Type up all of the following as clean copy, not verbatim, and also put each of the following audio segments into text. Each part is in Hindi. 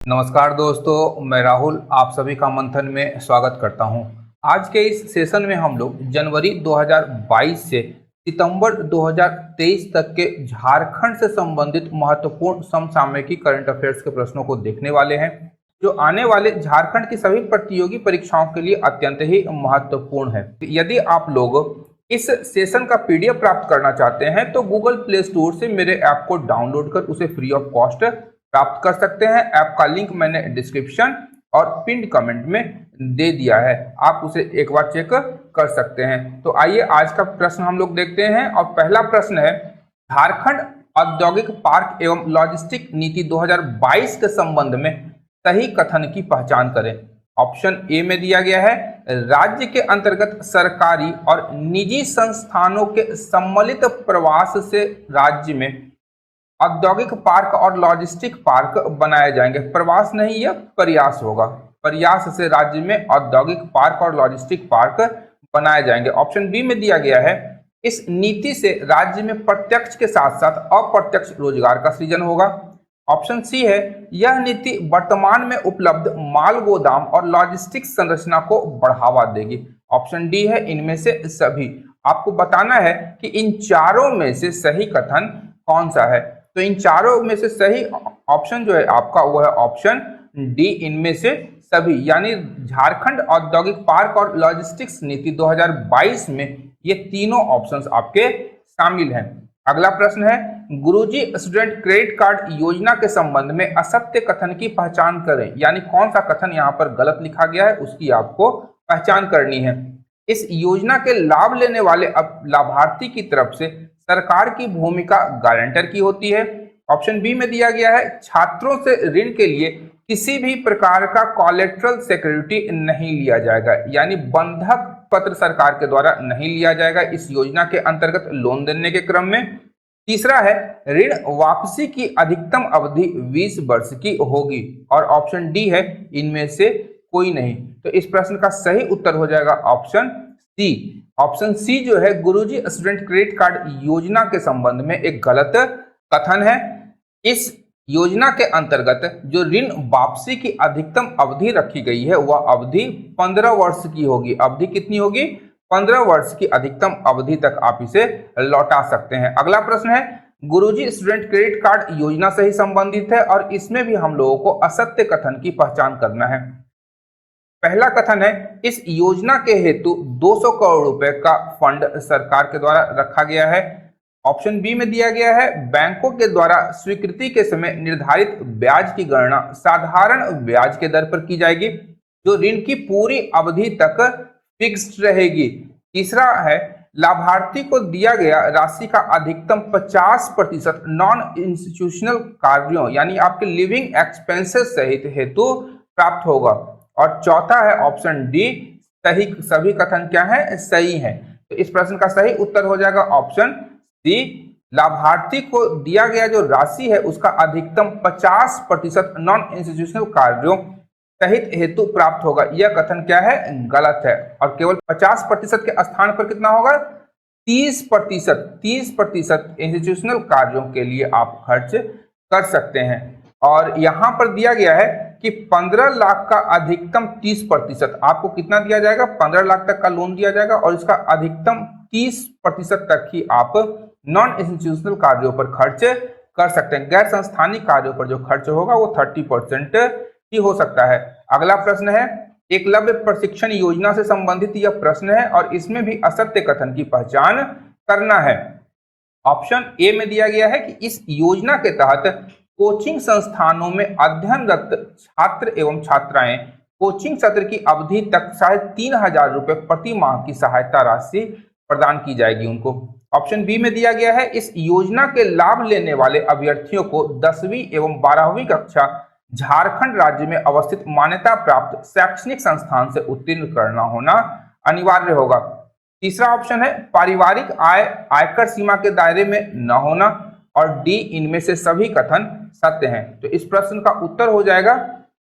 नमस्कार दोस्तों, मैं राहुल आप सभी का मंथन में स्वागत करता हूं। आज के इस सेशन में हम लोग जनवरी 2022 से सितंबर 2023 तक के झारखंड से संबंधित महत्वपूर्ण समसामयिकी करंट अफेयर्स के प्रश्नों को देखने वाले हैं, जो आने वाले झारखंड की सभी प्रतियोगी परीक्षाओं के लिए अत्यंत ही महत्वपूर्ण है। यदि आप लोग इस सेशन का पीडीएफ प्राप्त करना चाहते हैं तो गूगल प्ले स्टोर से मेरे ऐप को डाउनलोड कर उसे फ्री ऑफ कॉस्ट प्राप्त कर सकते हैं। ऐप का लिंक मैंने डिस्क्रिप्शन और पिन कमेंट में दे दिया है, आप उसे एक बार चेक कर सकते हैं। तो आइए आज का प्रश्न हम लोग देखते हैं। और पहला प्रश्न है, झारखंड औद्योगिक पार्क एवं लॉजिस्टिक नीति 2022 के संबंध में सही कथन की पहचान करें। ऑप्शन ए में दिया गया है, राज्य के अंतर्गत सरकारी और निजी संस्थानों के सम्मिलित प्रवास से राज्य में औद्योगिक पार्क और लॉजिस्टिक पार्क बनाए जाएंगे। प्रवास नहीं, यह प्रयास होगा। प्रयास से राज्य में औद्योगिक पार्क और लॉजिस्टिक पार्क बनाए जाएंगे। ऑप्शन बी में दिया गया है, इस नीति से राज्य में प्रत्यक्ष के साथ साथ अप्रत्यक्ष रोजगार का सृजन होगा। ऑप्शन सी है, यह नीति वर्तमान में उपलब्ध माल गोदाम और लॉजिस्टिक संरचना को बढ़ावा देगी। ऑप्शन डी है, इनमें से सभी। आपको बताना है कि इन चारों में से सही कथन कौन सा है। तो इन चारों में से सही ऑप्शन जो है आपका वो है ऑप्शन डी, इनमें से सभी, यानी झारखंड औद्योगिक पार्क और लॉजिस्टिक्स नीति 2022 में ये तीनों ऑप्शंस आपके शामिल हैं। अगला प्रश्न है, गुरुजी स्टूडेंट क्रेडिट कार्ड योजना के संबंध में असत्य कथन की पहचान करें। यानी कौन सा कथन यहाँ पर गलत लिखा गया है उसकी आपको पहचान करनी है। इस योजना के लाभ लेने वाले लाभार्थी की तरफ से सरकार की भूमिका गारंटर की होती है। ऑप्शन बी में दिया गया है, छात्रों से ऋण के लिए किसी भी प्रकार का कोलेटरल सिक्योरिटी नहीं लिया जाएगा, यानी बंधक पत्र सरकार के द्वारा नहीं लिया जाएगा इस योजना के अंतर्गत लोन देने के क्रम में। तीसरा है, ऋण वापसी की अधिकतम अवधि 20 वर्ष की होगी। और ऑप्शन डी है, इनमें से कोई नहीं। तो इस प्रश्न का सही उत्तर हो जाएगा ऑप्शन सी। ऑप्शन सी जो है, गुरुजी स्टूडेंट क्रेडिट कार्ड योजना के संबंध में एक गलत कथन है। इस योजना के अंतर्गत जो ऋण वापसी की अधिकतम अवधि रखी गई है वह अवधि 15 वर्ष की होगी। अवधि कितनी होगी? 15 वर्ष की अधिकतम अवधि तक आप इसे लौटा सकते हैं। अगला प्रश्न है, गुरुजी स्टूडेंट क्रेडिट कार्ड योजना से ही संबंधित है और इसमें भी हम लोगों को असत्य कथन की पहचान करना है। पहला कथन है, इस योजना के हेतु 200 करोड़ रुपए का फंड सरकार के द्वारा रखा गया है। ऑप्शन बी में दिया गया है, बैंकों के द्वारा स्वीकृति के समय निर्धारित ब्याज की गणना साधारण ब्याज के दर पर की जाएगी, जो ऋण की पूरी अवधि तक फिक्स्ड रहेगी। तीसरा है, लाभार्थी को दिया गया राशि का अधिकतम 50% नॉन इंस्टीट्यूशनल कार्यों यानी आपके लिविंग एक्सपेंसेस सहित हेतु प्राप्त होगा। और चौथा है ऑप्शन डी, सही सभी कथन क्या है? सही है। तो इस प्रश्न का सही उत्तर हो जाएगा ऑप्शन सी, लाभार्थी को दिया गया जो राशि है उसका अधिकतम 50% नॉन इंस्टीट्यूशनल कार्यों सहित हेतु प्राप्त होगा। यह कथन क्या है? गलत है। और केवल 50% के स्थान पर कितना होगा? 30% इंस्टीट्यूशनल कार्यों के लिए आप खर्च कर सकते हैं। और यहाँ पर दिया गया है कि 15 लाख का अधिकतम 30%, आपको कितना दिया जाएगा? 15 लाख तक का लोन दिया जाएगा और इसका अधिकतम 30% तक ही आप नॉन इंस्टीट्यूशनल कार्यों पर खर्च कर सकते हैं। गैर संस्थानिक कार्यों पर जो खर्च होगा वो 30% ही हो सकता है। अगला प्रश्न है, एकलव्य प्रशिक्षण योजना से संबंधित यह प्रश्न है और इसमें भी असत्य कथन की पहचान करना है। ऑप्शन ए में दिया गया है कि इस योजना के तहत कोचिंग संस्थानों में अध्ययनरत छात्र एवं छात्राएं कोचिंग सत्र की अवधि तक 3,500 रुपए प्रति माह की सहायता राशि प्रदान की जाएगी उनको। ऑप्शन बी में दिया गया है, इस योजना के लाभ लेने वाले अभ्यर्थियों को 10वीं एवं 12वीं कक्षा झारखंड राज्य में अवस्थित मान्यता प्राप्त शैक्षणिक संस्थान से उत्तीर्ण करना होना अनिवार्य होगा। तीसरा ऑप्शन है, पारिवारिक आय आयकर सीमा के दायरे में न होना। और डी, इनमें से सभी कथन सत्य हैं। तो इस प्रश्न का उत्तर हो जाएगा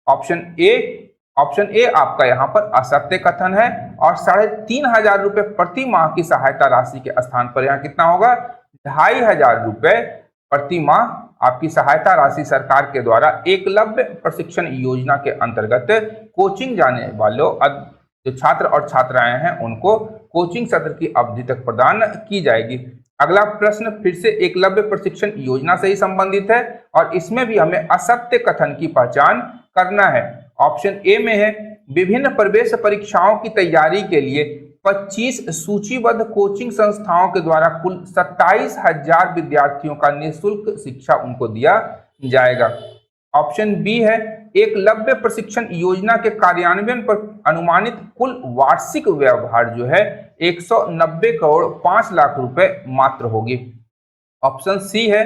ऑप्शन ए। ऑप्शन ए आपका यहाँ पर असत्य कथन है और 3,500 रुपए प्रति माह की सहायता राशि के स्थान पर यहाँ कितना होगा? 2,500 रुपए प्रति माह आपकी सहायता राशि सरकार के द्वारा एकलव्य प्रशिक्षण योजना के अंतर्गत कोचिंग जाने वालों जो छात्र और छात्राएं हैं उनको कोचिंग सत्र की अवधि तक प्रदान की जाएगी। अगला प्रश्न फिर से एकलव्य प्रशिक्षण योजना से ही संबंधित है और इसमें भी हमें असत्य कथन की पहचान करना है। ऑप्शन ए में है विभिन्न प्रवेश परीक्षाओं की तैयारी के लिए 25 सूचीबद्ध कोचिंग संस्थाओं के द्वारा कुल 27,000 विद्यार्थियों का निःशुल्क शिक्षा उनको दिया जाएगा। ऑप्शन बी है एकलव्य प्रशिक्षण योजना के कार्यान्वयन पर अनुमानित कुल वार्षिक व्यवहार जो है 190 करोड़ 5 लाख रुपए मात्र होगी। ऑप्शन सी है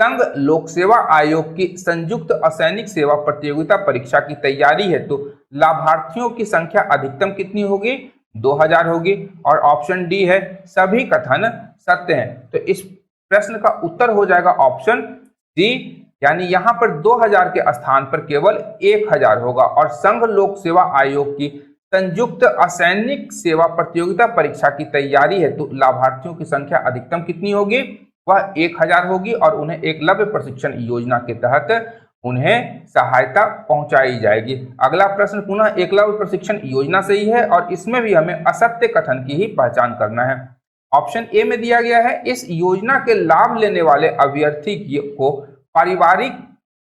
संघ लोक सेवा आयोग की संयुक्त असैनिक सेवा प्रतियोगिता परीक्षा की तैयारी है तो लाभार्थियों की संख्या अधिकतम कितनी होगी? 2000 होगी। और ऑप्शन डी है सभी कथन सत्य हैं। तो इस प्रश्न का उत्तर हो जाएगा ऑप्शन डी, यानी यहाँ पर 2000 के स्थान पर केवल 1000 होगा। और संघ लोक सेवा आयोग की संयुक्त असैनिक सेवा प्रतियोगिता परीक्षा की तैयारी है तो लाभार्थियों की संख्या अधिकतम कितनी होगी? वह 1000 होगी और उन्हें एकलव्य प्रशिक्षण योजना के तहत उन्हें सहायता पहुंचाई जाएगी। अगला प्रश्न पुनः एकलव्य प्रशिक्षण योजना से ही है और इसमें भी हमें असत्य कथन की ही पहचान करना है। ऑप्शन ए में दिया गया है इस योजना के लाभ लेने वाले अभ्यर्थी को पारिवारिक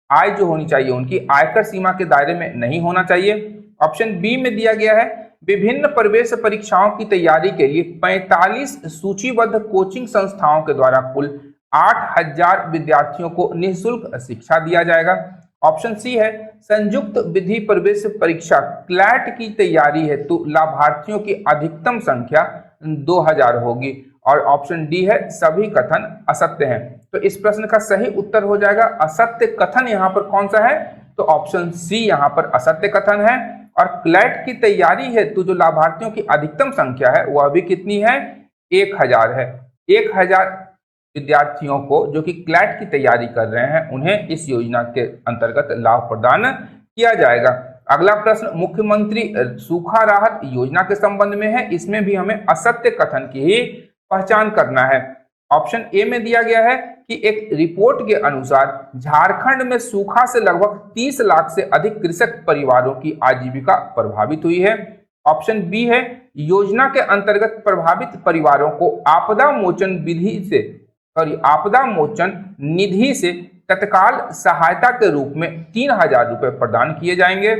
आय जो होनी चाहिए उनकी आयकर सीमा के दायरे में नहीं होना चाहिए। ऑप्शन बी में दिया गया है विभिन्न प्रवेश परीक्षाओं की तैयारी के लिए 45 सूचीबद्ध कोचिंग संस्थाओं के द्वारा कुल 8,000 विद्यार्थियों को निःशुल्क शिक्षा दिया जाएगा। ऑप्शन सी है संयुक्त विधि प्रवेश परीक्षा क्लैट की तैयारी है तो लाभार्थियों की अधिकतम संख्या 2000 होगी। और ऑप्शन डी है सभी कथन असत्य हैं। तो इस प्रश्न का सही उत्तर हो जाएगा असत्य कथन। यहाँ पर कौन सा है? तो ऑप्शन सी यहाँ पर असत्य कथन है। और क्लैट की तैयारी है तो जो लाभार्थियों की अधिकतम संख्या है वह भी कितनी है? 1000 है। 1000 विद्यार्थियों को जो कि क्लैट की तैयारी कर रहे हैं उन्हें इस योजना के अंतर्गत लाभ प्रदान किया जाएगा। अगला प्रश्न मुख्यमंत्री सूखा राहत योजना के संबंध में है। इसमें भी हमें असत्य कथन की ही पहचान करना है। ऑप्शन ए में दिया गया है कि एक रिपोर्ट के अनुसार झारखंड में सूखा से लगभग 30 लाख से अधिक कृषक परिवारों की आजीविका प्रभावित हुई है। ऑप्शन बी है योजना के अंतर्गत प्रभावित परिवारों को आपदा मोचन निधि से तत्काल सहायता के रूप में 3000 रुपए प्रदान किए जाएंगे।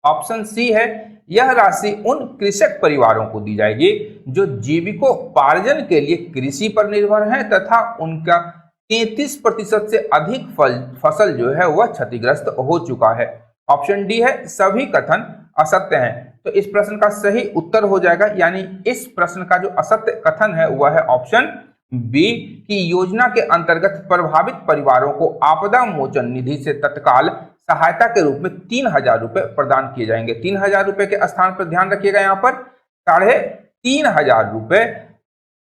ऑप्शन सी है यह राशि उन कृषक परिवारों को दी जाएगी जो जीविकोपार्जन के लिए कृषि पर निर्भर है तथा उनका 33% से अधिक फसल जो है वह क्षतिग्रस्त हो चुका है। ऑप्शन डी है सभी कथन असत्य हैं। तो इस प्रश्न का सही उत्तर हो जाएगा, यानी इस प्रश्न का जो असत्य कथन है वह है ऑप्शन बी की योजना के अंतर्गत प्रभावित परिवारों को आपदा मोचन निधि से तत्काल सहायता के रूप में 3000 रुपए प्रदान किए जाएंगे। 3000 रुपए के स्थान पर ध्यान रखिएगा, यहाँ पर 3500 रुपए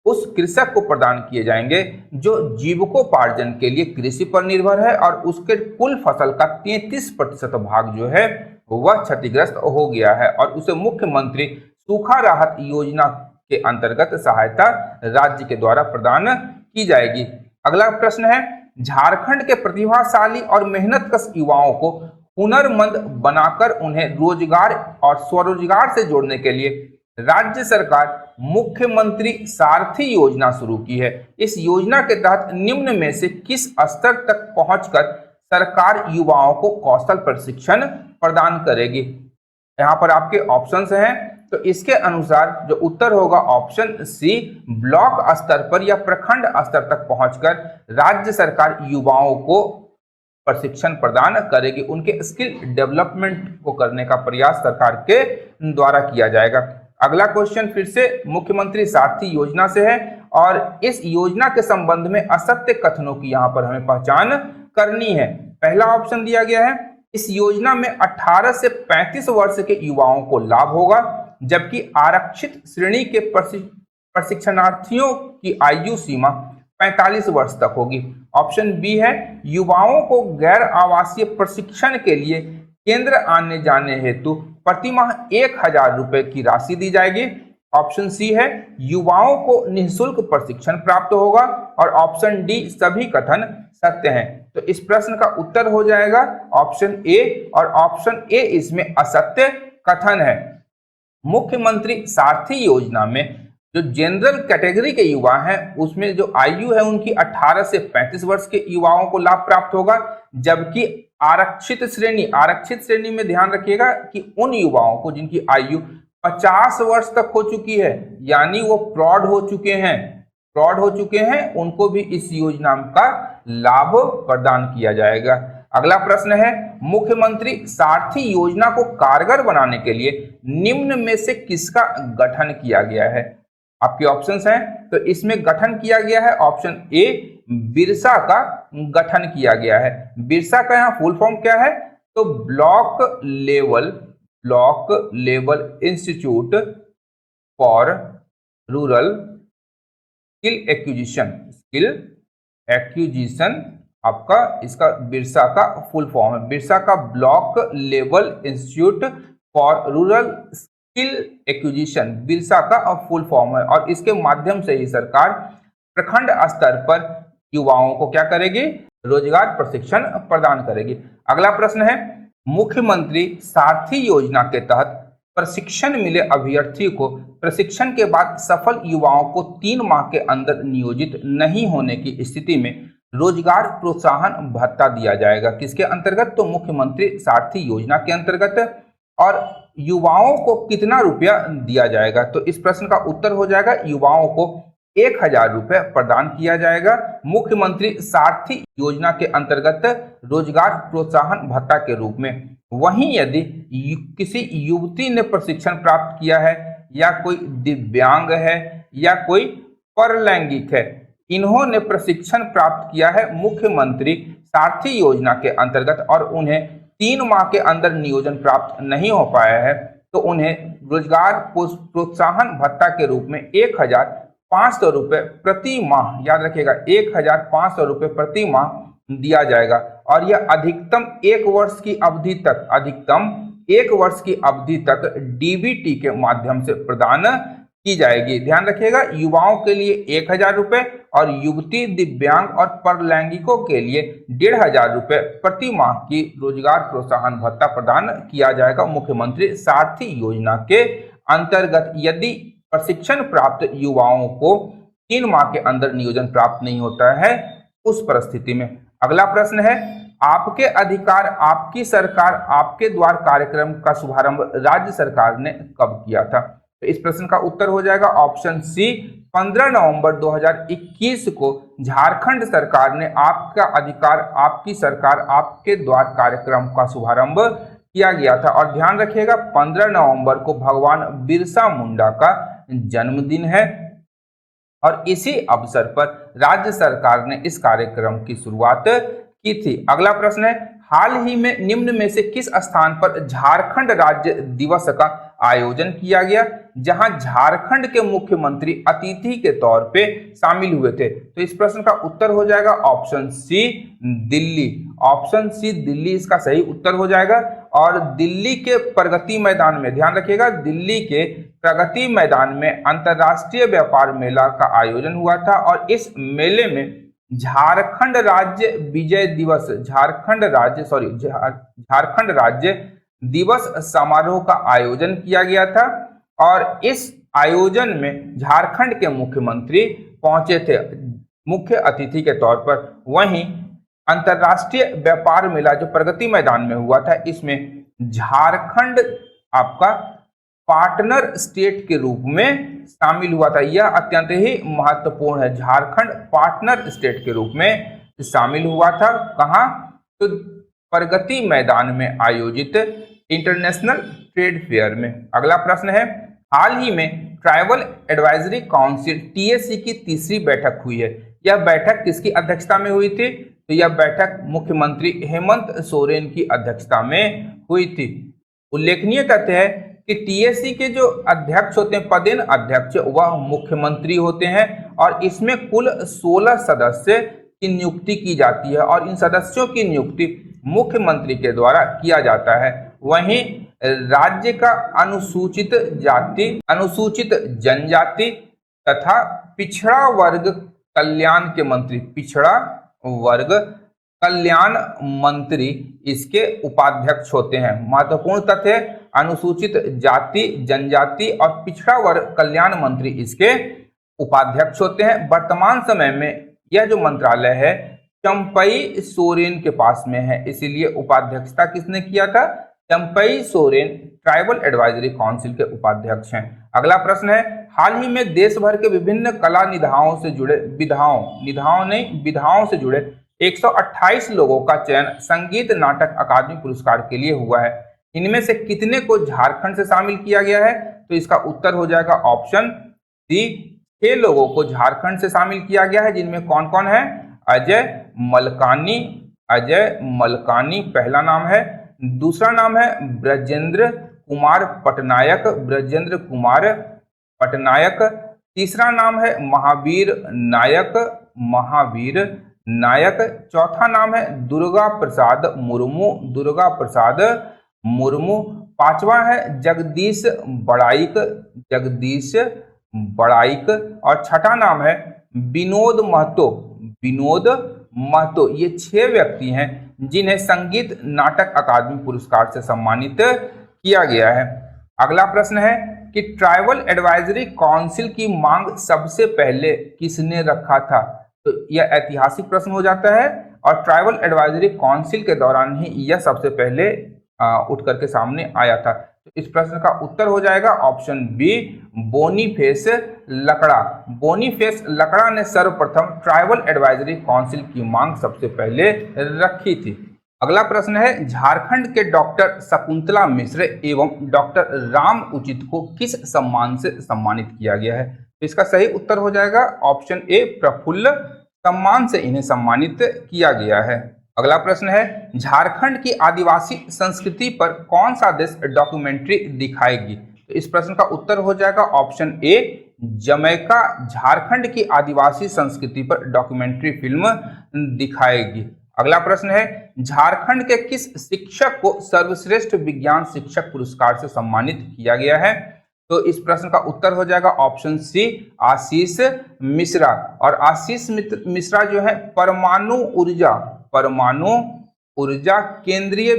उस कृषक को प्रदान किए जाएंगे जो जीविकोपार्जन के लिए कृषि पर निर्भर है और उसके कुल फसल का 33% भाग जो है वह क्षतिग्रस्त हो गया है और उसे मुख्यमंत्री सूखा राहत योजना के अंतर्गत सहायता राज्य के द्वारा प्रदान की जाएगी। अगला प्रश्न है झारखंड के प्रतिभाशाली और मेहनतकश युवाओं को हुनरमंद बनाकर उन्हें रोजगार और स्वरोजगार से जोड़ने के लिए राज्य सरकार मुख्यमंत्री सारथी योजना शुरू की है। इस योजना के तहत निम्न में से किस स्तर तक पहुंचकर सरकार युवाओं को कौशल प्रशिक्षण प्रदान करेगी? यहाँ पर आपके ऑप्शंस हैं, तो इसके अनुसार जो उत्तर होगा ऑप्शन सी, ब्लॉक स्तर पर या प्रखंड स्तर तक पहुंचकर राज्य सरकार युवाओं को प्रशिक्षण प्रदान करेगी। उनके स्किल डेवलपमेंट को करने का प्रयास सरकार के द्वारा किया जाएगा। अगला क्वेश्चन फिर से मुख्यमंत्री सारथी योजना से है और इस योजना के संबंध में असत्य कथनों की यहाँ पर हमें पहचान करनी है। पहला ऑप्शन दिया गया है इस योजना में 18 से 35 वर्ष के युवाओं को लाभ होगा, जबकि आरक्षित श्रेणी के प्रशिक्षणार्थियों की आयु सीमा 45 वर्ष तक होगी। ऑप्शन बी है युवाओं को गैर आवासीय प्रशिक्षण के लिए केंद्र आने जाने हेतु प्रतिमाह 1000 रुपए की राशि दी जाएगी। ऑप्शन सी है युवाओं को निःशुल्क प्रशिक्षण प्राप्त होगा और ऑप्शन डी सभी कथन सत्य हैं। तो इस प्रश्न का उत्तर हो जाएगा ऑप्शन ए और ऑप्शन ए इसमें असत्य कथन है। मुख्यमंत्री सारथी योजना में जो जनरल कैटेगरी के युवा हैं उसमें जो आयु है उनकी 18 से 35 वर्ष के युवाओं को लाभ प्राप्त होगा, जबकि आरक्षित श्रेणी में ध्यान रखिएगा कि उन युवाओं को जिनकी आयु 50 वर्ष तक हो चुकी है, यानी वो प्रौढ़ हो चुके हैं, उनको भी इस योजना का लाभ प्रदान किया जाएगा। अगला प्रश्न है मुख्यमंत्री सारथी योजना को कारगर बनाने के लिए निम्न में से किसका गठन किया गया है। आपके ऑप्शंस हैं, तो इसमें गठन किया गया है ऑप्शन ए बिरसा का गठन किया गया है। बिरसा का यहाँ फुल फॉर्म क्या है, तो block level institute for rural skill acquisition आपका इसका बिरसा का फुल फॉर्म है। बिरसा का block level institute for rural skill acquisition Birsa का फुल फॉर्म है और इसके माध्यम से ही सरकार प्रखंड स्तर पर युवाओं को क्या करेगी, रोजगार प्रशिक्षण प्रदान करेगी। अगला प्रश्न है मुख्यमंत्री सारथी योजना के तहत प्रशिक्षण मिले अभ्यर्थी को प्रशिक्षण के बाद सफल युवाओं को 3 माह के अंदर नियोजित नहीं होने की स्थिति में रोजगार प्रोत्साहन भत्ता दिया जाएगा। किसके अंतर्गत, तो मुख्यमंत्री सारथी योजना के अंतर्गत। और युवाओं को कितना रुपया दिया जाएगा, तो इस प्रश्न का उत्तर हो जाएगा युवाओं को 1000 रुपये प्रदान किया जाएगा मुख्यमंत्री सारथी योजना के अंतर्गत रोजगार प्रोत्साहन भत्ता के रूप में। वहीं यदि किसी युवती ने प्रशिक्षण प्राप्त किया है या कोई दिव्यांग है या कोई परलैंगिक है, इन्होंने प्रशिक्षण प्राप्त किया है मुख्यमंत्री सारथी योजना के अंतर्गत और उन्हें 3 माह के अंदर नियोजन प्राप्त नहीं हो पाया है, तो उन्हें रोजगार प्रोत्साहन भत्ता के रूप में 1500 रुपये प्रति माह, याद रखिएगा 1500 रुपये प्रति माह दिया जाएगा और यह अधिकतम 1 वर्ष की अवधि तक डीबीटी के माध्यम से प्रदान की जाएगी। ध्यान रखिएगा युवाओं के लिए 1000 रुपये और युवती, दिव्यांग और परलैंगिकों के लिए 1500 रुपये प्रति माह की रोजगार प्रोत्साहन भत्ता प्रदान किया जाएगा मुख्यमंत्री सारथी योजना के अंतर्गत यदि प्रशिक्षण प्राप्त युवाओं को 3 माह के अंदर नियोजन प्राप्त नहीं होता है उस परिस्थिति में। अगला प्रश्न है आपके अधिकार आपकी सरकार आपके द्वार कार्यक्रम का शुभारंभ राज्य सरकार ने कब किया था। तो इस प्रश्न का उत्तर हो जाएगा ऑप्शन सी 15 नवंबर 2021 को झारखंड सरकार ने आपका अधिकार आपकी सरकार आपके द्वार कार्यक्रम का शुभारंभ किया गया था। और ध्यान रखिएगा 15 नवंबर को भगवान बिरसा मुंडा का जन्मदिन है और इसी अवसर पर राज्य सरकार ने इस कार्यक्रम की शुरुआत की थी। अगला प्रश्न है हाल ही में निम्न में से किस स्थान पर झारखंड राज्य दिवस का आयोजन किया गया जहां झारखंड के मुख्यमंत्री अतिथि के तौर पे शामिल हुए थे। तो इस प्रश्न का उत्तर हो जाएगा option C Delhi. Option C Delhi इसका सही उत्तर हो जाएगा और दिल्ली के प्रगति मैदान में, ध्यान रखिएगा दिल्ली के प्रगति मैदान में अंतर्राष्ट्रीय व्यापार मेला का आयोजन हुआ था और इस मेले में झारखंड राज्य दिवस समारोह का आयोजन किया गया था और इस आयोजन में झारखंड के मुख्यमंत्री पहुंचे थे मुख्य अतिथि के तौर पर। वहीं अंतर्राष्ट्रीय व्यापार मेला जो प्रगति मैदान में हुआ था इसमें झारखंड आपका पार्टनर स्टेट के रूप में शामिल हुआ था। यह अत्यंत ही महत्वपूर्ण है, झारखंड पार्टनर स्टेट के रूप में शामिल हुआ था। कहां, तो प्रगति मैदान में आयोजित इंटरनेशनल ट्रेड फेयर में। अगला प्रश्न है हाल ही में ट्राइबल एडवाइजरी काउंसिल टीएससी की 3री बैठक हुई है। यह बैठक किसकी अध्यक्षता में हुई थी, तो यह बैठक मुख्यमंत्री हेमंत सोरेन की अध्यक्षता में हुई थी। उल्लेखनीय तथ्य है कि टीएससी के जो अध्यक्ष होते हैं, पदेन अध्यक्ष, वह मुख्यमंत्री होते हैं और इसमें कुल 16 सदस्य की नियुक्ति की जाती है और इन सदस्यों की नियुक्ति मुख्यमंत्री के द्वारा किया जाता है। वहीं राज्य का अनुसूचित जाति, अनुसूचित जनजाति तथा पिछड़ा वर्ग कल्याण के मंत्री, पिछड़ा वर्ग कल्याण मंत्री इसके उपाध्यक्ष होते हैं। महत्वपूर्ण तथ्य, अनुसूचित जाति, जनजाति और पिछड़ा वर्ग कल्याण मंत्री इसके उपाध्यक्ष होते हैं। वर्तमान समय में यह जो मंत्रालय है चंपई सोरेन के पास में है, इसीलिए उपाध्यक्षता किसने किया था? Champai Soren tribal advisory council के उपाध्यक्ष हैं। अगला प्रश्न है, हाल ही में देश भर के विभिन्न कला निधाओं से जुड़े विधाओं से जुड़े 128 लोगों का चयन संगीत नाटक अकादमी पुरस्कार के लिए हुआ है। इनमें से कितने को झारखंड से शामिल किया गया है? तो इसका उत्तर हो जाएगा ऑप्शन डी, 6 लोगों को झारखंड से शामिल किया गया है, जिनमें कौन कौन है? अजय मलकानी पहला नाम है, दूसरा नाम है ब्रजेंद्र कुमार पटनायक, तीसरा नाम है महावीर नायक, चौथा नाम है दुर्गा प्रसाद मुर्मू, पांचवा है जगदीश बड़ाइक और छठा नाम है विनोद महतो। ये 6 व्यक्ति हैं जिन्हें संगीत नाटक अकादमी पुरस्कार से सम्मानित किया गया है। अगला प्रश्न है कि ट्राइबल एडवाइजरी काउंसिल की मांग सबसे पहले किसने रखा था? तो यह ऐतिहासिक प्रश्न हो जाता है और ट्राइबल एडवाइजरी काउंसिल के दौरान ही यह सबसे पहले उठ करके सामने आया था। तो इस प्रश्न का उत्तर हो जाएगा ऑप्शन बी, बोनीफेस लकड़ा ने सर्वप्रथम ट्राइबल एडवाइजरी काउंसिल की मांग सबसे पहले रखी थी। अगला प्रश्न है, झारखंड के डॉक्टर शकुंतला मिश्र एवं डॉक्टर राम उचित को किस सम्मान से सम्मानित किया गया है? तो इसका सही उत्तर हो जाएगा ऑप्शन ए, प्रफुल्ल सम्मान से इन्हें सम्मानित किया गया है। अगला प्रश्न है, झारखंड की आदिवासी संस्कृति पर कौन सा देश डॉक्यूमेंट्री दिखाएगी? तो इस प्रश्न का उत्तर हो जाएगा ऑप्शन ए, जमैका झारखंड की आदिवासी संस्कृति पर डॉक्यूमेंट्री फिल्म दिखाएगी। अगला प्रश्न है, झारखंड के किस शिक्षक को सर्वश्रेष्ठ विज्ञान शिक्षक पुरस्कार से सम्मानित किया गया है? तो इस प्रश्न का उत्तर हो जाएगा ऑप्शन सी, आशीष मिश्रा। और आशीष मिश्रा जो है परमाणु ऊर्जा केंद्रीय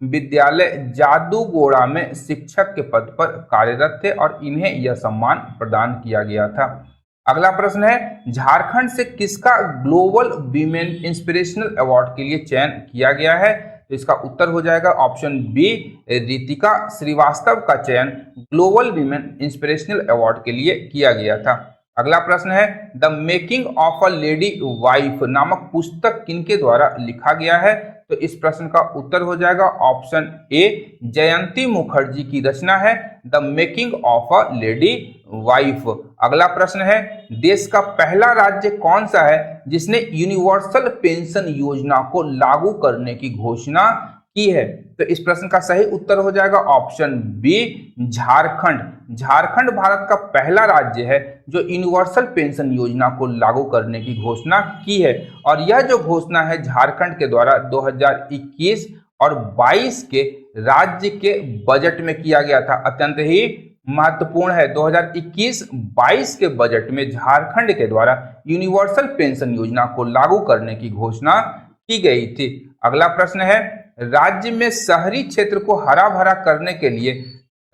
विद्यालय जादूगोड़ा में शिक्षक के पद पर कार्यरत थे और इन्हें यह सम्मान प्रदान किया गया था। अगला प्रश्न है, झारखंड से किसका ग्लोबल वीमेन इंस्पिरेशनल अवार्ड के लिए चयन किया गया है? तो इसका उत्तर हो जाएगा ऑप्शन बी, रितिका श्रीवास्तव का चयन ग्लोबल वीमेन इंस्पिरेशनल अवार्ड के लिए किया गया था। अगला प्रश्न है, the making of a lady wife नामक पुस्तक किनके द्वारा लिखा गया है? तो इस प्रश्न का उत्तर हो जाएगा ऑप्शन ए, जयंती मुखर्जी की रचना है the making of a lady wife. अगला प्रश्न है, देश का पहला राज्य कौन सा है जिसने यूनिवर्सल पेंशन योजना को लागू करने की घोषणा की है? तो इस प्रश्न का सही उत्तर हो जाएगा ऑप्शन बी, झारखंड भारत का पहला राज्य है जो यूनिवर्सल पेंशन योजना को लागू करने की घोषणा की है। और यह जो घोषणा है झारखंड के द्वारा 2021 और 22 के राज्य के बजट में किया गया था। अत्यंत ही महत्वपूर्ण है, 2021-22 के बजट में झारखंड के द्वारा यूनिवर्सल पेंशन योजना को लागू करने की घोषणा की गई थी। अगला प्रश्न है, राज्य में शहरी क्षेत्र को हरा भरा करने के लिए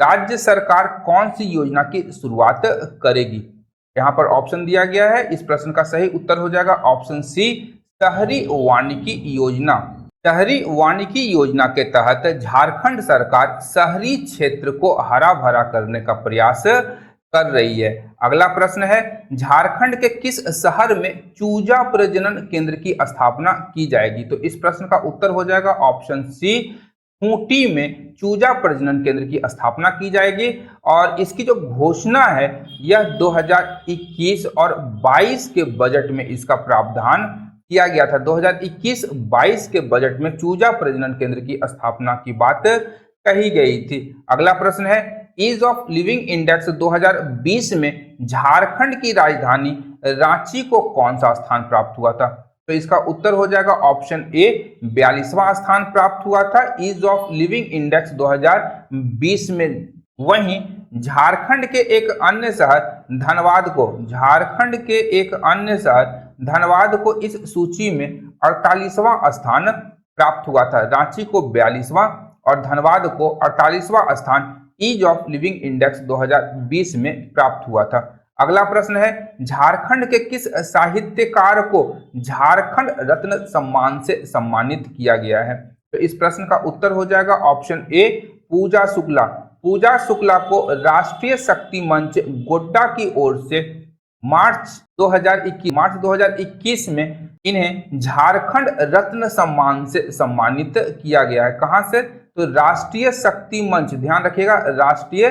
राज्य सरकार कौन सी योजना की शुरुआत करेगी? यहाँ पर ऑप्शन दिया गया है, इस प्रश्न का सही उत्तर हो जाएगा ऑप्शन सी, शहरी वानिकी योजना। शहरी वानिकी योजना के तहत झारखंड सरकार शहरी क्षेत्र को हरा भरा करने का प्रयास कर रही है। अगला प्रश्न है, झारखंड के किस शहर में चूजा प्रजनन केंद्र की स्थापना की जाएगी? तो इस प्रश्न का उत्तर हो जाएगा ऑप्शन सी, खूंटी में चूजा प्रजनन केंद्र की स्थापना की जाएगी। और इसकी जो घोषणा है यह 2021 और 22 के बजट में इसका प्रावधान किया गया था। 2021-22 के बजट में चूजा प्रजनन केंद्र की स्थापना की बात कही गई थी। अगला प्रश्न है, ईज ऑफ लिविंग इंडेक्स 2020 में झारखंड की राजधानी रांची को कौन सा स्थान प्राप्त हुआ था? तो इसका उत्तर हो जाएगा ऑप्शन ए 42वां स्थान प्राप्त हुआ था ईज ऑफ लिविंग इंडेक्स 2020 में। वहीं झारखंड के एक अन्य शहर धनबाद को इस सूची में 48वां स्थान प्राप्त हुआ था। रांची को 42वां और धनबाद को 48वां स्थान ईज ऑफ लिविंग इंडेक्स 2020 में प्राप्त हुआ था। अगला प्रश्न है, झारखंड के किस साहित्यकार को झारखंड रत्न सम्मान से सम्मानित किया गया है? तो इस प्रश्न का उत्तर हो जाएगा ऑप्शन ए पूजा शुक्ला। पूजा शुक्ला को राष्ट्रीय शक्ति मंच गोड्डा की ओर से मार्च 2021 में इन्हें झारखंड रत्न सम्मान से सम्मानित किया गया है। कहां से? तो राष्ट्रीय शक्ति मंच, ध्यान रखिएगा, राष्ट्रीय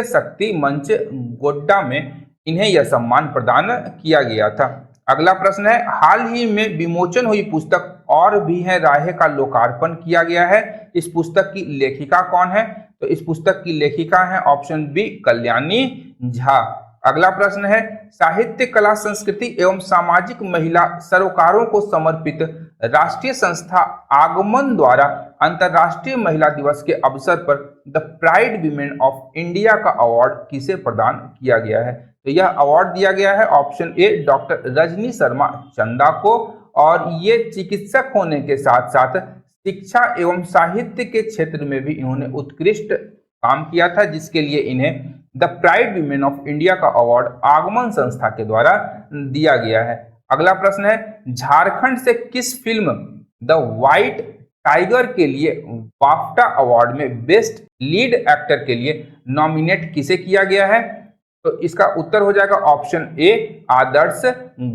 शक्ति मंच गोड्डा में इन्हें यह सम्मान प्रदान किया गया था। अगला प्रश्न है, हाल ही में विमोचन हुई पुस्तक और भी है राहे का लोकार्पण किया गया है। इस पुस्तक की लेखिका कौन है? तो इस पुस्तक की लेखिका है ऑप्शन बी कल्याणी झा। अगला प्रश्न है, साहित्य कला संस्कृति एवं सामाजिक महिला सरोकारों को समर्पित राष्ट्रीय संस्था आगमन द्वारा अंतर्राष्ट्रीय महिला दिवस के अवसर पर the pride women of India का अवार्ड किसे प्रदान किया गया है? तो यह अवार्ड दिया गया है option A doctor Rajni Sharma चंदा को, और ये चिकित्सक होने के साथ साथ शिक्षा एवं साहित्य के क्षेत्र में भी इन्होंने उत्कृष्ट काम किया था, जिसके लिए इन्हें the pride women of India का अवार्ड आगमन संस्था के द्वारा दिया गया है। अगला प्रश्न है, झारखंड से किस फिल्म द व्हाइट टाइगर के लिए बाफ्टा अवार्ड में बेस्ट लीड एक्टर के लिए नॉमिनेट किसे किया गया है? तो इसका उत्तर हो जाएगा ऑप्शन ए आदर्श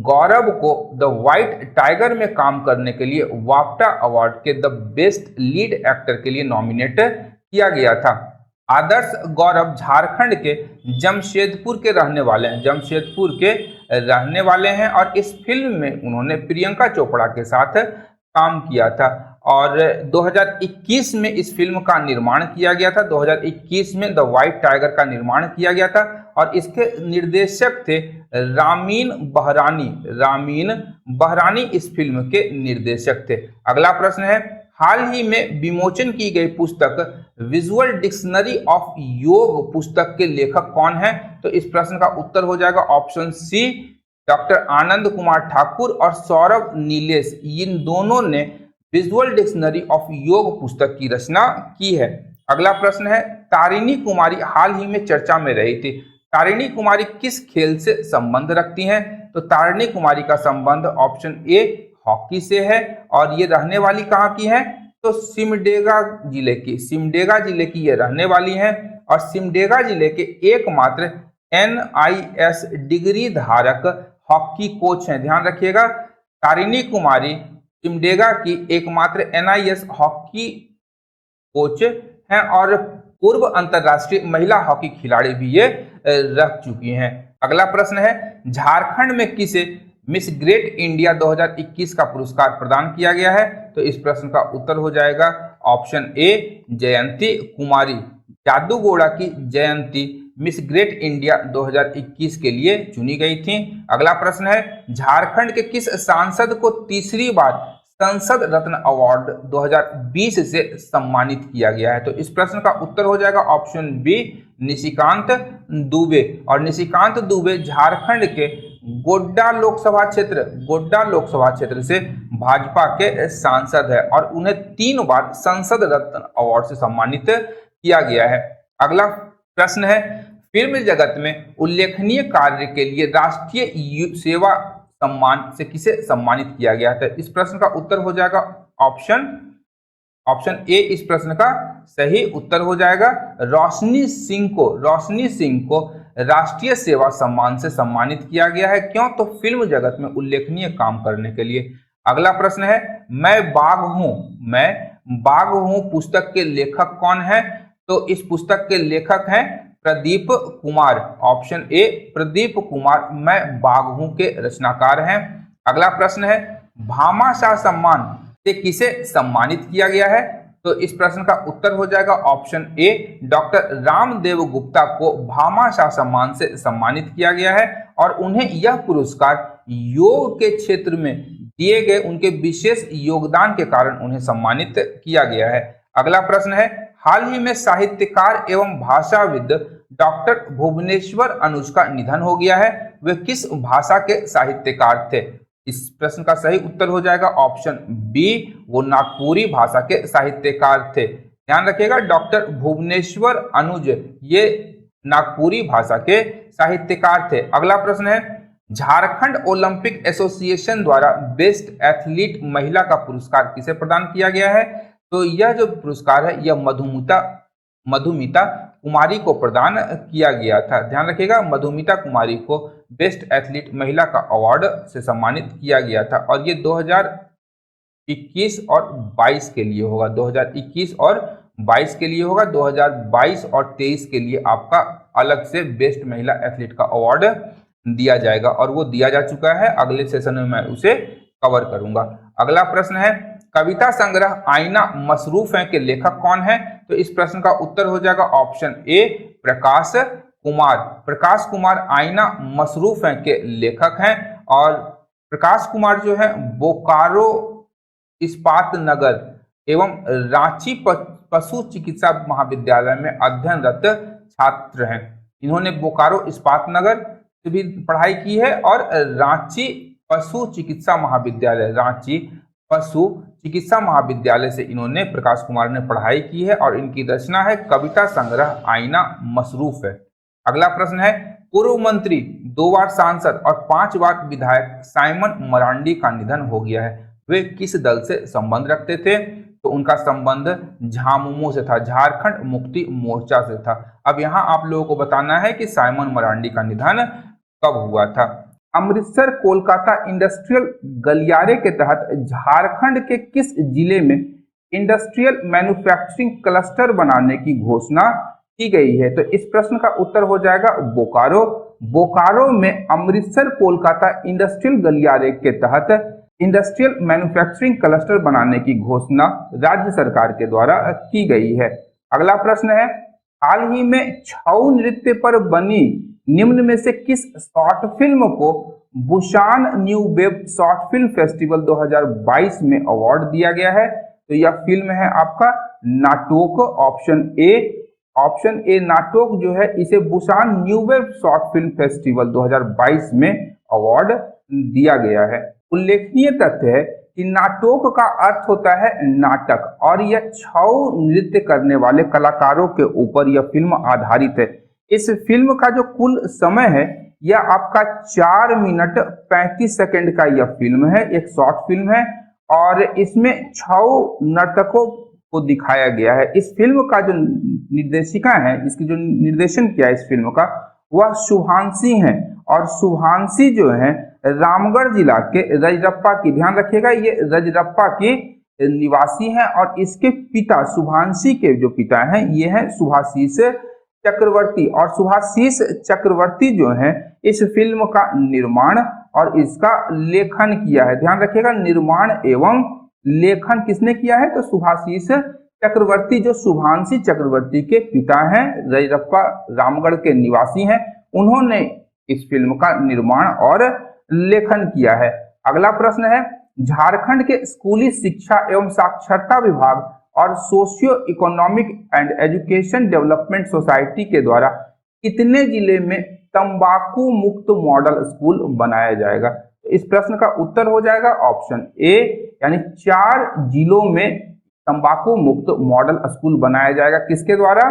गौरव को द व्हाइट टाइगर में काम करने के लिए बाफ्टा अवार्ड के द बेस्ट लीड एक्टर के लिए नॉमिनेट किया गया था। आदर्श गौरव झारखंड के जमशेदपुर के रहने वाले हैं और इस फिल्म में उन्होंने प्रियंका चोपड़ा के साथ काम किया था और 2021 में इस फिल्म का निर्माण किया गया था। 2021 में द व्हाइट टाइगर का निर्माण किया गया था और इसके निर्देशक थे रामीन बहरानी इस फिल्म के निर्देशक थे। अगला प्रश्न है, हाल ही में विमोचन की गई पुस्तक विजुअल डिक्शनरी ऑफ योग पुस्तक के लेखक कौन है? तो इस प्रश्न का उत्तर हो जाएगा ऑप्शन सी डॉक्टर आनंद कुमार ठाकुर और सौरभ नीलेश। इन दोनों ने विजुअल डिक्शनरी ऑफ योग पुस्तक की रचना की है। अगला प्रश्न है, तारिणी कुमारी हाल ही में चर्चा में रही थी। तारिणी कुमारी किस खेल से संबंध रखती हैं? तो तारिणी कुमारी का संबंध ऑप्शन ए हॉकी से है और ये रहने वाली कहाँ की है? तो सिमडेगा जिले की ये रहने वाली हैं और सिमडेगा जिले के एकमात्र NIS डिग्री धारक हॉकी कोच हैं। ध्यान रखिएगा, तारिणी कुमारी सिमडेगा की एकमात्र NIS हॉकी कोच हैं और पूर्व अंतर्राष्ट्रीय महिला हॉकी खिलाड़ी भी ये रह चुकी हैं। अगला प्रश्न है, झारखंड में किसे मिस ग्रेट इंडिया 2021 का पुरस्कार प्रदान किया गया है? तो इस प्रश्न का उत्तर हो जाएगा ऑप्शन ए जयंती कुमारी। जादूगोड़ा की जयंती मिस ग्रेट इंडिया 2021 के लिए चुनी गई थी। अगला प्रश्न है, झारखंड के किस सांसद को तीसरी बार संसद रत्न अवार्ड 2020 से सम्मानित किया गया है? तो इस प्रश्न का उत्तर हो जाएगा ऑप्शन बी निशिकांत दुबे। और निशिकांत दुबे झारखंड के गोड्डा लोकसभा क्षेत्र से भाजपा के सांसद है और उन्हें 3 बार संसद रत्न अवार्ड से सम्मानित किया गया है। अगला प्रश्न है, फिल्म जगत में उल्लेखनीय कार्य के लिए राष्ट्रीय सेवा सम्मान से किसे सम्मानित किया गया था? इस प्रश्न का उत्तर हो जाएगा ऑप्शन ए इस प्रश्न का सही उत्तर हो जाएगा। रोशनी सिंह को राष्ट्रीय सेवा सम्मान से सम्मानित किया गया है। क्यों? तो फिल्म जगत में उल्लेखनीय काम करने के लिए। अगला प्रश्न है, मैं बाघ हूं पुस्तक के लेखक कौन है? तो इस पुस्तक के लेखक हैं प्रदीप कुमार। ऑप्शन ए प्रदीप कुमार मैं बाघ हूं के रचनाकार हैं। अगला प्रश्न है, भामाशाह सम्मान से किसे सम्मानित किया गया है? तो इस प्रश्न का उत्तर हो जाएगा ऑप्शन ए, डॉक्टर रामदेव गुप्ता को भामाशाह सम्मान से सम्मानित किया गया है और उन्हें यह पुरस्कार योग के क्षेत्र में दिए गए उनके विशेष योगदान के कारण उन्हें सम्मानित किया गया है। अगला प्रश्न है, हाल ही में साहित्यकार एवं भाषाविद डॉक्टर भुवनेश्वर अनुज का निधन हो गया है। वे किस भाषा के साहित्यकार थे? इस प्रश्न का सही उत्तर हो जाएगा ऑप्शन बी, वो नागपुरी भाषा के साहित्यकार थे। ध्यान रखिएगा, डॉक्टर भुवनेश्वर अनुज ये नागपुरी भाषा के साहित्यकार थे। अगला प्रश्न है, झारखंड ओलंपिक एसोसिएशन द्वारा बेस्ट एथलीट महिला का पुरस्कार किसे प्रदान किया गया है? तो यह जो पुरस्कार है यह मधुमिता कुमारी को प्रदान किया गया था। ध्यान रखिएगा, मधुमिता कुमारी को बेस्ट एथलीट महिला का अवार्ड से सम्मानित किया गया था और ये 2021 और 22 के लिए होगा। 2021 और 22 के लिए होगा। 2022 और 23 के लिए आपका अलग से बेस्ट महिला एथलीट का अवार्ड दिया जाएगा और वो दिया जा चुका है। अगले सेशन में मैं उसे कवर करूंगा। अगला प्रश्न है, कविता संग्रह आईना मसरूफ है के लेखक कौन है? तो इस प्रश्न का उत्तर हो जाएगा ऑप्शन ए, प्रकाश कुमार। प्रकाश कुमार आईना मसरूफ है के लेखक हैं और प्रकाश कुमार जो है बोकारो इस्पात नगर एवं रांची पशु चिकित्सा महाविद्यालय में अध्ययनरत छात्र हैं। इन्होंने बोकारो इस्पात नगर से भी पढ़ाई की है और रांची पशु चिकित्सा महाविद्यालय से इन्होंने, प्रकाश कुमार ने पढ़ाई की है और इनकी रचना है कविता संग्रह आईना मसरूफ है। अगला प्रश्न है, पूर्व मंत्री, 2 बार सांसद और 5 बार विधायक साइमन मरांडी का निधन हो गया है। वे किस दल से संबंध रखते थे? तो उनका संबंध झामुमो से था, झारखंड मुक्ति मोर्चा से था। अब यहाँ आप लोगों को बताना है कि साइमन मरांडी का निधन कब हुआ था। अमृतसर कोलकाता इंडस्ट्रियल गलियारे के तहत झारखंड के किस जिले में इंडस्ट्रियल मैन्युफैक्चरिंग क्लस्टर बनाने की घोषणा की गई है? तो इस प्रश्न का उत्तर हो जाएगा बोकारो। बोकारो में अमृतसर कोलकाता इंडस्ट्रियल गलियारे के तहत इंडस्ट्रियल मैन्युफैक्चरिंग क्लस्टर बनाने की घोषणा राज्य सरकार के द्वारा की गई है। अगला प्रश्न है, हाल ही में छऊ नृत्य पर बनी निम्न में से किस शॉर्ट फिल्म को Busan new web short film festival 2022 में अवार्ड दिया गया है? तो यह फिल्म है आपका नाटोक, ऑप्शन ए नाटोक जो है इसे Busan new web short film festival 2022 में अवार्ड दिया गया है। उल्लेखनीय तथ्य है कि नाटोक का अर्थ होता है नाटक और यह छऊ नृत्य करने वाले कलाकारों के ऊपर यह फिल्म आधारित है। इस फिल्म का जो कुल समय है यह आपका 4 मिनट 35 सेकंड का यह फिल्म है, एक शॉर्ट फिल्म है और इसमें 6 नर्तकों को दिखाया गया है। इस फिल्म का जो निर्देशिका है, इसकी जो निर्देशन किया है इस फिल्म का, वह शुभांशी है और शुभांशी जो है रामगढ़ जिला के रजरप्पा की, ध्यान रखिएगा ये रजरप्पा की निवासी हैं और इसके पिता, शुभांशी के जो पिता हैं ये हैं सुभाशीष चक्रवर्ती और सुभाशीष चक्रवर्ती जो है इस फिल्म का निर्माण और इसका लेखन किया है। ध्यान रखिएगा, निर्माण एवं लेखन किसने किया है? तो सुभाशीष चक्रवर्ती जो शुभांशी चक्रवर्ती के पिता हैं, रजरप्पा रामगढ़ के निवासी हैं, उन्होंने इस फिल्म का निर्माण और लेखन किया है। अगला प्रश्न है, झारखंड के स्कूली शिक्षा एवं साक्षरता विभाग और socio economic and education development society के द्वारा कितने जिले में तंबाकू मुक्त मॉडल स्कूल बनाया जाएगा? इस प्रश्न का उत्तर हो जाएगा ऑप्शन ए, यानी 4 जिलों में तंबाकू मुक्त मॉडल स्कूल बनाया जाएगा। किसके द्वारा?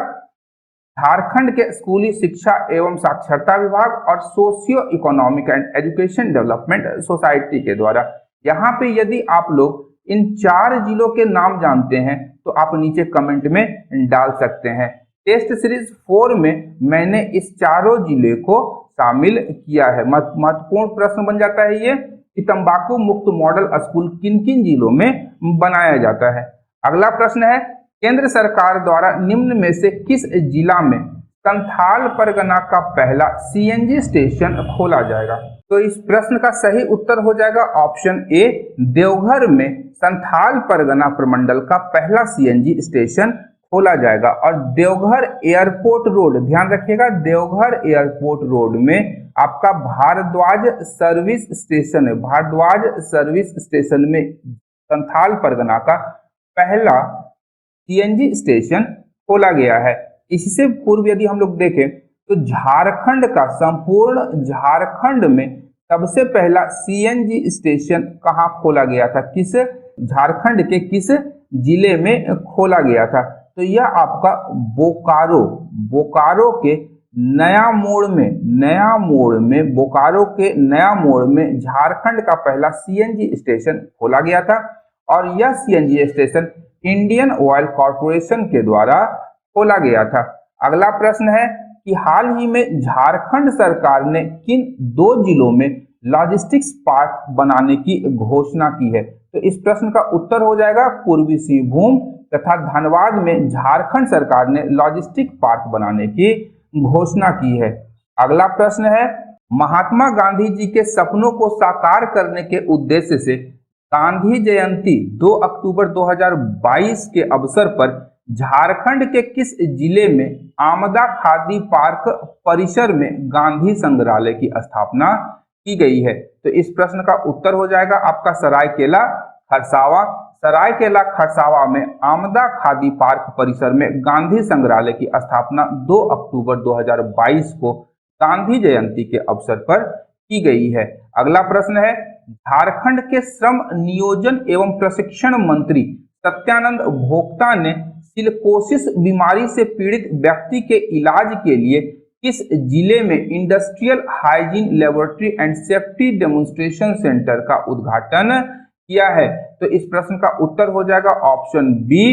झारखंड के स्कूली शिक्षा एवं साक्षरता विभाग और socio economic and education development society के द्वारा। यहाँ पे यदि आप लोग इन 4 जिलों के नाम जानते हैं तो आप नीचे कमेंट में डाल सकते हैं। टेस्ट सीरीज 4 में मैंने इस चारों जिले को शामिल किया है। महत्वपूर्ण प्रश्न बन जाता है ये कि तंबाकू मुक्त मॉडल स्कूल किन किन जिलों में बनाया जाता है। अगला प्रश्न है, केंद्र सरकार द्वारा निम्न में से किस जिला में संथाल परगना का पहला सीएनजी स्टेशन खोला जाएगा? तो इस प्रश्न का सही उत्तर हो जाएगा ऑप्शन ए, देवघर में संथाल परगना प्रमंडल का पहला सीएनजी स्टेशन खोला जाएगा। और देवघर एयरपोर्ट रोड, ध्यान रखिएगा, देवघर एयरपोर्ट रोड में आपका भारद्वाज सर्विस स्टेशन है। भारद्वाज सर्विस स्टेशन में संथाल परगना का पहला सीएनजी स्टेशन खोला गया है। इससे पूर्व यदि हम लोग देखें तो झारखंड का, संपूर्ण झारखंड में सबसे पहला सीएनजी स्टेशन कहाँ खोला गया था, किस झारखंड के किस जिले में खोला गया था? तो यह आपका बोकारो, बोकारो के नया मोड़ में बोकारो के नया मोड़ में झारखंड का पहला सीएनजी स्टेशन खोला गया था। और यह CNG station Indian oil corporation के द्वारा खोला गया था। अगला प्रश्न है कि हाल ही में झारखंड सरकार ने किन 2 जिलों में लॉजिस्टिक्स पार्क बनाने की घोषणा की है? तो इस प्रश्न का उत्तर हो जाएगा पूर्वी सिंहभूम तथा धनबाद में झारखंड सरकार ने लॉजिस्टिक पार्क बनाने की घोषणा की है। अगला प्रश्न है, महात्मा गांधी जी के सपनों को साकार करने के उद्देश्य से गांधी जयंती 2 अक्टूबर 2022 के अवसर पर झारखंड के किस जिले में आमदा खादी पार्क परिसर में गांधी संग्रहालय की स्थापना की गई है? तो इस प्रश्न का उत्तर हो जाएगा आपका सरायकेला खरसावा। सरायकेला खरसावा में आमदा खादी पार्क परिसर में गांधी संग्रहालय की स्थापना 2 अक्टूबर 2022 को गांधी जयंती के अवसर पर की गई है। अगला प्रश्न है, झारखंड के श्रम नियोजन एवं प्रशिक्षण मंत्री सत्यानंद भोक्ता ने सिलिकोसिस बीमारी से पीड़ित व्यक्ति के इलाज के लिए किस जिले में industrial hygiene laboratory and safety demonstration centre का उद्घाटन किया है? तो इस प्रश्न का उत्तर हो जाएगा ऑप्शन बी,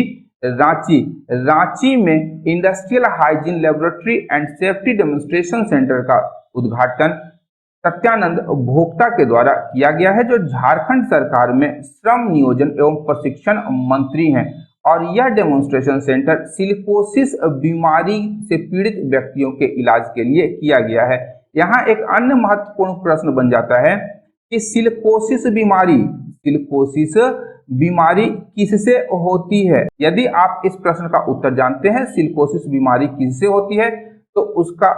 रांची। रांची में industrial hygiene laboratory and safety demonstration centre का उद्घाटन सत्यानंद भोक्ता के द्वारा किया गया है, जो झारखंड सरकार में श्रम नियोजन एवं प्रशिक्षण मंत्री हैं। और यह डेमोन्स्ट्रेशन सेंटर सिलिकोसिस बीमारी से पीड़ित व्यक्तियों के इलाज के लिए किया गया है। यहाँ एक अन्य महत्वपूर्ण प्रश्न बन जाता है कि सिलिकोसिस बीमारी किससे होती है? यदि आप इस प्रश्न का उत्तर जानते हैं सिलिकोसिस बीमारी किससे होती है, तो उसका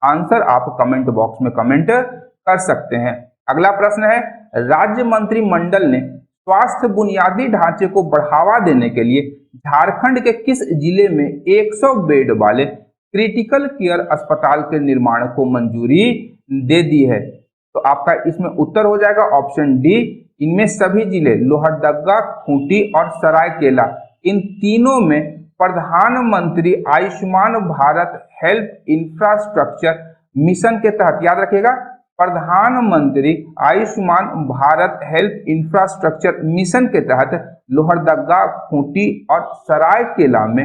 आंसर आप कमेंट बॉक्स में कमेंट कर सकते हैं। अगला प्रश्न है, राज्य मंत्रिमंडल ने स्वास्थ्य बुनियादी ढांचे को बढ़ावा देने के लिए झारखंड के किस जिले में 100 बेड वाले क्रिटिकल केयर अस्पताल के निर्माण को मंजूरी दे दी है? तो आपका इसमें उत्तर हो जाएगा ऑप्शन डी। इनमें सभी जिले लोहरदगा, खूंटी और सरायकेला, इन तीनों में प्रधानमंत्री Ayushman Bharat health infrastructure mission के तहत, याद रखिएगा, प्रधानमंत्री Ayushman Bharat health infrastructure mission के तहत लोहरदगा, खूंटी और सरायकेला में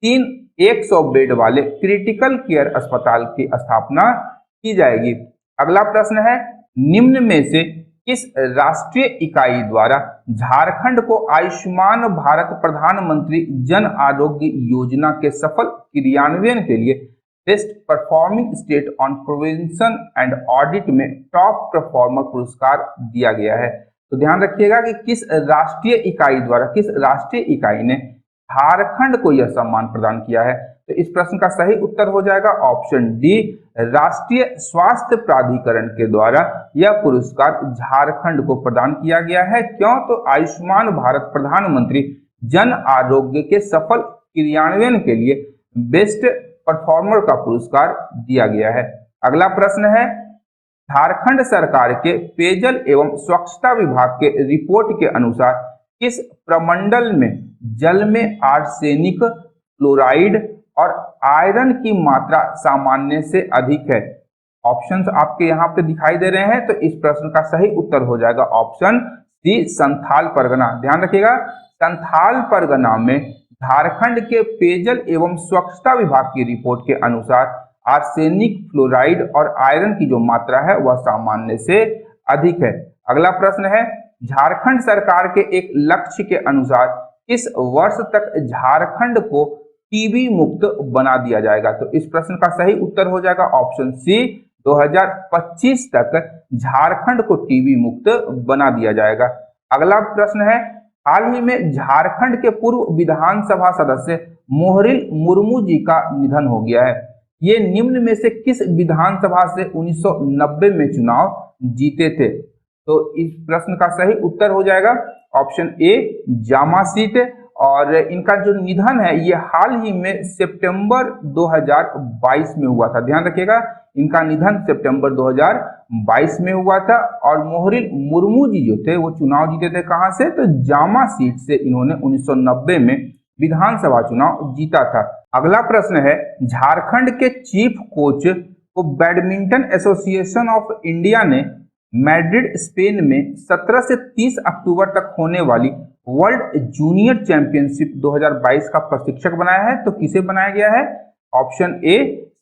100 बेड वाले क्रिटिकल केयर अस्पताल की स्थापना की जाएगी। अगला प्रश्न है, निम्न में से किस राष्ट्रीय इकाई द्वारा झारखंड को आयुष्मान भारत प्रधानमंत्री जन आरोग्य योजना के सफल क्रियान्वयन के लिए best performing state on prevention and audit में टॉप परफॉर्मर पुरस्कार दिया गया है? तो ध्यान रखिएगा कि किस राष्ट्रीय इकाई ने झारखंड को यह सम्मान प्रदान किया है? तो इस प्रश्न का सही उत्तर हो जाएगा ऑप्शन डी, राष्ट्रीय स्वास्थ्य प्राधिकरण के द्वारा यह पुरस्कार झारखंड को प्रदान किया गया है। क्यों? तो आयुष्मान भारत प्रधानमंत्री जन आरोग्य के सफल क्रियान्वयन के लिए बेस्ट परफॉर्मर का पुरस्कार दिया गया है। अगला प्रश्न है, झारखंड सरकार के पेयजल एवं स्वच्छता विभाग के रिपोर्ट के अनुसार किस प्रमंडल में जल में आर्सेनिक, फ्लोराइड और आयरन की मात्रा सामान्य से अधिक है? ऑप्शंस आपके यहाँ पे दिखाई दे रहे हैं। तो इस प्रश्न का सही उत्तर हो जाएगा ऑप्शन सी, संथाल परगना। ध्यान रखिएगा, संथाल परगना में झारखंड के पेयजल एवं स्वच्छता विभाग की रिपोर्ट के अनुसार आर्सेनिक, फ्लोराइड और आयरन की जो मात्रा है वह सामान्य से अधिक है। अगला प्रश्न है, झारखंड सरकार के एक लक्ष्य के अनुसार इस वर्ष तक झारखंड को टीबी मुक्त बना दिया जाएगा? तो इस प्रश्न का सही उत्तर हो जाएगा ऑप्शन सी, 2025 तक झारखंड को टीबी मुक्त बना दिया जाएगा। अगला प्रश्न है, हाल ही में झारखंड के पूर्व विधानसभा सदस्य मोहरिल मुर्मू जी का निधन हो गया है। ये निम्न में से किस विधानसभा से 1990 में चुनाव जीते थे? तो इस प्रश्न का सही उत्तर हो जाएगा ऑप्शन ए जामा सीट। और इनका जो निधन है ये हाल ही में सितंबर 2022 में हुआ था। ध्यान रखिएगा, इनका निधन सितंबर 2022 में हुआ था। और मोहरिल मुर्मू जी जो थे वो चुनाव जीते थे कहां से? तो जामा सीट से इन्होंने 1990 में विधानसभा चुनाव जीता था। अगला प्रश्न है, झारखंड के चीफ कोच को बैडमिंटन एसोसिएशन ऑफ इंडिया ने मैड्रिड स्पेन में 17 से 30 अक्टूबर तक होने वाली वर्ल्ड जूनियर चैंपियनशिप 2022 का प्रशिक्षक बनाया है। तो किसे बनाया गया है? ऑप्शन ए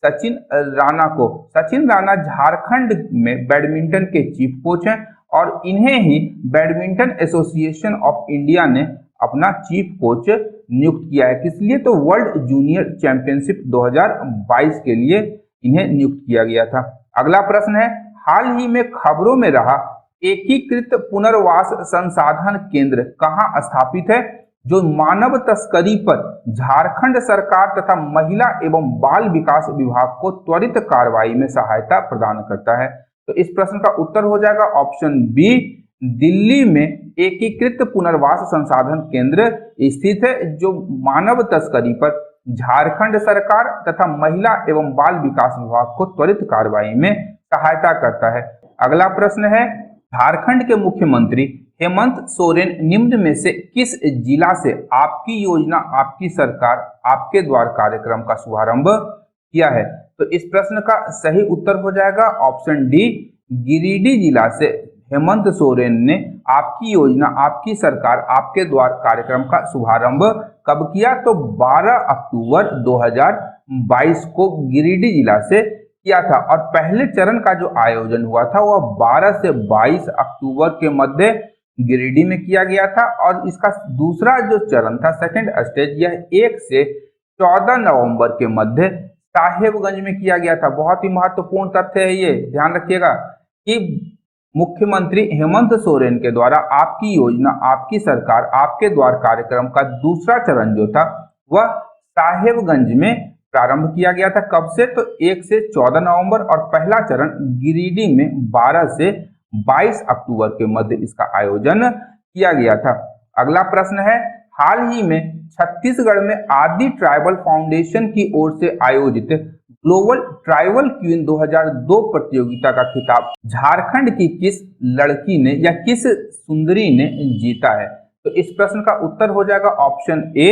सचिन राणा को। सचिन राणा झारखंड में बैडमिंटन के चीफ कोच हैं और इन्हें ही बैडमिंटन एसोसिएशन ऑफ इंडिया ने अपना चीफ कोच नियुक्त किया है। किस लिए? तो वर्ल्ड जूनियर चैंपियनशिप 2022 के लिए इन्हें नियुक्त किया गया था। अगला प्रश्न है, हाल ही में खबरों में रहा एकीकृत पुनर्वास संसाधन केंद्र कहां स्थापित है, जो मानव तस्करी पर झारखंड सरकार तथा महिला एवं बाल विकास विभाग को त्वरित कार्रवाई में सहायता प्रदान करता है? तो इस प्रश्न का उत्तर हो जाएगा ऑप्शन बी दिल्ली में एकीकृत पुनर्वास संसाधन केंद्र स्थित है, जो मानव तस्करी पर झारखंड सरकार तथा महिला एवं बाल विकास विभाग को त्वरित कार्रवाई में सहायता करता है। अगला प्रश्न है, झारखंड के मुख्यमंत्री हेमंत सोरेन निम्न में से किस जिला से आपकी योजना आपकी सरकार आपके द्वार कार्यक्रम का शुभारंभ किया है? तो इस प्रश्न का सही उत्तर हो जाएगा ऑप्शन डी गिरिडीह जिला से हेमंत सोरेन ने आपकी योजना आपकी सरकार आपके द्वार कार्यक्रम का शुभारंभ कब किया? तो 12 अक्टूबर 2022 को गिरिडीह जिला से किया था। और पहले चरण का जो आयोजन हुआ था वह 12 से 22 अक्टूबर के मध्य गिरिडीह में किया गया था। और इसका दूसरा जो चरण था सेकंड स्टेज, यह 1 से 14 नवंबर के मध्य साहेबगंज में किया गया था। बहुत ही महत्वपूर्ण तथ्य है ये, ध्यान रखिएगा कि मुख्यमंत्री हेमंत सोरेन के द्वारा आपकी योजना आपकी सरकार आपके द्वार कार्यक्रम का दूसरा चरण जो था वह साहेबगंज में प्रारंभ किया गया था। कब से? तो 1 से 14 नवंबर। और पहला चरण गिरिडीह में 12 से 22 अक्टूबर के मध्य इसका आयोजन किया गया था। अगला प्रश्न है, हाल ही में छत्तीसगढ़ में आदि ट्राइबल फाउंडेशन की ओर से आयोजित ग्लोबल ट्राइबल क्वीन 2002 प्रतियोगिता का खिताब झारखंड की किस लड़की ने या किस सुंदरी ने जीता है? तो इस प्रश्न का उत्तर हो जाएगा ऑप्शन ए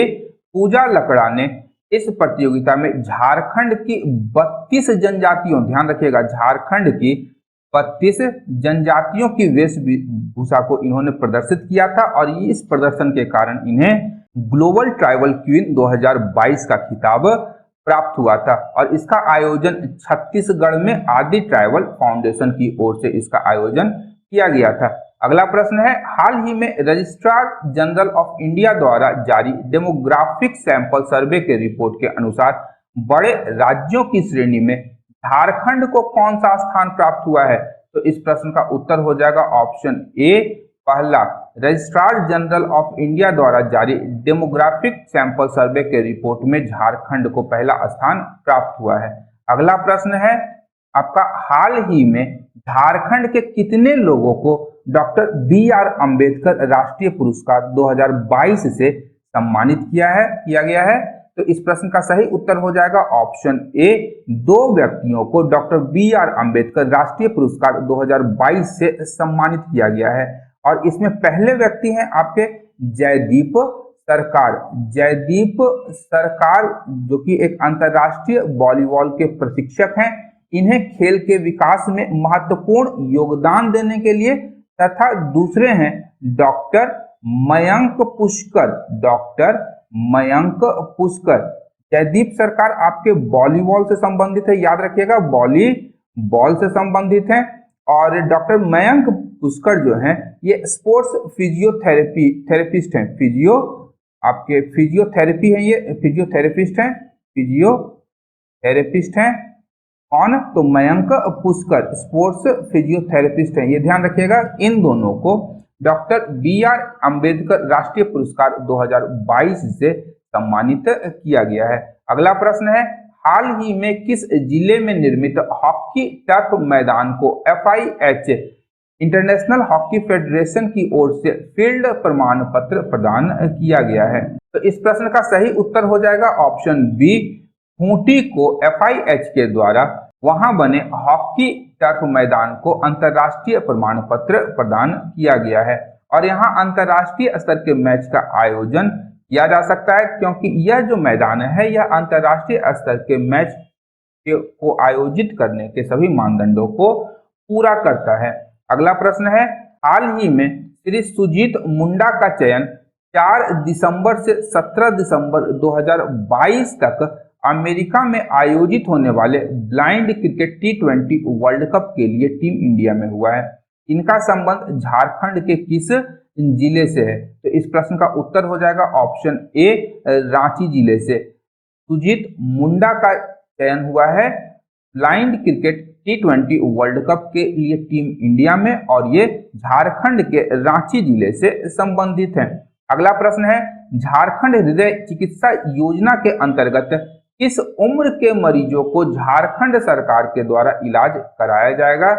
पूजा लकड़ा ने इस प्रतियोगिता में झारखंड की 32 जनजातियों, ध्यान रखिएगा झारखंड की 32 जनजातियों की वेशभूषा को इन्होंने प्रदर्शित किया था। और इस प्रदर्शन के कारण इन्हें ग्लोबल ट्राइबल क्वीन 2022 का खिताब प्राप्त हुआ था। और इसका आयोजन छत्तीसगढ़ में आदि ट्राइबल फाउंडेशन की ओर से इसका आयोजन किया गया था। अगला प्रश्न है, हाल ही में रजिस्ट्रार जनरल ऑफ इंडिया द्वारा जारी डेमोग्राफिक सैंपल सर्वे के रिपोर्ट के अनुसार बड़े राज्यों की श्रेणी में झारखंड को कौन सा स्थान प्राप्त हुआ है? तो इस प्रश्न का उत्तर हो जाएगा ऑप्शन ए पहला, रजिस्ट्रार जनरल ऑफ इंडिया द्वारा जारी डेमोग्राफिक सैंपल सर्वे के रिपोर्ट में झारखंड को पहला स्थान प्राप्त हुआ है। अगला प्रश्न है आपका, हाल ही में झारखंड के कितने लोगों को डॉक्टर BR अम्बेडकर राष्ट्रीय पुरस्कार 2022 से सम्मानित किया गया है? तो इस प्रश्न का सही उत्तर हो जाएगा ऑप्शन ए 2 व्यक्तियों को डॉक्टर BR अम्बेडकर राष्ट्रीय पुरस्कार 2022 से सम्मानित किया गया है। और इसमें पहले व्यक्ति हैं आपके जयदीप सरकार। जयदीप सरकार जो कि एक अंतर्राष्ट्रीय वॉलीबॉल के प्रशिक्षक हैं, इन्हें खेल के विकास में महत्वपूर्ण योगदान देने के लिए। तथा दूसरे हैं डॉक्टर मयंक पुष्कर। डॉक्टर मयंक पुष्कर, जयदीप सरकार आपके वॉलीबॉल से संबंधित है, याद रखिएगा वॉलीबॉल से संबंधित हैं। और डॉक्टर मयंक पुष्कर जो हैं ये स्पोर्ट्स थेरेपिस्ट हैं। फिजियोथेरेपी है, ये फिजियोथेरेपिस्ट हैं कौन? तो मयंक पुष्कर स्पोर्ट्स फिजियोथेरेपिस्ट हैं, ये ध्यान रखिएगा। इन दोनों को डॉक्टर BR अंबेडकर राष्ट्रीय पुरस्कार 2022 से सम्मानित किया गया है। अगला प्रश्न है, हाल ही में किस जिले में निर्मित हॉकी टर्फ मैदान को FIH इंटरनेशनल हॉकी फेडरेशन की ओर से फील्ड प्रमाण पत्र प्रदान किया गया है? तो इस प्रश्न का सही उत्तर हो जाएगा ऑप्शन बी, खूंटी को FIH के द्वारा वहां बने हॉकी टर्फ मैदान को अंतर्राष्ट्रीय प्रमाण पत्र प्रदान किया गया है। और यहाँ अंतर्राष्ट्रीय स्तर के मैच का आयोजन किया जा सकता है, क्योंकि यह जो मैदान है यह अंतर्राष्ट्रीय स्तर के मैच को आयोजित करने के सभी मानदंडों को पूरा करता है। अगला प्रश्न है, हाल ही में श्री सुजीत मुंडा का चयन 4 दिसंबर से 17 दिसंबर 2022 तक अमेरिका में आयोजित होने वाले blind cricket T20 world cup के लिए टीम इंडिया में हुआ है। इनका संबंध झारखंड के किस जिले से है? तो इस प्रश्न का उत्तर हो जाएगा ऑप्शन ए, रांची जिले से। सुजीत मुंडा का चयन हुआ है blind cricket T20 world cup के लिए टीम इंडिया में, और ये झारखंड के रांची जिले से संबंधित हैं। अगला प्रश्न है, झारखंड हृदय चिकित्सा योजना के अंतर्गत किस उम्र के मरीजों को झारखंड सरकार के द्वारा इलाज कराया जाएगा?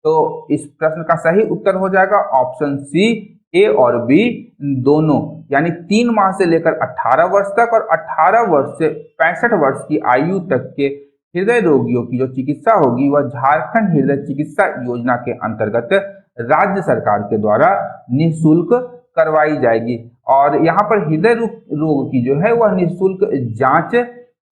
तो इस प्रश्न का सही उत्तर हो जाएगा ऑप्शन सी, ए और बी दोनों, यानी 3 माह से लेकर 18 वर्ष तक और 18 वर्ष से 65 वर्ष की आयु तक के हृदय रोगियों की जो चिकित्सा होगी वह झारखंड हृदय चिकित्सा योजना के अंतर्गत राज्य सरकार के द्वारा निःशुल्क करवाई जाएगी। और यहाँ पर हृदय रोग की जो है वह निःशुल्क जांच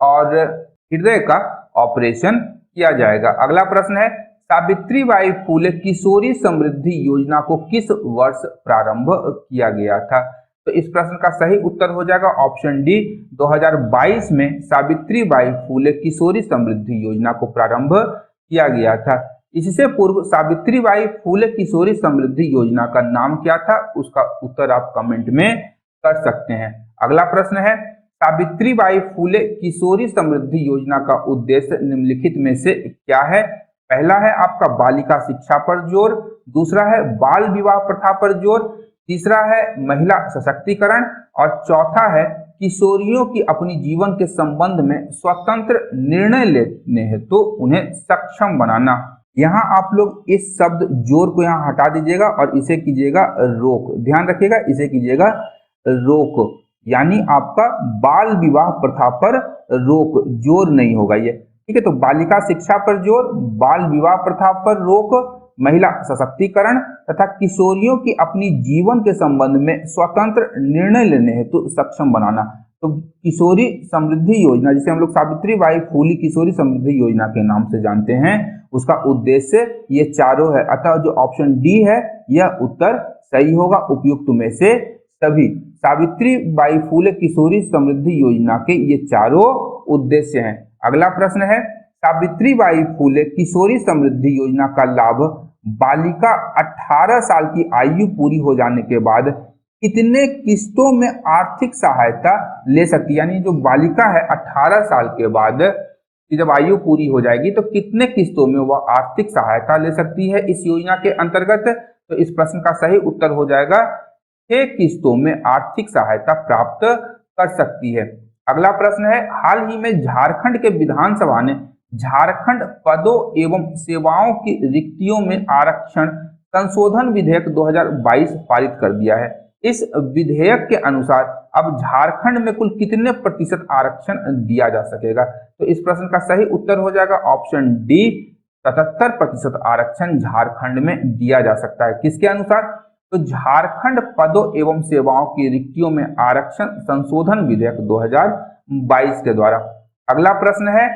और हृदय का ऑपरेशन किया जाएगा। अगला प्रश्न है, सावित्रीबाई फूले किशोरी समृद्धि योजना को किस वर्ष प्रारंभ किया गया था? तो इस प्रश्न का सही उत्तर हो जाएगा ऑप्शन डी, 2022 में सावित्रीबाई फूले किशोरी समृद्धि योजना को प्रारंभ किया गया था। इससे पूर्व सावित्रीबाई फूले किशोरी समृद्धि योजना का नाम क्या था? उसका उत्तर आप कमेंट में कर सकते हैं। अगला प्रश्न है, सावित्रीबाई फूले किशोरी समृद्धि योजना का उद्देश्य निम्नलिखित में से क्या है? पहला है आपका बालिका शिक्षा पर जोर, दूसरा है बाल विवाह प्रथा पर जोर, तीसरा है महिला सशक्तिकरण और चौथा है किशोरियों की अपनी जीवन के संबंध में स्वतंत्र निर्णय लेने हेतु उन्हें सक्षम बनाना। यहाँ आप लोग इस शब्द जोर को यहाँ हटा दीजिएगा और इसे कीजिएगा रोक। ध्यान रखिएगा, इसे कीजिएगा रोक, यानी आपका बाल विवाह प्रथा पर रोक, जोर नहीं होगा ये, ठीक है। तो बालिका शिक्षा पर जोर, बाल विवाह प्रथा पर रोक, महिला सशक्तिकरण तथा किशोरियों की अपनी जीवन के संबंध में स्वतंत्र निर्णय लेने हेतु सक्षम बनाना। तो किशोरी समृद्धि योजना, जिसे हम लोग सावित्रीबाई फूले किशोरी समृद्धि योजना के नाम से जानते हैं, उसका उद्देश्य ये चारों है। अतः जो ऑप्शन डी है यह उत्तर सही होगा उपयुक्त में से सभी। सावित्रीबाई फूले किशोरी समृद्धि योजना के ये चारों उद्देश्य हैं। अगला प्रश्न है, सावित्रीबाई फूले किशोरी समृद्धि योजना का लाभ बालिका 18 साल की आयु पूरी हो जाने के बाद कितने किस्तों में आर्थिक सहायता ले सकती है? यानी जो बालिका है 18 साल के बाद जब आयु पूरी हो जाएगी तो कितने किस्तों में वह आर्थिक सहायता ले सकती है इस योजना के अंतर्गत? तो इस प्रश्न का सही उत्तर हो जाएगा 6 किस्तों में आर्थिक सहायता प्राप्त कर सकती है। अगला प्रश्न है, हाल ही में झारखंड के विधानसभा ने झारखंड पदों एवं सेवाओं की रिक्तियों में आरक्षण संशोधन विधेयक 2022 पारित कर दिया है। इस विधेयक के अनुसार अब झारखंड में कुल कितने प्रतिशत आरक्षण दिया जा सकेगा? तो इस प्रश्न का सही उत्तर हो जाएगा ऑप्शन डी, 77% आरक्षण झारखंड में दिया जा सकता है। किसके अनुसार? तो झारखंड पदों एवं सेवाओं की रिक्तियों में आरक्षण संशोधन विधेयक 2022 के द्वारा। अगला प्रश्न है,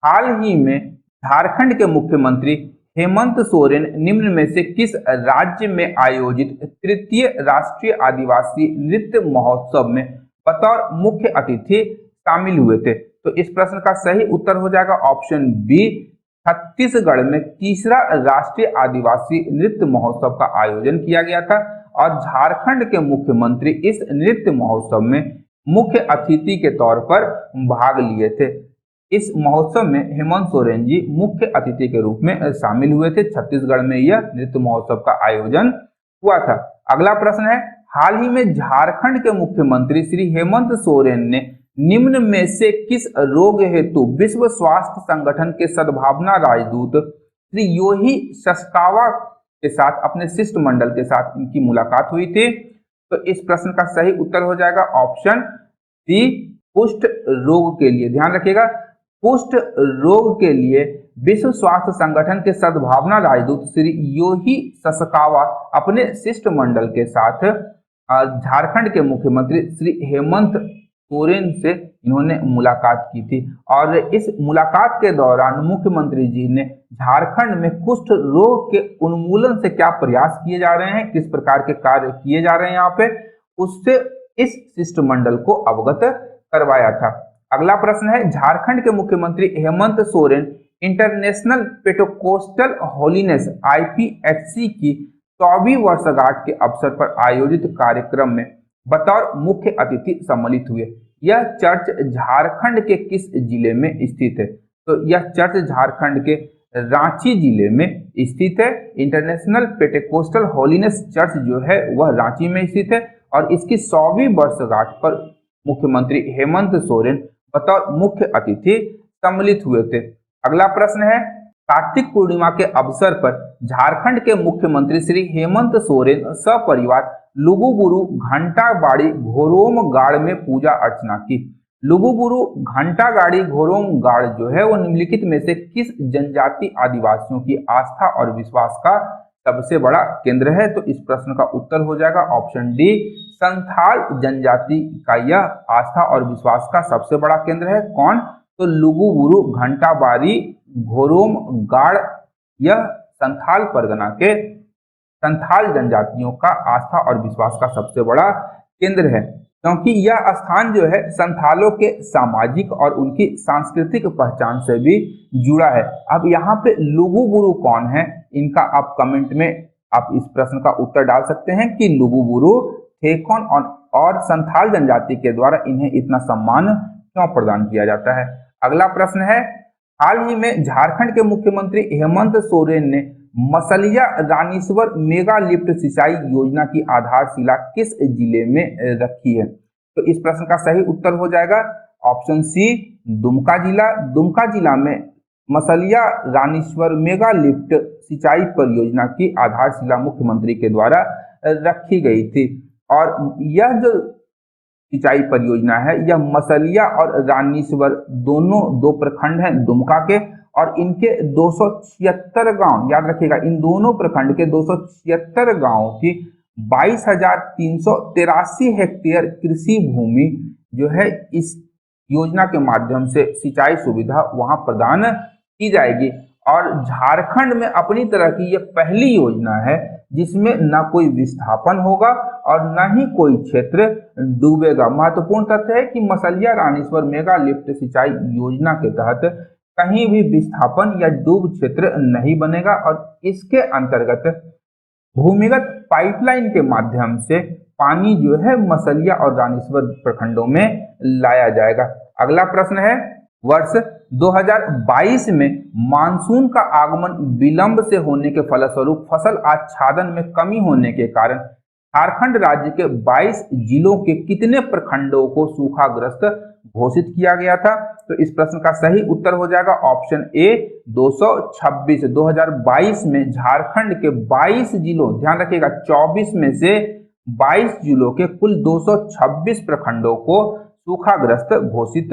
हाल ही में झारखंड के मुख्यमंत्री हेमंत सोरेन निम्न में से किस राज्य में आयोजित तृतीय राष्ट्रीय आदिवासी नृत्य महोत्सव में बतौर मुख्य अतिथि शामिल हुए थे? तो इस प्रश्न का सही उत्तर हो जाएगा ऑप्शन बी, छत्तीसगढ़ में तीसरा राष्ट्रीय आदिवासी नृत्य महोत्सव का आयोजन किया गया था और झारखंड के मुख्यमंत्री इस नृत्य महोत्सव में मुख्य अतिथि के तौर पर भाग लिए थे। इस महोत्सव में हेमंत सोरेन जी मुख्य अतिथि के रूप में शामिल हुए थे। छत्तीसगढ़ में यह नृत्य महोत्सव का आयोजन हुआ था। अगला प्रश्न है, हाल ही में झारखंड के मुख्यमंत्री श्री हेमंत सोरेन ने निम्न में से किस रोग हेतु विश्व स्वास्थ्य संगठन के सद्भावना राजदूत श्री योही सस्कावा के साथ अपने शिष्टमंडल के साथ इनकी मुलाकात हुई थी? तो इस प्रश्न का सही उत्तर हो जाएगा ऑप्शन डी, कुष्ठ रोग के लिए। ध्यान रखिएगा, कुष्ठ रोग के लिए विश्व स्वास्थ्य संगठन के सद्भावना राजदूत श्री योही सस्कावा अपने शिष्टमंडल के साथ झारखंड के मुख्यमंत्री श्री हेमंत सोरेन से इन्होंने मुलाकात की थी। और इस मुलाकात के दौरान मुख्यमंत्री जी ने झारखंड में कुष्ठ रोग के उन्मूलन से क्या प्रयास किए जा रहे हैं, किस प्रकार के कार्य किए जा रहे हैं यहाँ पे, उससे इस शिष्टमंडल को अवगत करवाया था। अगला प्रश्न है, झारखंड के मुख्यमंत्री Hemant Soren international Pentecostal holiness IPHC की 100वीं वर्षगांठ के अवसर पर आयोजित कार्यक्रम में बतौर मुख्य अतिथि सम्मिलित हुए। यह चर्च झारखंड के किस जिले में स्थित है? तो यह चर्च झारखंड के रांची जिले में स्थित है। इंटरनेशनल पेंटेकोस्टल होलीनेस चर्च जो है वह रांची में स्थित है और इसकी 100वीं वर्षगांठ पर मुख्यमंत्री हेमंत सोरेन बतौर मुख्य अतिथि सम्मिलित हुए थे। अगला प्रश्न है, कार्तिक पूर्णिमा के अवसर पर झारखंड के मुख्यमंत्री श्री हेमंत सोरेन सपरिवार लुगुबुरु घंटाबाड़ी घोरोम गाड़ में पूजा अर्चना की। लुगुबुरु घंटागाड़ी घोरोम गाड़ जो है वो निम्नलिखित में से किस जनजाति आदिवासियों की आस्था और विश्वास का सबसे बड़ा केंद्र है? तो इस प्रश्न का उत्तर हो जाएगा ऑप्शन डी, संथाल जनजाति का यह आस्था और विश्वास का सबसे बड़ा केंद्र है। कौन? तो लुगुबुरु घंटाबाड़ी घोरोम गाड़ यह संथाल परगना के संथाल जनजातियों का आस्था और विश्वास का सबसे बड़ा केंद्र है, क्योंकि यह स्थान जो है संथालों के सामाजिक और उनकी सांस्कृतिक पहचान से भी जुड़ा है। अब यहाँ पे लुगुबुरु कौन है, इनका आप कमेंट में आप इस प्रश्न का उत्तर डाल सकते हैं कि लुगुबुरु थे कौन और संथाल जनजाति के द्वारा इन्हें इतना सम्मान क्यों प्रदान किया जाता है। अगला प्रश्न है, हाल ही में झारखंड के मुख्यमंत्री हेमंत सोरेन ने मसलिया रानीश्वर मेगा लिफ्ट सिंचाई योजना की आधारशिला किस जिले में रखी है? तो इस प्रश्न का सही उत्तर हो जाएगा ऑप्शन सी, दुमका जिला। दुमका जिला में मसलिया रानीश्वर मेगा लिफ्ट सिंचाई परियोजना की आधारशिला मुख्यमंत्री के द्वारा रखी गई थी। और यह जो सिंचाई परियोजना है यह मसलिया और रानीश्वर दोनों दो प्रखंड हैं दुमका के, और इनके 276 गांव, याद रखिएगा इन दोनों प्रखंड के 276 गांवों की 22,383 हेक्टेयर कृषि भूमि जो है इस योजना के माध्यम से सिंचाई सुविधा वहां प्रदान की जाएगी। और झारखंड में अपनी तरह की यह पहली योजना है जिसमें न कोई विस्थापन होगा और न ही कोई क्षेत्र डूबेगा। महत्वपूर्ण तथ्य है कि मसलिया रानीश्वर मेगा लिफ्ट सिंचाई योजना के तहत कहीं भी विस्थापन या डूब क्षेत्र नहीं बनेगा और इसके अंतर्गत भूमिगत पाइपलाइन के माध्यम से पानी जो है मसलिया और रानीश्वर प्रखंडों में लाया जाएगा। अगला प्रश्न है, वर्ष 2022 में मानसून का आगमन विलंब से होने के फलस्वरूप फसल आच्छादन में कमी होने के कारण झारखंड राज्य के 22 जिलों के कितने प्रखंडों को सूखाग्रस्त घोषित किया गया था? तो इस प्रश्न का सही उत्तर हो जाएगा ऑप्शन ए, 226। 2022 में झारखंड के 22 जिलों, ध्यान रखिएगा 24 में से 22 जिलों के कुल 226 प्रखंडों को सूखाग्रस्त घोषित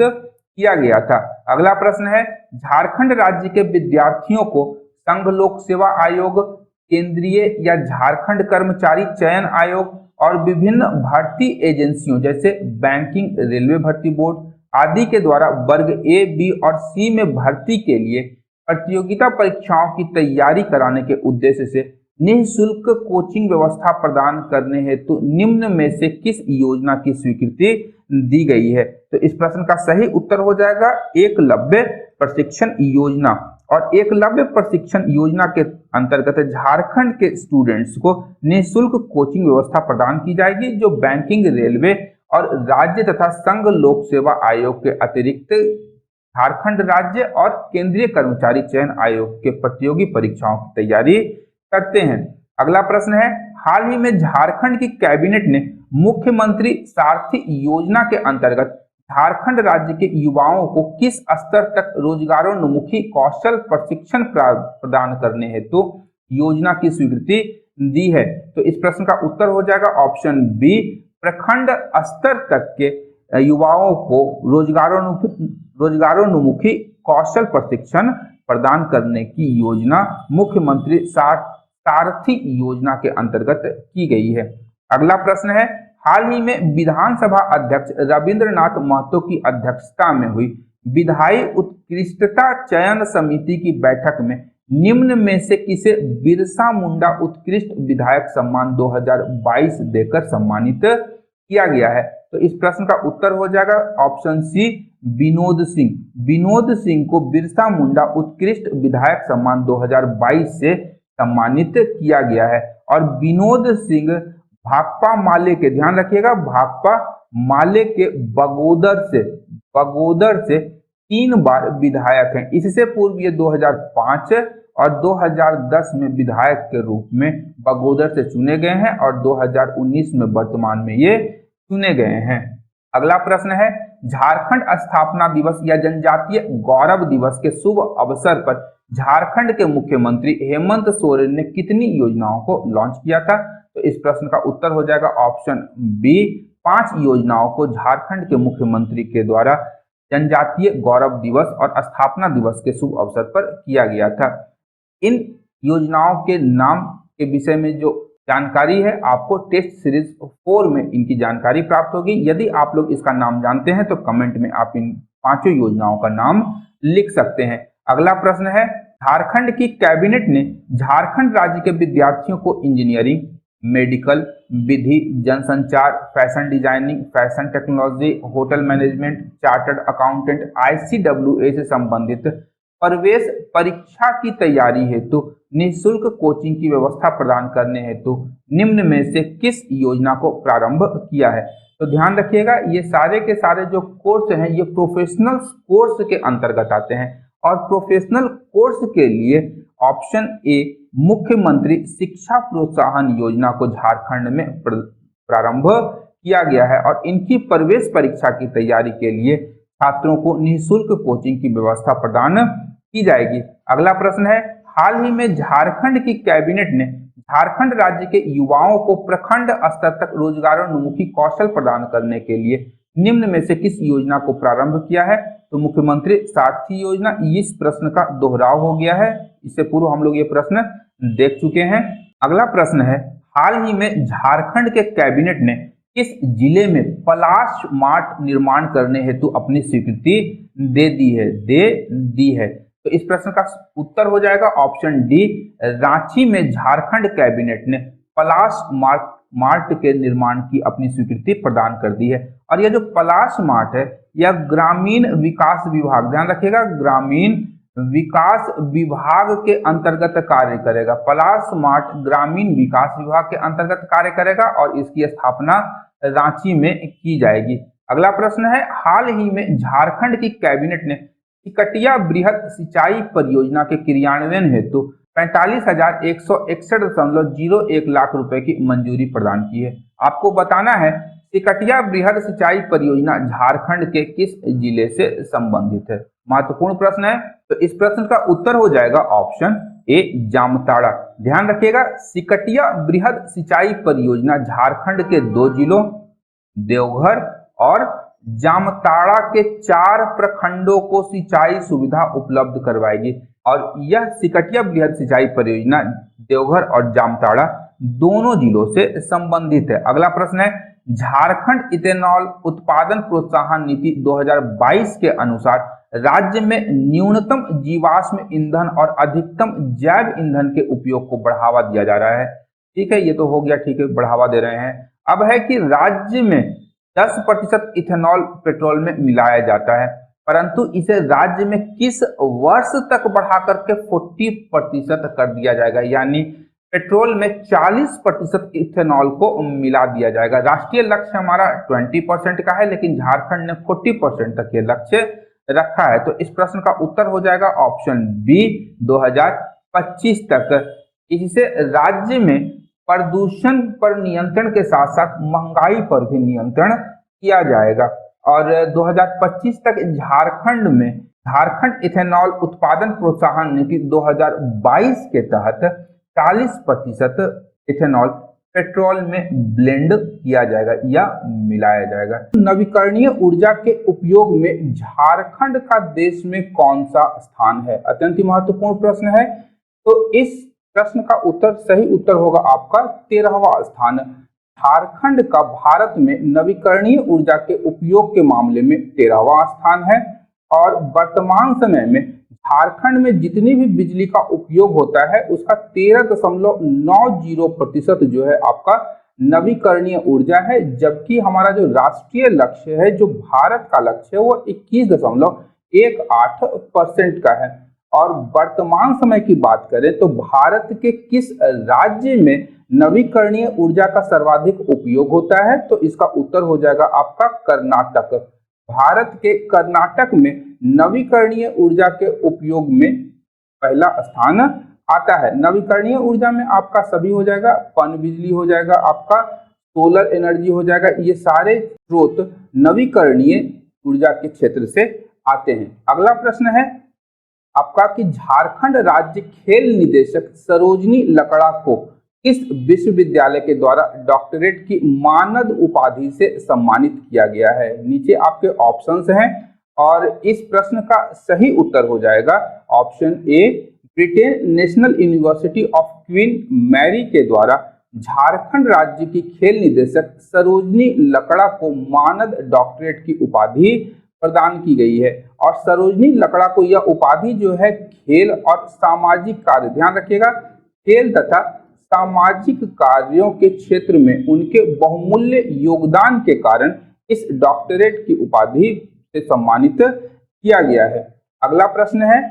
किया गया था। अगला प्रश्न है, झारखंड राज्य के विद्यार्थियों को संघ लोक सेवा आयोग, केंद्रीय या झारखंड कर्मचारी चयन आयोग और विभिन्न भर्ती एजेंसियों जैसे बैंकिंग, रेलवे भर्ती बोर्ड आदि के द्वारा वर्ग ए, बी और सी में भर्ती के लिए प्रतियोगिता परीक्षाओं की तैयारी कराने के उद्देश्य से निःशुल्क कोचिंग व्यवस्था प्रदान करने हेतु निम्न में से किस योजना की स्वीकृति दी गई है? तो इस प्रश्न का सही उत्तर हो जाएगा एकलव्य प्रशिक्षण योजना। और एकलव्य प्रशिक्षण योजना के अंतर्गत झारखंड के स्टूडेंट्स को निःशुल्क कोचिंग व्यवस्था प्रदान की जाएगी जो बैंकिंग, रेलवे और राज्य तथा संघ लोक सेवा आयोग के अतिरिक्त झारखंड राज्य और केंद्रीय कर्मचारी चयन आयोग के प्रतियोगी परीक्षाओं की तैयारी करते हैं। अगला प्रश्न है, हाल ही में झारखंड की कैबिनेट ने मुख्यमंत्री सारथी योजना के अंतर्गत झारखंड राज्य के युवाओं को किस स्तर तक रोजगारोन्मुखी कौशल प्रशिक्षण प्रदान करने हेतु योजना की स्वीकृति दी है? तो इस प्रश्न का उत्तर हो जाएगा ऑप्शन बी, प्रखंड स्तर तक के युवाओं को रोजगारोन्मुखी कौशल प्रशिक्षण प्रदान करने की योजना मुख्यमंत्री सारथी योजना के अंतर्गत की गई है। अगला प्रश्न है, हाल ही में विधानसभा अध्यक्ष रविंद्रनाथ महतो की अध्यक्षता में हुई विधायी उत्कृष्टता चयन समिति की बैठक में निम्न में से किसे बिरसा मुंडा उत्कृष्ट विधायक सम्मान 2022 देकर सम्मानित किया गया है? तो इस प्रश्न का उत्तर हो जाएगा ऑप्शन सी, विनोद सिंह। विनोद सिंह को बिरसा मुंडा उत्कृष्ट विधायक सम्मान 2022 से सम्मानित किया गया है। और विनोद सिंह भाकपा माले के, ध्यान रखिएगा, भाकपा माले के बगोदर से 3 बार विधायक हैं। इससे पूर्व ये 2005 और 2010 में विधायक के रूप में बगोदर से चुने गए हैं और 2019 में वर्तमान में ये चुने गए हैं। अगला प्रश्न है, झारखंड स्थापना दिवस या जनजातीय गौरव दिवस के शुभ अवसर पर झारखंड के मुख्यमंत्री हेमंत सोरेन ने कितनी योजनाओं को लॉन्च किया था? तो इस प्रश्न का उत्तर हो जाएगा ऑप्शन बी, 5 योजनाओं को झारखंड के मुख्यमंत्री के द्वारा जनजातीय गौरव दिवस और स्थापना दिवस के शुभ अवसर पर किया गया था। इन योजनाओं के नाम के विषय में जो जानकारी है आपको टेस्ट सीरीज 4 में इनकी जानकारी प्राप्त होगी। यदि आप लोग इसका नाम जानते हैं तो कमेंट में आप इन 5 योजनाओं का नाम लिख सकते हैं। अगला प्रश्न है, झारखंड की कैबिनेट ने झारखंड राज्य के विद्यार्थियों को इंजीनियरिंग, मेडिकल, विधि, जनसंचार, fashion designing, fashion technology, hotel management, chartered accountant, ICWA से संबंधित प्रवेश परीक्षा की तैयारी हेतु निःशुल्क कोचिंग की व्यवस्था प्रदान करने हेतु निम्न में से किस योजना को प्रारंभ किया है? तो ध्यान रखिएगा, ये सारे के सारे जो कोर्स हैं ये प्रोफेशनल कोर्स के अंतर्गत आते हैं और प्रोफेशनल कोर्स के लिए ऑप्शन ए, मुख्यमंत्री शिक्षा प्रोत्साहन योजना को झारखंड में प्रारंभ किया गया है और इनकी प्रवेश परीक्षा की तैयारी के लिए छात्रों को निःशुल्क कोचिंग की व्यवस्था प्रदान की जाएगी। अगला प्रश्न है, हाल ही में झारखंड की कैबिनेट ने झारखंड राज्य के युवाओं को प्रखंड स्तर तक रोजगारोन्मुखी कौशल प्रदान करने के लिए निम्न में से किस योजना को प्रारंभ किया है? तो मुख्यमंत्री सारथी योजना। इस प्रश्न का दोहराव हो गया है, इससे पूर्व हम लोग ये प्रश्न देख चुके हैं। अगला प्रश्न है, हाल ही में झारखंड के कैबिनेट ने किस जिले में पलाश मार्ट निर्माण करने हेतु अपनी स्वीकृति दे दी है? तो इस प्रश्न का उत्तर हो जाएगा ऑप्शन डी, रांची में झारखंड कैबिनेट ने पलाश मार्ट के निर्माण की अपनी स्वीकृति प्रदान कर दी है। और यह जो पलाश मार्ट है यह ग्रामीण विकास विभाग, ध्यान रखिएगा, ग्रामीण विकास विभाग के अंतर्गत कार्य करेगा। पलाश मार्ट ग्रामीण विकास विभाग के अंतर्गत कार्य करेगा और इसकी स्थापना रांची में की जाएगी। अगला प्रश्न है, हाल ही में झारखंड की कैबिनेट ने टिकटिया बृहद सिंचाई परियोजना के क्रियान्वयन हेतु 45,161.01 लाख रुपए की मंजूरी प्रदान की है। आपको बताना है टिकटिया बृहद सिंचाई परियोजना झारखंड के किस जिले से संबंधित है? महत्वपूर्ण प्रश्न है, तो इस प्रश्न का उत्तर हो जाएगा ऑप्शन ए, जामताड़ा। ध्यान रखिएगा, सिकटिया बृहद सिंचाई परियोजना झारखंड के 2 जिलों देवघर और जामताड़ा के 4 प्रखंडों को सिंचाई सुविधा उपलब्ध करवाएगी और यह सिकटिया बृहद सिंचाई परियोजना देवघर और जामताड़ा दोनों जिलों से संबंधित है। अगला प्रश्न है, झारखंड इथेनॉल उत्पादन प्रोत्साहन नीति 2022 के अनुसार राज्य में न्यूनतम जीवाश्म ईंधन और अधिकतम जैव ईंधन के उपयोग को बढ़ावा दिया जा रहा है। ठीक है, ये तो हो गया, ठीक है, बढ़ावा दे रहे हैं। अब है कि राज्य में 10% इथेनॉल पेट्रोल में मिलाया जाता है, परंतु इसे राज्य में किस वर्ष तक बढ़ा करके 40% कर दिया जाएगा, यानी पेट्रोल में 40% इथेनॉल को मिला दिया जाएगा। राष्ट्रीय लक्ष्य हमारा 20% का है, लेकिन झारखंड ने 40% तक ये लक्ष्य रखा है? तो इस प्रश्न का उत्तर हो जाएगा ऑप्शन बी 2025 तक। इससे राज्य में प्रदूषण पर नियंत्रण के साथ साथ महंगाई पर भी नियंत्रण किया जाएगा। और 2025 तक झारखंड इथेनॉल उत्पादन प्रोत्साहन नीति 2022 के तहत 40% इथेनॉल पेट्रोल में ब्लेंड किया जाएगा या मिलाया जाएगा। नवीकरणीय ऊर्जा के उपयोग में झारखंड का देश में कौन सा स्थान है? अत्यंत ही महत्वपूर्ण प्रश्न है। तो इस प्रश्न का सही उत्तर होगा आपका 13वां स्थान। झारखंड का भारत में नवीकरणीय ऊर्जा के उपयोग के मामले में 13वां स्थान है। और वर्तमान समय में झारखंड में जितनी भी बिजली का उपयोग होता है उसका 13.90% जो है आपका नवीकरणीय ऊर्जा है, जबकि हमारा जो राष्ट्रीय लक्ष्य है, जो भारत का लक्ष्य है, वो 21.18% का है। और वर्तमान समय की बात करें तो भारत के किस राज्य में नवीकरणीय ऊर्जा का सर्वाधिक उपयोग होता है? तो इसका उत्तर हो जाएगा आपका कर्नाटक। भारत के कर्नाटक में नवीकरणीय ऊर्जा के उपयोग में पहला स्थान आता है। नवीकरणीय ऊर्जा में आपका सभी हो जाएगा, पनबिजली हो जाएगा, आपका सोलर एनर्जी हो जाएगा, ये सारे स्रोत नवीकरणीय ऊर्जा के क्षेत्र से आते हैं। अगला प्रश्न है आपका कि झारखंड राज्य खेल निदेशक सरोजनी लकड़ा को किस विश्वविद्यालय के द्वारा डॉक्टरेट की मानद उपाधि से सम्मानित किया गया है? नीचे आपके ऑप्शंस हैं और इस प्रश्न का सही उत्तर हो जाएगा option A, Britain national university of Queen Mary के द्वारा झारखंड राज्य की खेल निदेशक सरोजनी लकड़ा को मानद डॉक्टरेट की उपाधि प्रदान की गई है। और सरोजनी लकड़ा को यह उपाधि जो है खेल और सामाजिक कार्य, ध्यान रखिएगा, खेल तथा सामाजिक कार्यों के क्षेत्र में उनके बहुमूल्य योगदान के कारण इस डॉक्टरेट की उपाधि से सम्मानित किया गया है। अगला प्रश्न है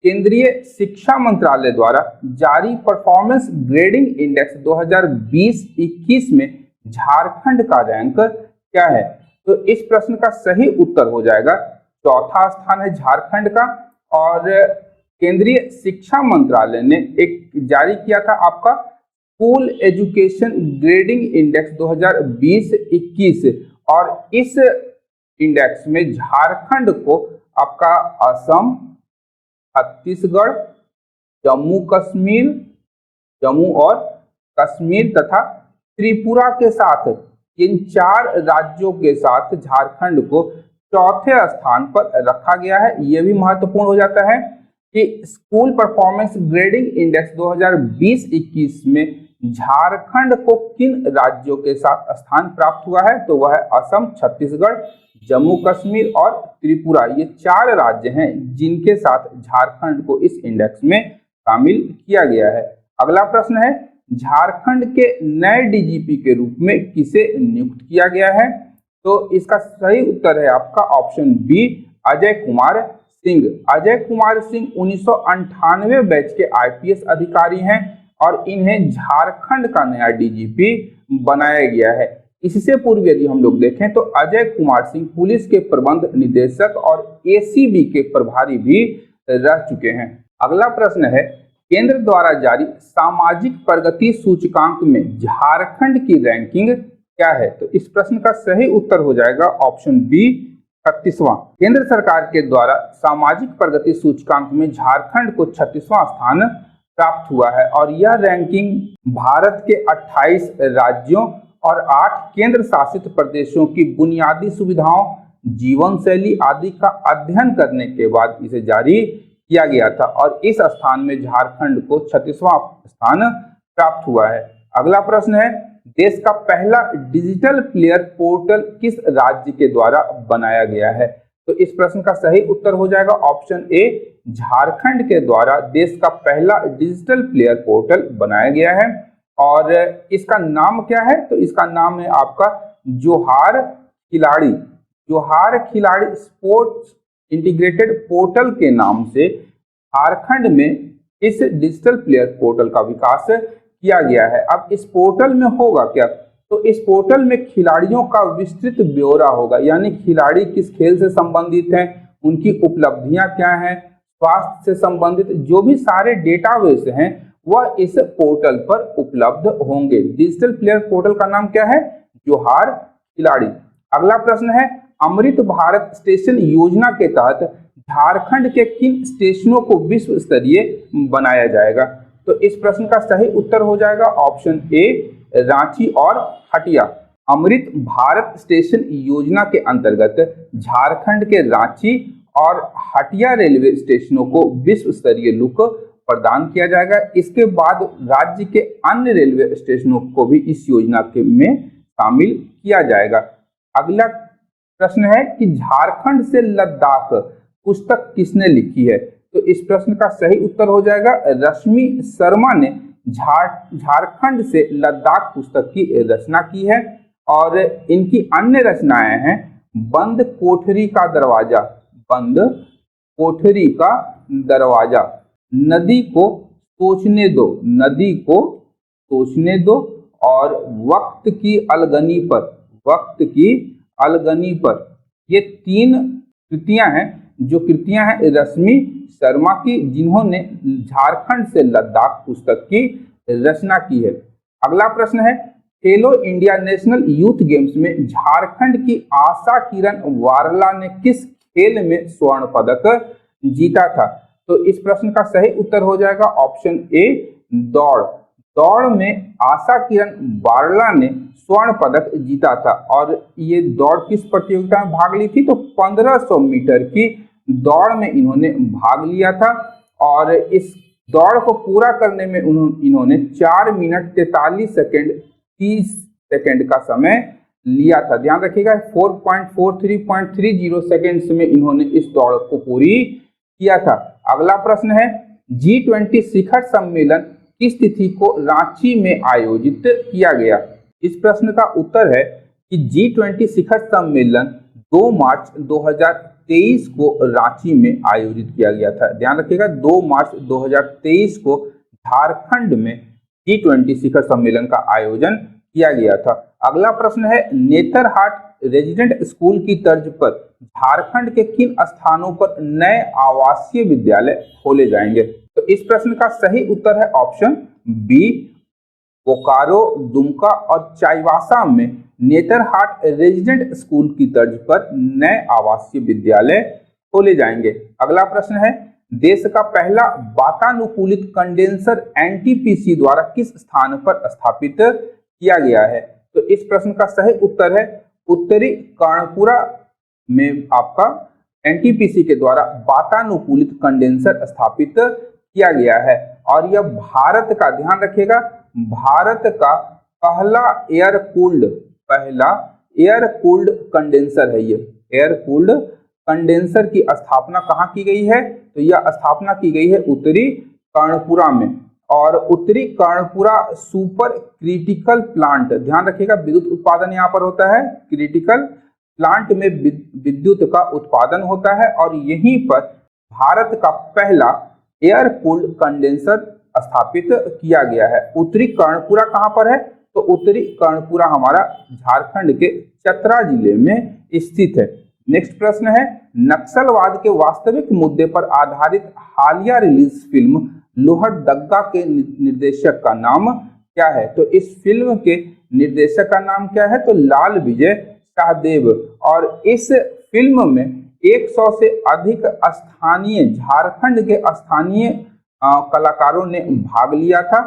केंद्रीय शिक्षा मंत्रालय द्वारा जारी परफॉर्मेंस ग्रेडिंग इंडेक्स 2020-21 में झारखंड का रैंक क्या है? तो इस प्रश्न का सही उत्तर हो जाएगा चौथा स्थान है झारखंड का। और केंद्रीय शिक्षा मंत्रालय ने एक जारी किया था आपका स्कूल एजुकेशन ग्रेडिंग इंडेक्स 2020-21 और इस इंडेक्स में झारखंड को आपका असम, छत्तीसगढ़, जम्मू और कश्मीर तथा त्रिपुरा के साथ, इन 4 राज्यों के साथ झारखंड को चौथे स्थान पर रखा गया है। यह भी महत्वपूर्ण हो जाता है कि स्कूल परफॉर्मेंस ग्रेडिंग इंडेक्स 2020-21 में झारखंड को किन राज्यों के साथ स्थान प्राप्त हुआ है? तो वह है असम, छत्तीसगढ़, जम्मू कश्मीर और त्रिपुरा। ये 4 राज्य हैं जिनके साथ झारखंड को इस इंडेक्स में शामिल किया गया है। अगला प्रश्न है झारखंड के नए डीजीपी के रूप में किसे नियुक्त किया गया है? तो इसका सही उत्तर है आपका option B, Ajay Kumar Singh. Ajay Kumar Singh 1998 batch के आईपीएस अधिकारी हैं और इन्हें झारखंड का नया डीजीपी बनाया गया है। इससे पूर्व यदि हम लोग देखें तो अजय कुमार सिंह पुलिस के प्रबंध निदेशक और एसीबी के प्रभारी भी रह चुके हैं। अगला प्रश्न है केंद्र द्वारा जारी सामाजिक प्रगति सूचकांक में झारखंड की रैंकिंग क्या है? तो इस प्रश्न का सही उत्तर हो जाएगा ऑप्शन बी, 36वां। केंद्र सरकार के द्वारा सामाजिक प्रगति सूचकांक में झारखंड को 36वां स्थान प्राप्त हुआ है और यह रैंकिंग भारत के 28 राज्यों और 8 केंद्र शासित प्रदेशों की बुनियादी सुविधाओं, जीवन शैली आदि का अध्ययन करने के बाद इसे जारी किया गया था और इस स्थान में झारखंड को 36वां स्थान प्राप्त हुआ है। अगला प्रश्न है देश का पहला डिजिटल प्लेयर पोर्टल किस राज्य के द्वारा बनाया गया है? तो इस प्रश्न का सही उत्तर हो जाएगा ऑप्शन ए, झारखंड के द्वारा देश का पहला डिजिटल प्लेयर पोर्टल बनाया गया है। और इसका नाम क्या है? तो इसका नाम है आपका जोहार खिलाड़ी स्पोर्ट्स इंटीग्रेटेड पोर्टल के नाम से झारखंड में इस डिजिटल प्लेयर पोर्टल का विकास किया गया है। अब इस पोर्टल में होगा क्या? तो इस पोर्टल में खिलाड़ियों का विस्तृत ब्यौरा होगा, यानी खिलाड़ी किस खेल से संबंधित हैं, उनकी उपलब्धियां क्या हैं, स्वास्थ्य से संबंधित जो भी सारे डेटाबेस हैं वह इस पोर्टल पर उपलब्ध होंगे। डिजिटल प्लेयर पोर्टल का नाम क्या है, जोहार खिलाड़ी। अगला प्रश्न है, अमृत भारत स्टेशन योजना के तहत झारखंड के किन स्टेशनों को विश्व स्तरीय बनाया जाएगा? तो इस प्रश्न का सही उत्तर हो जाएगा ऑप्शन ए, रांची और हटिया। अमृत भारत स्टेशन योजना के अंतर्गत झारखंड के रांची और हटिया रेलवे स्टेशनों को विश्व स्तरीय लुक प्रदान किया जाएगा। इसके बाद राज्य के अन्य रेलवे स्टेशनों को भी इस योजना में शामिल किया जाएगा। अगला प्रश्न है कि झारखंड से लद्दाख पुस्तक किसने लिखी है? तो इस प्रश्न का सही उत्तर हो जाएगा रश्मि शर्मा ने झारखंड से लद्दाख पुस्तक की रचना की है। और इनकी अन्य रचनाएं हैं बंद कोठरी का दरवाजा, बंद कोठरी का दरवाजा, नदी को सोचने दो, नदी को सोचने दो, और वक्त की अलगनी पर, वक्त की अलगनी पर। ये 3 कृतियां हैं, जो कृतियां हैं रश्मि शर्मा की, जिन्होंने झारखंड से लद्दाख पुस्तक की रचना की है। अगला प्रश्न है, खेलो इंडिया नेशनल यूथ गेम्स में झारखंड की आशा किरण वारला ने किस खेल में स्वर्ण पदक जीता था? तो इस प्रश्न का सही उत्तर हो जाएगा ऑप्शन ए, दौड़। दौड़ में आशा किरण वारला ने स्वर्ण पदक जीता था। और ये दौड़ किस प्रतियोगिता में भाग ली थी? तो 1500 मीटर की दौड़ में इन्होंने भाग लिया था। और इस दौड़ को पूरा करने में इन्होंने 4 मिनट 43 सेकंड 30 सेकंड का समय लिया था। ध्यान रखिएगा 4.43.30 सेकंड्स में इन्होंने इस दौड़ को पूरी किया था। अगला प्रश्न है, G20 शिखर सम्मेलन किस तिथि को रांची में आयोजित किया गया? इस प्रश्न का उत्तर है कि G20 शिखर सम्मेलन 2 मार्च 2023 को रांची में आयोजित किया गया था। ध्यान रखिएगा 2 मार्च 2023 को झारखंड में G20 शिखर सम्मेलन का आयोजन किया गया था। अगला प्रश्न है, नेतरहाट रेजिडेंट स्कूल की तर्ज पर झारखंड के किन स्थानों पर नए आवासीय विद्यालय खोले जाएंगे? तो इस प्रश्न का सही उत्तर है ऑप्शन बी, बोकारो, दुमका और चाईबासा में नेतरहाट रेजिडेंट स्कूल की तर्ज पर नए आवासीय विद्यालय खोले जाएंगे। अगला प्रश्न है, देश का पहला वातानुकूलित कंडेंसर एनटीपीसी द्वारा किस स्थान पर स्थापित किया गया है? तो इस प्रश्न का सही उत्तर है उत्तरी कर्णपुरा में आपका एनटीपीसी के द्वारा वातानुकूलित कंडेंसर स्थापित किया गया है। और यह भारत का, ध्यान रखिएगा, भारत का पहला एयर कूल्ड कंडेंसर है। ये एयर कूल्ड कंडेंसर की स्थापना कहाँ की गई है? तो यह स्थापना की गई है उत्तरी कर्णपुरा में। और उत्तरी कर्णपुरा सुपर क्रिटिकल प्लांट, ध्यान रखिएगा विद्युत उत्पादन यहाँ पर होता है, क्रिटिकल प्लांट में विद्युत का उत्पादन होता है। और यहीं पर भारत का पहला एयर कूल्ड कंडेंसर स्थापित किया गया है। उत्तरी कर्णपुरा कहाँ पर है? तो उत्तरी कर्णपुरा हमारा झारखंड के चतरा जिले में स्थित है। नेक्स्ट प्रश्न है, नक्सलवाद के वास्तविक मुद्दे पर आधारित हालिया रिलीज फिल्म लोहरदग्गा के निर्देशक का नाम क्या है? तो इस फिल्म के निर्देशक का नाम क्या है? तो लाल विजय शाहदेव। और इस फिल्म में 100 से अधिक स्थानीय, झारखंड के स्थानीय कलाकारों ने भाग लिया था।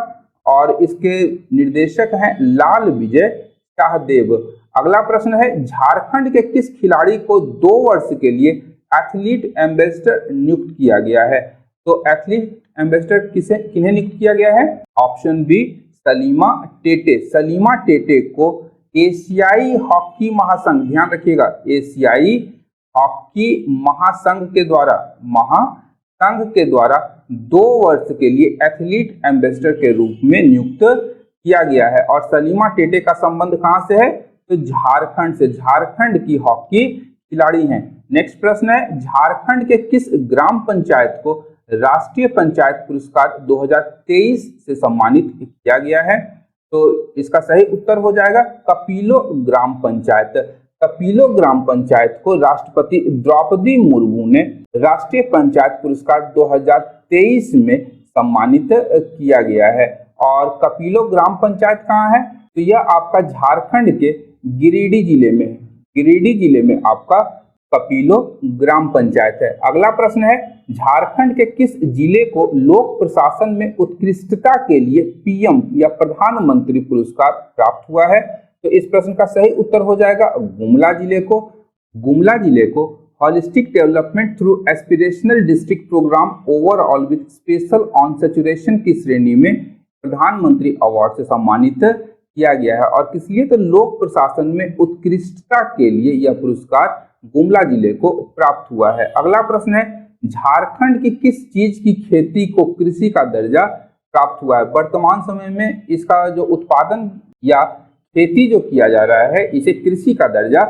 और इसके निर्देशक हैं लाल विजय शाहदेव। अगला प्रश्न है, झारखंड के किस खिलाड़ी को 2 वर्ष के लिए एथलीट एम्बेसडर नियुक्त किया गया है? तो एथलीट एम्बेसडर किन्हें नियुक्त किया गया है? Option B, Salima Tete. सलीमा टेटे को एशियाई हॉकी महासंघ, ध्यान रखिएगा, एशियाई हॉकी महासंघ के द्वारा 2 वर्ष के लिए एथलीट एम्बेसडर के रूप में नियुक्त किया गया है। और सलीमा टेटे का संबंध कहां से है? तो झारखंड से, झारखंड की हॉकी खिलाड़ी हैं। नेक्स्ट प्रश्न है, झारखंड के किस ग्राम पंचायत को राष्ट्रीय पंचायत पुरस्कार 2023 से सम्मानित किया गया है? तो इसका सही उत्तर हो जाएगा कपिलो ग्राम पंचायत। कपिलो ग्राम पंचायत को राष्ट्रपति द्रौपदी मुर्मू ने राष्ट्रीय पंचायत पुरस्कार 2023 में सम्मानित किया गया है। और कपिलो ग्राम पंचायत कहाँ है? तो यह आपका झारखंड के गिरिडीह जिले में है। गिरिडीह जिले में आपका कपिलो ग्राम पंचायत है। अगला प्रश्न है, झारखंड के किस जिले को लोक प्रशासन में उत्कृष्टता के लिए पीएम या प्रधानमंत्री पुरस्कार प्राप्त हुआ है? तो इस प्रश्न का सही उत्तर हो जाएगा गुमला जिले को। गुमला जिले को holistic development through aspirational district programme overall with special on saturation की श्रेणी में प्रधानमंत्री अवार्ड से सम्मानित किया गया है। और किस लिए? तो लोक प्रशासन में उत्कृष्टता के लिए यह पुरस्कार गुमला जिले को प्राप्त हुआ है। अगला प्रश्न है, झारखंड की किस चीज की खेती को कृषि का दर्जा प्राप्त हुआ है? वर्तमान समय में इसका जो उत्पादन या खेती जो किया जा रहा है इसे कृषि का दर्जा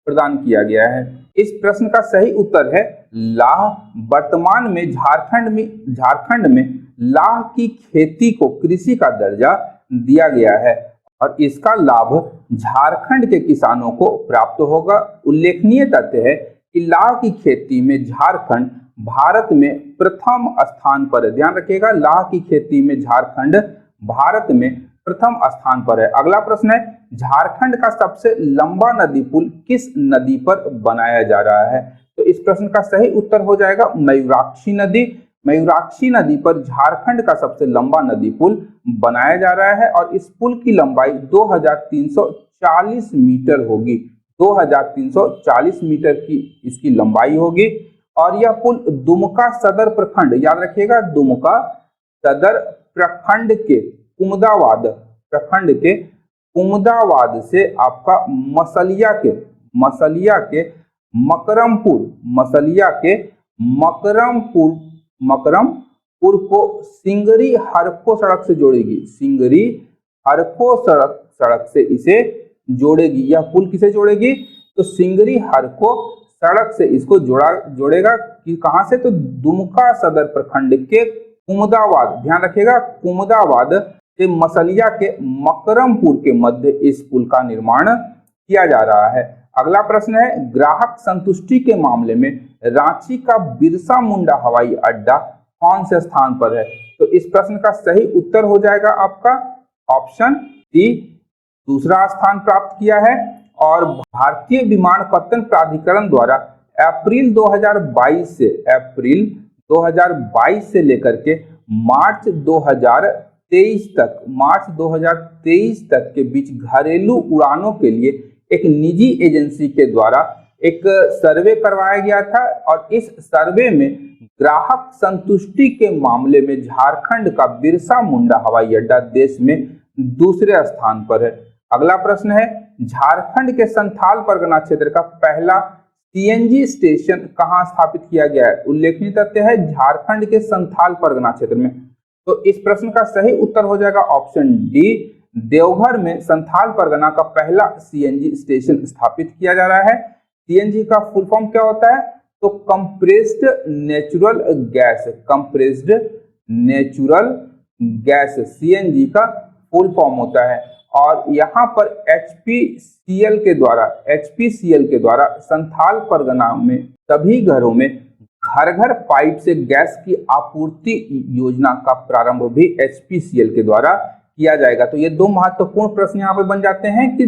प्रदान किया गया है। इस प्रश्न का सही उत्तर है लाह। वर्तमान में झारखंड में लाह की खेती को कृषि का दर्जा दिया गया है और इसका लाभ झारखंड के किसानों को प्राप्त होगा। उल्लेखनीय तथ्य है कि लाह की खेती में झारखंड भारत में प्रथम स्थान पर है। ध्यान रखिएगा, लाह की खेती में झारखंड भारत में प्रथम स्थान पर है। अगला प्रश्न है, झारखंड का सबसे लंबा नदी पुल किस नदी पर बनाया जा रहा है? तो इस प्रश्न का सही उत्तर हो जाएगा मयूराक्षी नदी। मयूराक्षी नदी पर झारखंड का सबसे लंबा नदी पुल बनाया जा रहा है और इस पुल की लंबाई 2340 मीटर होगी। 2340 मीटर की इसकी लंबाई होगी और यह पुल दुमका सदर प्रखंड, याद रखिएगा, दुमका सदर प्रखंड के कुमुदावाद से आपका मसलिया के मकरमपुर को सिंगरी हरको सड़क से जोड़ेगी। सिंगरी हरको सड़क से इसे जोड़ेगी। यह पुल किसे जोड़ेगी? तो सिंगरी हरको सड़क से इसको जोड़ेगा कि कहां से? तो दुमका सदर प्रखंड के कुमुदावाद, ध्यान रखिएगा, कुमुदावाद से मसलिया के मकरमपुर के मध्य इस पुल का निर्माण किया जा रहा है। अगला प्रश्न है, ग्राहक संतुष्टि के मामले में रांची का बिरसा मुंडा हवाई अड्डा कौन से स्थान पर है? तो इस प्रश्न का सही उत्तर हो जाएगा आपका ऑप्शन डी, दूसरा स्थान प्राप्त किया है। और भारतीय विमानपत्तन प्राधिकरण द्वारा अप्रैल 2022 से लेकर के मार्च 2023 तक के बीच घरेलू उड़ानों के लिए एक निजी एजेंसी के द्वारा एक सर्वे करवाया गया था और इस सर्वे में ग्राहक संतुष्टि के मामले में झारखंड का बिरसा मुंडा हवाई अड्डा देश में दूसरे स्थान पर है। अगला प्रश्न है, झारखंड के संथाल परगना क्षेत्र का पहला सीएनजी स्टेशन कहां स्थापित किया गया है? उल्लेखनीय तथ्य है झारखंड के संथाल परगना क्षेत्र में। तो इस प्रश्न का सही उत्तर हो जाएगा ऑप्शन डी, देवघर में संथाल परगना का पहला सीएनजी स्टेशन स्थापित किया जा रहा है। सीएनजी का फुल फॉर्म क्या होता है? तो कंप्रेस्ड नेचुरल गैस सीएनजी का फुल फॉर्म होता है। और यहाँ पर एचपीसीएल के द्वारा संथाल परगना में सभी घरों में घर घर पाइप से गैस की आपूर्ति योजना का प्रारंभ भी एचपीसीएल के द्वारा किया जाएगा। तो ये दो महत्वपूर्ण प्रश्न यहाँ पे बन जाते हैं कि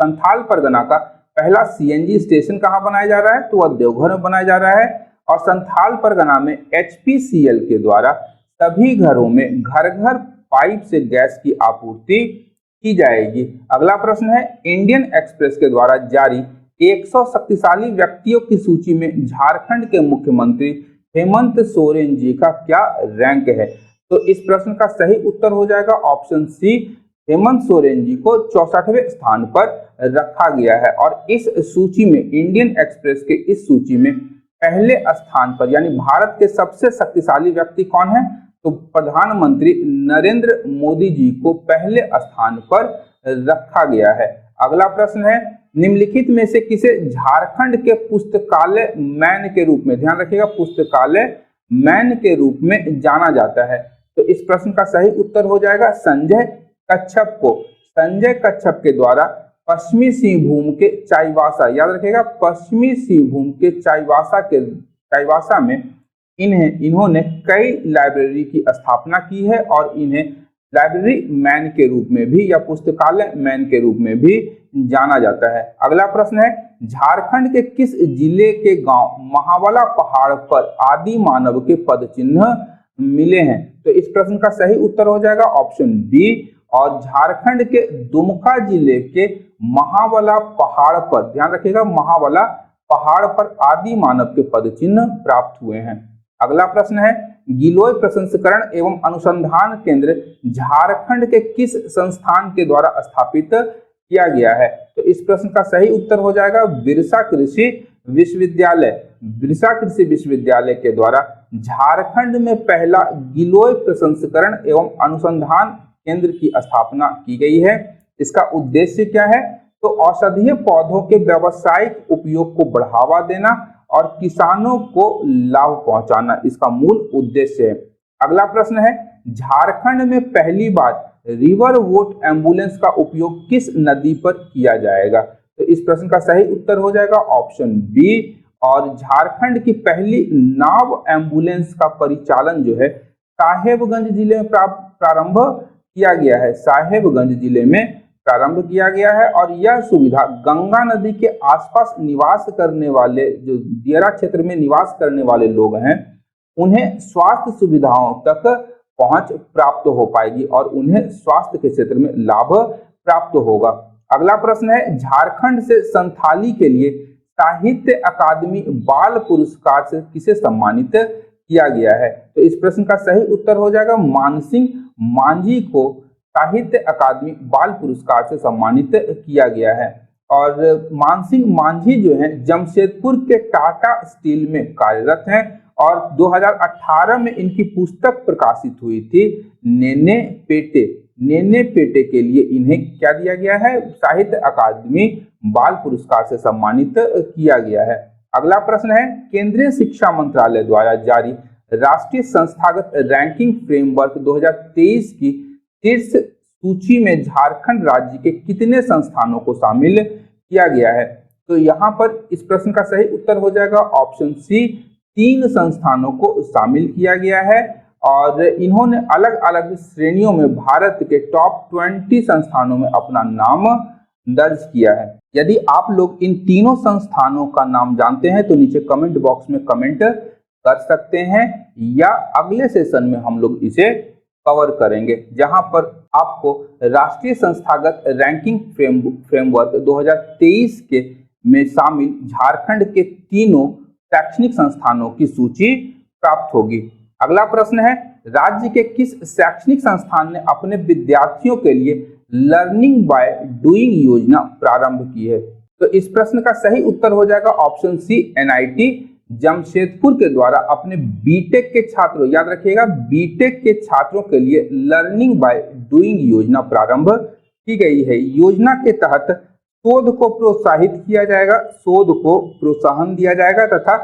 संथाल परगना का पहला सीएनजी स्टेशन कहाँ बनाया जा रहा है? तो वह देवघर में बनाया जा रहा है और संथाल परगना में एचपीसीएल के द्वारा सभी घरों में घर घर पाइप से गैस की आपूर्ति की जाएगी। अगला प्रश्न है, इंडियन एक्सप्रेस के द्वारा जारी 100 शक्तिशाली व्यक्तियों की सूची में झारखंड के मुख्यमंत्री हेमंत सोरेन जी का क्या रैंक है? तो इस प्रश्न का सही उत्तर हो जाएगा ऑप्शन सी, हेमंत सोरेन जी को 64वें स्थान पर रखा गया है। और इस सूची में, इंडियन एक्सप्रेस के इस सूची में पहले स्थान पर यानी भारत के सबसे शक्तिशाली व्यक्ति कौन है? तो प्रधानमंत्री नरेंद्र मोदी जी को पहले स्थान पर रखा गया है। अगला प्रश्न है, निम्नलिखित में से किसे झारखंड के पुस्तकालय मैन के रूप में, ध्यान रखिएगा, पुस्तकालय मैन के रूप में जाना जाता है? तो इस प्रश्न का सही उत्तर हो जाएगा संजय कच्छप को। संजय कच्छप के द्वारा पश्चिमी सिंहभूम के चाईबासा, याद रखिएगा, पश्चिमी सिंहभूम के चाईबासा में इन्होंने कई लाइब्रेरी की स्थापना की है और इन्हें लाइब्रेरी मैन के रूप में भी या पुस्तकालय मैन के रूप में भी जाना जाता है। अगला प्रश्न है, झारखंड के किस जिले के गांव महावाला पहाड़ पर आदि मानव के पद चिन्ह मिले हैं? तो इस प्रश्न का सही उत्तर हो जाएगा ऑप्शन बी। और झारखंड के दुमका जिले के महावाला पहाड़ पर, ध्यान रखिएगा, महावाला पहाड़ पर आदि मानव के पद चिन्ह प्राप्त हुए हैं। अगला प्रश्न है, गिलोय प्रसंस्करण एवं अनुसंधान केंद्र झारखंड के किस संस्थान के द्वारा स्थापित किया गया है? तो इस प्रश्न का सही उत्तर हो जाएगा बिरसा कृषि विश्वविद्यालय। बिरसा कृषि विश्वविद्यालय के द्वारा झारखंड में पहला गिलोय प्रसंस्करण एवं अनुसंधान केंद्र की स्थापना की गई है। इसका उद्देश्य क्या है? तो औषधीय पौधों के व्यावसायिक उपयोग को बढ़ावा देना और किसानों को लाभ पहुंचाना इसका मूल उद्देश्य है। अगला प्रश्न है, झारखंड में पहली बार रिवर वोट एम्बुलेंस का उपयोग किस नदी पर किया जाएगा? तो इस प्रश्न का सही उत्तर हो जाएगा ऑप्शन बी। और झारखंड की पहली नाव एम्बुलेंस का परिचालन जो है साहेबगंज जिले में प्रारंभ किया गया है। साहेबगंज जिले में प्रारंभ किया गया है और यह सुविधा गंगा नदी के आसपास निवास करने वाले, जो दियारा क्षेत्र में निवास करने वाले लोग हैं, उन्हें स्वास्थ्य सुविधाओं तक पहुंच प्राप्त हो पाएगी और उन्हें स्वास्थ्य के क्षेत्र में लाभ प्राप्त होगा। अगला प्रश्न है, झारखंड से संथाली के लिए साहित्य अकादमी बाल पुरस्कार से किसे सम्मानित किया गया है? तो इस प्रश्न का सही उत्तर हो जाएगा मानसिंह मांझी को साहित्य अकादमी बाल पुरस्कार से सम्मानित किया गया है। और मानसिंह मांझी जो है जमशेदपुर के टाटा स्टील में कार्यरत हैं और 2018 में इनकी पुस्तक प्रकाशित हुई थी नेने पेटे। नेने पेटे के लिए इन्हें क्या दिया गया है? साहित्य अकादमी बाल पुरस्कार से सम्मानित किया गया है। अगला प्रश्न है, केंद्रीय शिक्षा मंत्रालय द्वारा जारी राष्ट्रीय संस्थागत रैंकिंग फ्रेमवर्क 2023 की शीर्ष सूची में झारखंड राज्य के कितने संस्थानों को शामिल किया गया है? तो यहाँ पर इस प्रश्न का सही उत्तर हो जाएगा ऑप्शन सी, 3 संस्थानों को शामिल किया गया है और इन्होंने अलग अलग श्रेणियों में भारत के टॉप 20 संस्थानों में अपना नाम दर्ज किया है। यदि आप लोग इन तीनों संस्थानों का नाम जानते हैं तो नीचे कमेंट बॉक्स में कमेंट कर सकते हैं या अगले सेशन में हम लोग इसे कवर करेंगे, जहां पर आपको राष्ट्रीय संस्थागत रैंकिंग फ्रेमवर्क 2023 के में शामिल झारखंड के तीनों शैक्षणिक संस्थानों की सूची प्राप्त होगी। अगला प्रश्न है, राज्य के किस शैक्षणिक संस्थान ने अपने विद्यार्थियों के लिए लर्निंग बाय डूइंग योजना प्रारंभ की है? तो इस प्रश्न का सही उत्तर हो जाएगा ऑप्शन सी, एनआईटी जमशेदपुर के द्वारा अपने बीटेक के छात्रों, याद रखिएगा, बीटेक के छात्रों के लिए लर्निंग बाय डूइंग योजना प्रारंभ की गई है। योजना के तहत शोध को प्रोत्साहित किया जाएगा, शोध को प्रोत्साहन दिया जाएगा तथा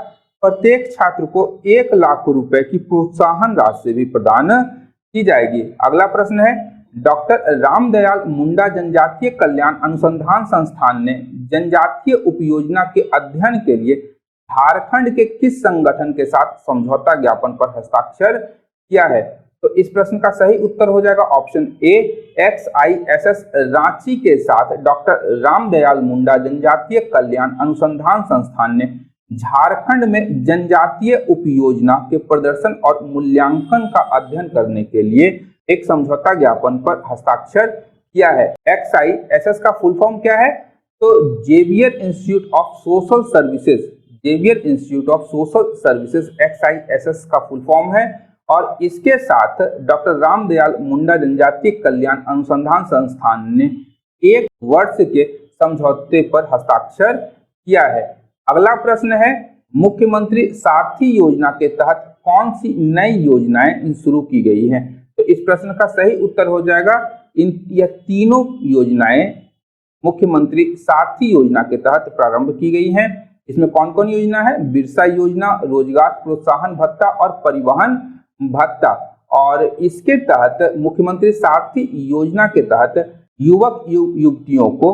प्रत्येक छात्र को 1 लाख रुपए की प्रोत्साहन राशि भी प्रदान की जाएगी। अगला प्रश्न है, डॉक्टर रामदयाल मुंडा जनजातीय कल्याण अनुसंधान संस्थान ने जनजातीय उपयोजना के अध्ययन के लिए झारखंड के किस संगठन के साथ समझौता ज्ञापन पर हस्ताक्षर किया है? तो इस प्रश्न का सही उत्तर हो जाएगा ऑप्शन ए, XISS रांची के साथ डॉक्टर रामदयाल मुंडा जनजातीय कल्याण अनुसंधान संस्थान ने झारखंड में जनजातीय उपयोजना के प्रदर्शन और मूल्यांकन का अध्ययन करने के लिए एक समझौता ज्ञापन पर हस्ताक्षर किया है। XISS का फुल फॉर्म क्या है? तो Xavier institute of social services, Xavier institute of social services XISS का फुल फॉर्म है और इसके साथ डॉक्टर रामदयाल मुंडा जनजातीय कल्याण अनुसंधान संस्थान ने 1 वर्ष के समझौते पर हस्ताक्षर किया है। अगला प्रश्न है, मुख्यमंत्री सारथी योजना के तहत कौन सी नई योजनाएं शुरू की गई हैं? तो इस प्रश्न का सही उत्तर हो जाएगा यह तीनों योजनाएं मुख्यमंत्री सारथी योजना के तहत प्रारंभ की गई हैं। इसमें कौन कौन योजना है? बिरसा योजना, रोजगार प्रोत्साहन भत्ता और परिवहन भत्ता। और इसके तहत मुख्यमंत्री सारथी योजना के तहत युवक युवतियों को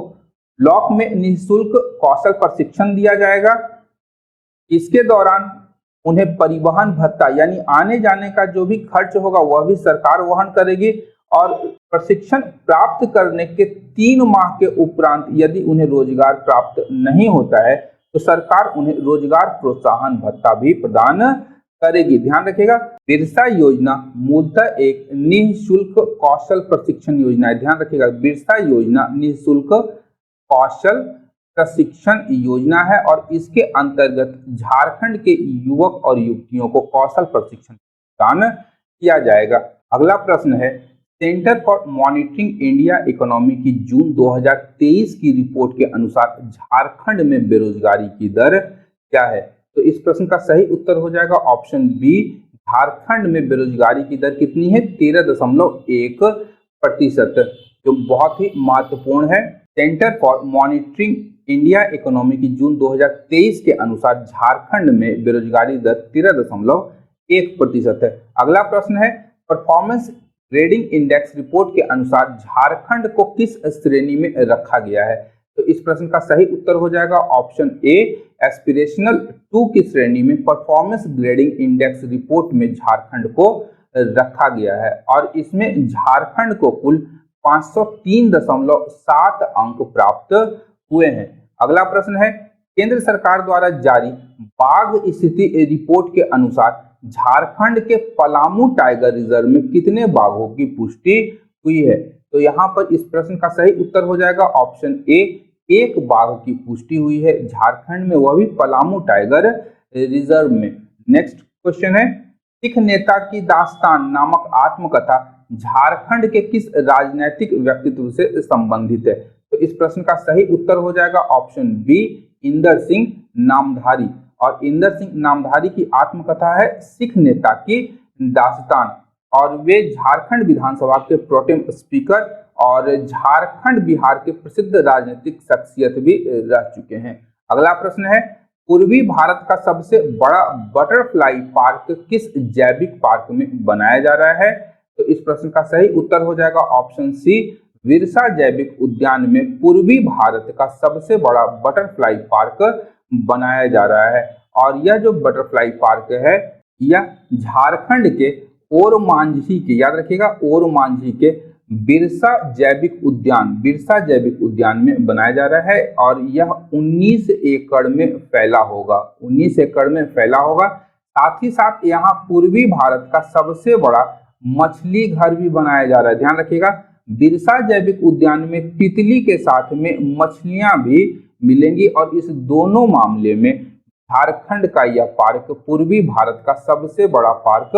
ब्लॉक में निःशुल्क कौशल प्रशिक्षण दिया जाएगा। इसके दौरान उन्हें परिवहन भत्ता यानी आने जाने का जो भी खर्च होगा वह भी सरकार वहन करेगी और प्रशिक्षण प्राप्त करने के 3 माह के उपरांत यदि उन्हें रोजगार प्राप्त नहीं होता है तो सरकार उन्हें रोजगार प्रोत्साहन भत्ता भी प्रदान करेगी। ध्यान रखिएगा, बिरसा योजना मूलतः एक निःशुल्क कौशल प्रशिक्षण योजना है। ध्यान रखिएगा, बिरसा योजना निःशुल्क कौशल प्रशिक्षण योजना है और इसके अंतर्गत झारखंड के युवक और युवतियों को कौशल प्रशिक्षण प्रदान किया जाएगा। अगला प्रश्न है, centre for monitoring India economy की जून 2023 की रिपोर्ट के अनुसार झारखंड में बेरोजगारी की दर क्या है? तो इस प्रश्न का सही उत्तर हो जाएगा ऑप्शन बी, झारखंड में बेरोजगारी की दर कितनी है? 13.1%, जो बहुत ही महत्वपूर्ण है। Centre for monitoring India economy की जून 2023 के अनुसार झारखंड में बेरोजगारी दर 13.1% है। अगला प्रश्न है, परफॉर्मेंस ग्रेडिंग इंडेक्स रिपोर्ट के अनुसार झारखंड को किस श्रेणी में रखा गया है? तो इस प्रश्न का सही उत्तर हो जाएगा ऑप्शन ए, एस्पिरेशनल 2 की श्रेणी में परफॉर्मेंस ग्रेडिंग इंडेक्स रिपोर्ट में झारखंड को रखा गया है और इसमें झारखंड को कुल 503.7 अंक प्राप्त हुए हैं। अगला प्रश्न है, केंद्र सरकार द्वारा जारी बाघ स्थिति रिपोर्ट के अनुसार झारखंड के पलामू टाइगर रिजर्व में कितने बाघों की पुष्टि हुई है? तो यहाँ पर इस प्रश्न का सही उत्तर हो जाएगा ऑप्शन ए, 1 बाघ की पुष्टि हुई है झारखंड में, वह भी पलामू टाइगर रिजर्व में। नेक्स्ट क्वेश्चन है, सिख नेता की दास्तान नामक आत्मकथा झारखंड के किस राजनीतिक व्यक्तित्व से संबंधित है? तो इस प्रश्न का सही उत्तर हो जाएगा ऑप्शन बी, इंदर सिंह नामधारी। और इंदर सिंह नामधारी की आत्मकथा है सिख नेता की दास्तान और वे झारखंड विधानसभा के प्रोटेम स्पीकर और झारखंड बिहार के प्रसिद्ध राजनीतिक शख्सियत भी रह चुके हैं। अगला प्रश्न है, पूर्वी भारत का सबसे बड़ा बटरफ्लाई पार्क किस जैविक पार्क में बनाया जा रहा है? तो इस प्रश्न का सही उत्तर हो जाएगा ऑप्शन सी, बिरसा जैविक उद्यान में पूर्वी भारत का सबसे बड़ा बटरफ्लाई पार्क बनाया जा रहा है। और यह जो बटरफ्लाई पार्क है यह झारखंड के ओरमांझी के, याद रखिएगा, ओरमांझी के बिरसा जैविक उद्यान में बनाया जा रहा है और यह 19 एकड़ में फैला होगा। 19 एकड़ में फैला होगा। साथ ही साथ यहाँ पूर्वी भारत का सबसे बड़ा मछली घर भी बनाया जा रहा है। ध्यान रखिएगा, बिरसा जैविक उद्यान में तितली के साथ में मछलियां भी मिलेंगी और इस दोनों मामले में झारखंड का यह पार्क पूर्वी भारत का सबसे बड़ा पार्क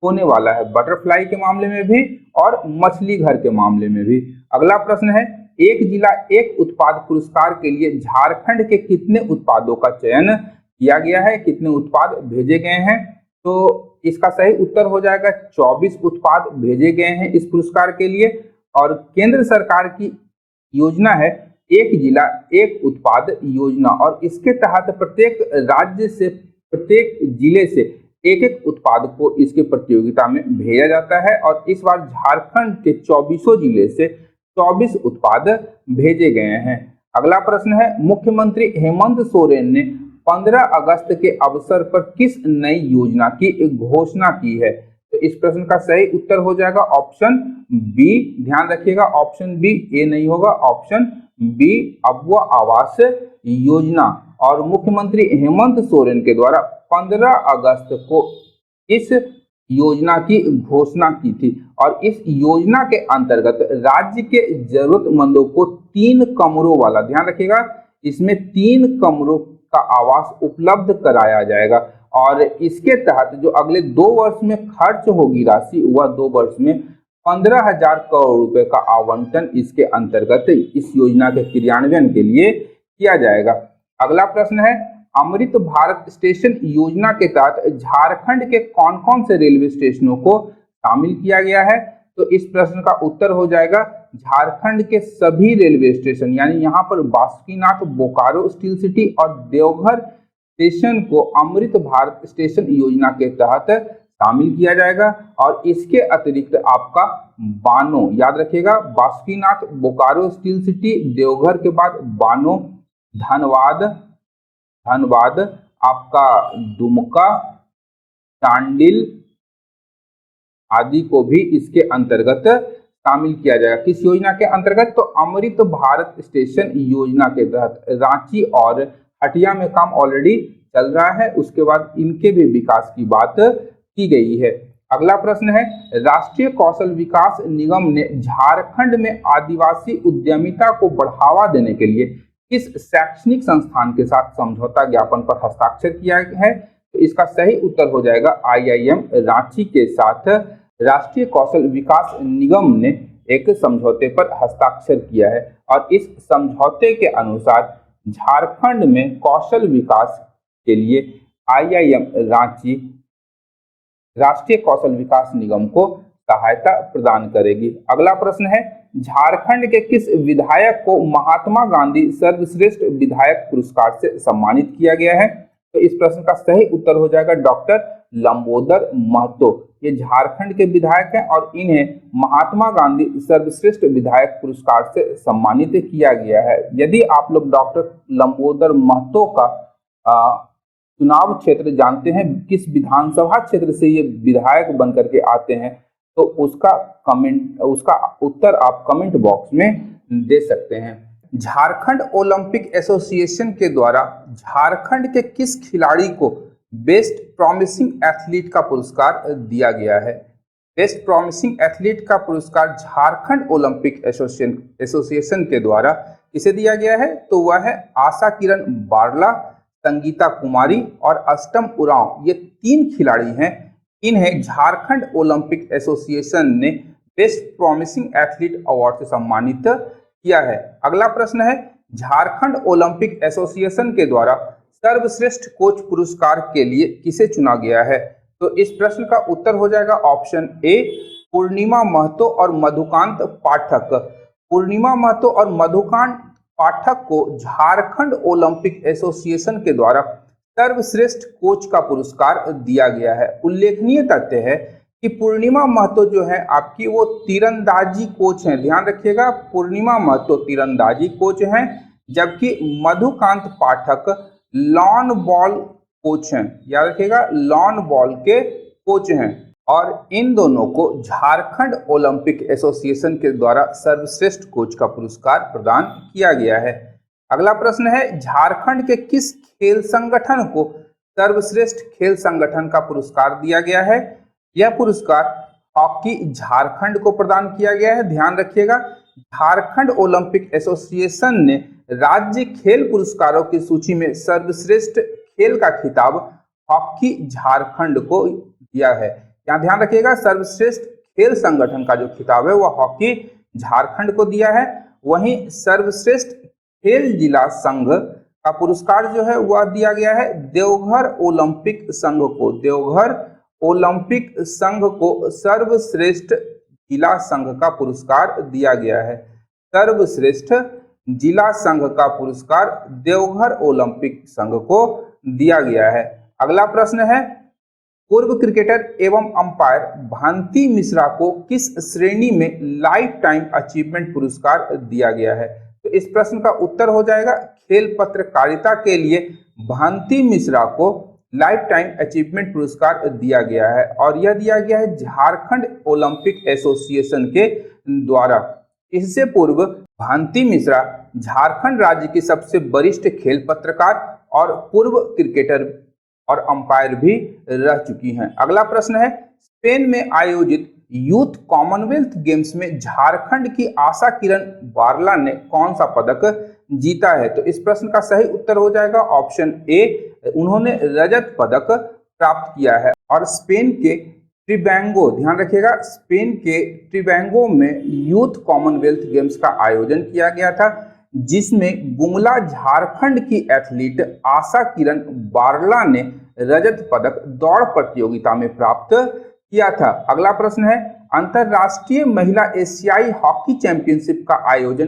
होने वाला है, बटरफ्लाई के मामले में भी और मछली घर के मामले में भी। अगला प्रश्न है, एक जिला एक उत्पाद पुरस्कार के लिए झारखंड के कितने उत्पादों का चयन किया गया है? कितने उत्पाद भेजे गए हैं? तो इसका सही उत्तर हो जाएगा 24 उत्पाद भेजे गए हैं इस पुरस्कार के लिए। और केंद्र सरकार की योजना है एक जिला एक उत्पाद योजना और इसके तहत प्रत्येक राज्य से, प्रत्येक जिले से एक एक उत्पाद को इसके प्रतियोगिता में भेजा जाता है और इस बार झारखंड के 24 जिले से 24 उत्पाद भेजे गए हैं। अगला प्रश्न है, मुख्यमंत्री हेमंत सोरेन ने 15 अगस्त के अवसर पर किस नई योजना की घोषणा की है? तो इस प्रश्न का सही उत्तर हो जाएगा ऑप्शन बी। ध्यान रखिएगा, ऑप्शन बी, ए नहीं होगा, ऑप्शन बी अबुआ आवास योजना। और मुख्यमंत्री हेमंत सोरेन के द्वारा 15 अगस्त को इस योजना की घोषणा की थी और इस योजना के अंतर्गत राज्य के जरूरतमंदों को 3 कमरों वाला, ध्यान रखिएगा, इसमें 3 कमरों का आवास उपलब्ध कराया जाएगा और इसके तहत जो अगले 2 वर्ष में खर्च होगी राशि, वह 2 वर्ष में 15,000 करोड़ रुपए का आवंटन इसके अंतर्गत इस योजना के क्रियान्वयन के लिए किया जाएगा। अगला प्रश्न है, अमृत भारत स्टेशन योजना के तहत झारखंड के कौन कौन से रेलवे स्टेशनों को शामिल किया गया है? तो इस प्रश्न का उत्तर हो जाएगा झारखंड के सभी रेलवे स्टेशन, यानी यहाँ पर बासुकीनाथ, बोकारो स्टील सिटी और देवघर स्टेशन को अमृत भारत स्टेशन योजना के तहत शामिल किया जाएगा। और इसके अतिरिक्त आपका बानो, याद रखिएगा, बासुकीनाथ, बोकारो स्टील सिटी, देवघर के बाद बानो, धनबाद, आपका दुमका, टांडिल आदि को भी इसके अंतर्गत शामिल किया जाएगा। किस योजना के अंतर्गत? तो अमृत भारत स्टेशन योजना के तहत। रांची और हटिया में काम ऑलरेडी चल रहा है, उसके बाद इनके भी विकास की बात की गई है। अगला प्रश्न है, राष्ट्रीय कौशल विकास निगम ने झारखंड में आदिवासी उद्यमिता को बढ़ावा देने के लिए किस शैक्षणिक संस्थान के साथ समझौता ज्ञापन पर हस्ताक्षर किया है? तो इसका सही उत्तर हो जाएगा IIM रांची के साथ राष्ट्रीय कौशल विकास निगम ने एक समझौते पर हस्ताक्षर किया है। और इस समझौते के अनुसार झारखंड में कौशल विकास के लिए IIM रांची राष्ट्रीय कौशल विकास निगम को सहायता प्रदान करेगी। अगला प्रश्न है, झारखंड के किस विधायक को महात्मा गांधी सर्वश्रेष्ठ विधायक पुरस्कार से सम्मानित किया गया है? तो इस प्रश्न का सही उत्तर हो जाएगा डॉक्टर लंबोदर महतो। ये झारखंड के विधायक हैं और इन्हें महात्मा गांधी सर्वश्रेष्ठ विधायक पुरस्कार से सम्मानित किया गया है। यदि आप लोग डॉक्टर लंबोदर महतो का चुनाव क्षेत्र जानते हैं, किस विधानसभा क्षेत्र से ये विधायक बनकर के आते हैं, तो उसका उत्तर आप कमेंट बॉक्स में दे सकते हैं। झारखंड ओलंपिक एसोसिएशन के द्वारा झारखंड के किस खिलाड़ी को बेस्ट प्रॉमिसिंग एथलीट का पुरस्कार दिया गया है? बेस्ट प्रॉमिसिंग एथलीट का पुरस्कार झारखंड ओलंपिक एसोसिएशन के द्वारा किसे दिया गया है? तो वह है आशा किरण बारला, संगीता कुमारी और अष्टम उरांव। ये 3 खिलाड़ी हैं। इन्हें झारखंड ओलंपिक एसोसिएशन ने बेस्ट प्रॉमिसिंग एथलीट अवार्ड से सम्मानित किया है। अगला प्रश्न है, झारखंड ओलंपिक एसोसिएशन के द्वारा सर्वश्रेष्ठ कोच पुरस्कार के लिए किसे चुना गया है? तो इस प्रश्न का उत्तर हो जाएगा ऑप्शन ए, पूर्णिमा महतो और मधुकांत पाठक। पूर्णिमा महतो और मधुकांत पाठक को झारखंड ओलंपिक एसोसिएशन के द्वारा सर्वश्रेष्ठ कोच का पुरस्कार दिया गया है। उल्लेखनीय तथ्य है कि पूर्णिमा महतो जो है आपकी वो तीरंदाजी कोच हैं, ध्यान रखिएगा, पूर्णिमा महतो तीरंदाजी कोच हैं, जबकि मधुकांत पाठक लॉन बॉल कोच हैं, याद रखिएगा, लॉन बॉल के कोच हैं। और इन दोनों को झारखंड ओलंपिक एसोसिएशन के द्वारा सर्वश्रेष्ठ कोच का पुरस्कार प्रदान किया गया है। अगला प्रश्न है, झारखंड के किस खेल संगठन को सर्वश्रेष्ठ खेल संगठन का पुरस्कार दिया गया है? यह पुरस्कार हॉकी झारखंड को प्रदान किया गया है। ध्यान रखिएगा, झारखंड ओलंपिक एसोसिएशन ने राज्य खेल पुरस्कारों की सूची में सर्वश्रेष्ठ खेल का खिताब हॉकी झारखंड को दिया है। यहाँ ध्यान रखिएगा, सर्वश्रेष्ठ खेल संगठन का जो खिताब है वह हॉकी झारखंड को दिया है। वहीं सर्वश्रेष्ठ खेल जिला संघ का पुरस्कार जो है वह दिया गया है देवघर ओलंपिक संघ को। देवघर ओलंपिक संघ को सर्वश्रेष्ठ जिला संघ का पुरस्कार दिया गया है। सर्वश्रेष्ठ जिला संघ का पुरस्कार देवघर ओलंपिक संघ को दिया गया है। अगला प्रश्न है, पूर्व क्रिकेटर एवं अंपायर भांति मिश्रा को किस श्रेणी में लाइफ टाइम अचीवमेंट पुरस्कार दिया गया है? तो इस प्रश्न का उत्तर हो जाएगा खेल पत्रकारिता के लिए भांति मिश्रा को लाइफ टाइम अचीवमेंट पुरस्कार दिया गया है और यह दिया गया है झारखंड ओलंपिक एसोसिएशन के द्वारा। इससे पूर्व भांति मिश्रा झारखंड राज्य की सबसे वरिष्ठ खेल पत्रकार और पूर्व क्रिकेटर और अंपायर भी रह चुकी हैं। अगला प्रश्न है, स्पेन में आयोजित यूथ कॉमनवेल्थ गेम्स में झारखंड की आशा किरण बारला ने कौन सा पदक जीता है? तो इस प्रश्न का सही उत्तर हो जाएगा ऑप्शन ए, उन्होंने रजत पदक प्राप्त किया है। और स्पेन के ट्रिबैंगो, ध्यान रखिएगा, स्पेन के ट्रिबैंगो में यूथ कॉमनवेल्थ गेम्स का आयोजन किया गया था, जिसमें गुमला झारखंड की एथलीट आशा किरण बारला ने रजत पदक दौड़ प्रतियोगिता में प्राप्त किया था। अगला प्रश्न है, अंतरराष्ट्रीय महिला एशियाई हॉकी चैंपियनशिप का आयोजन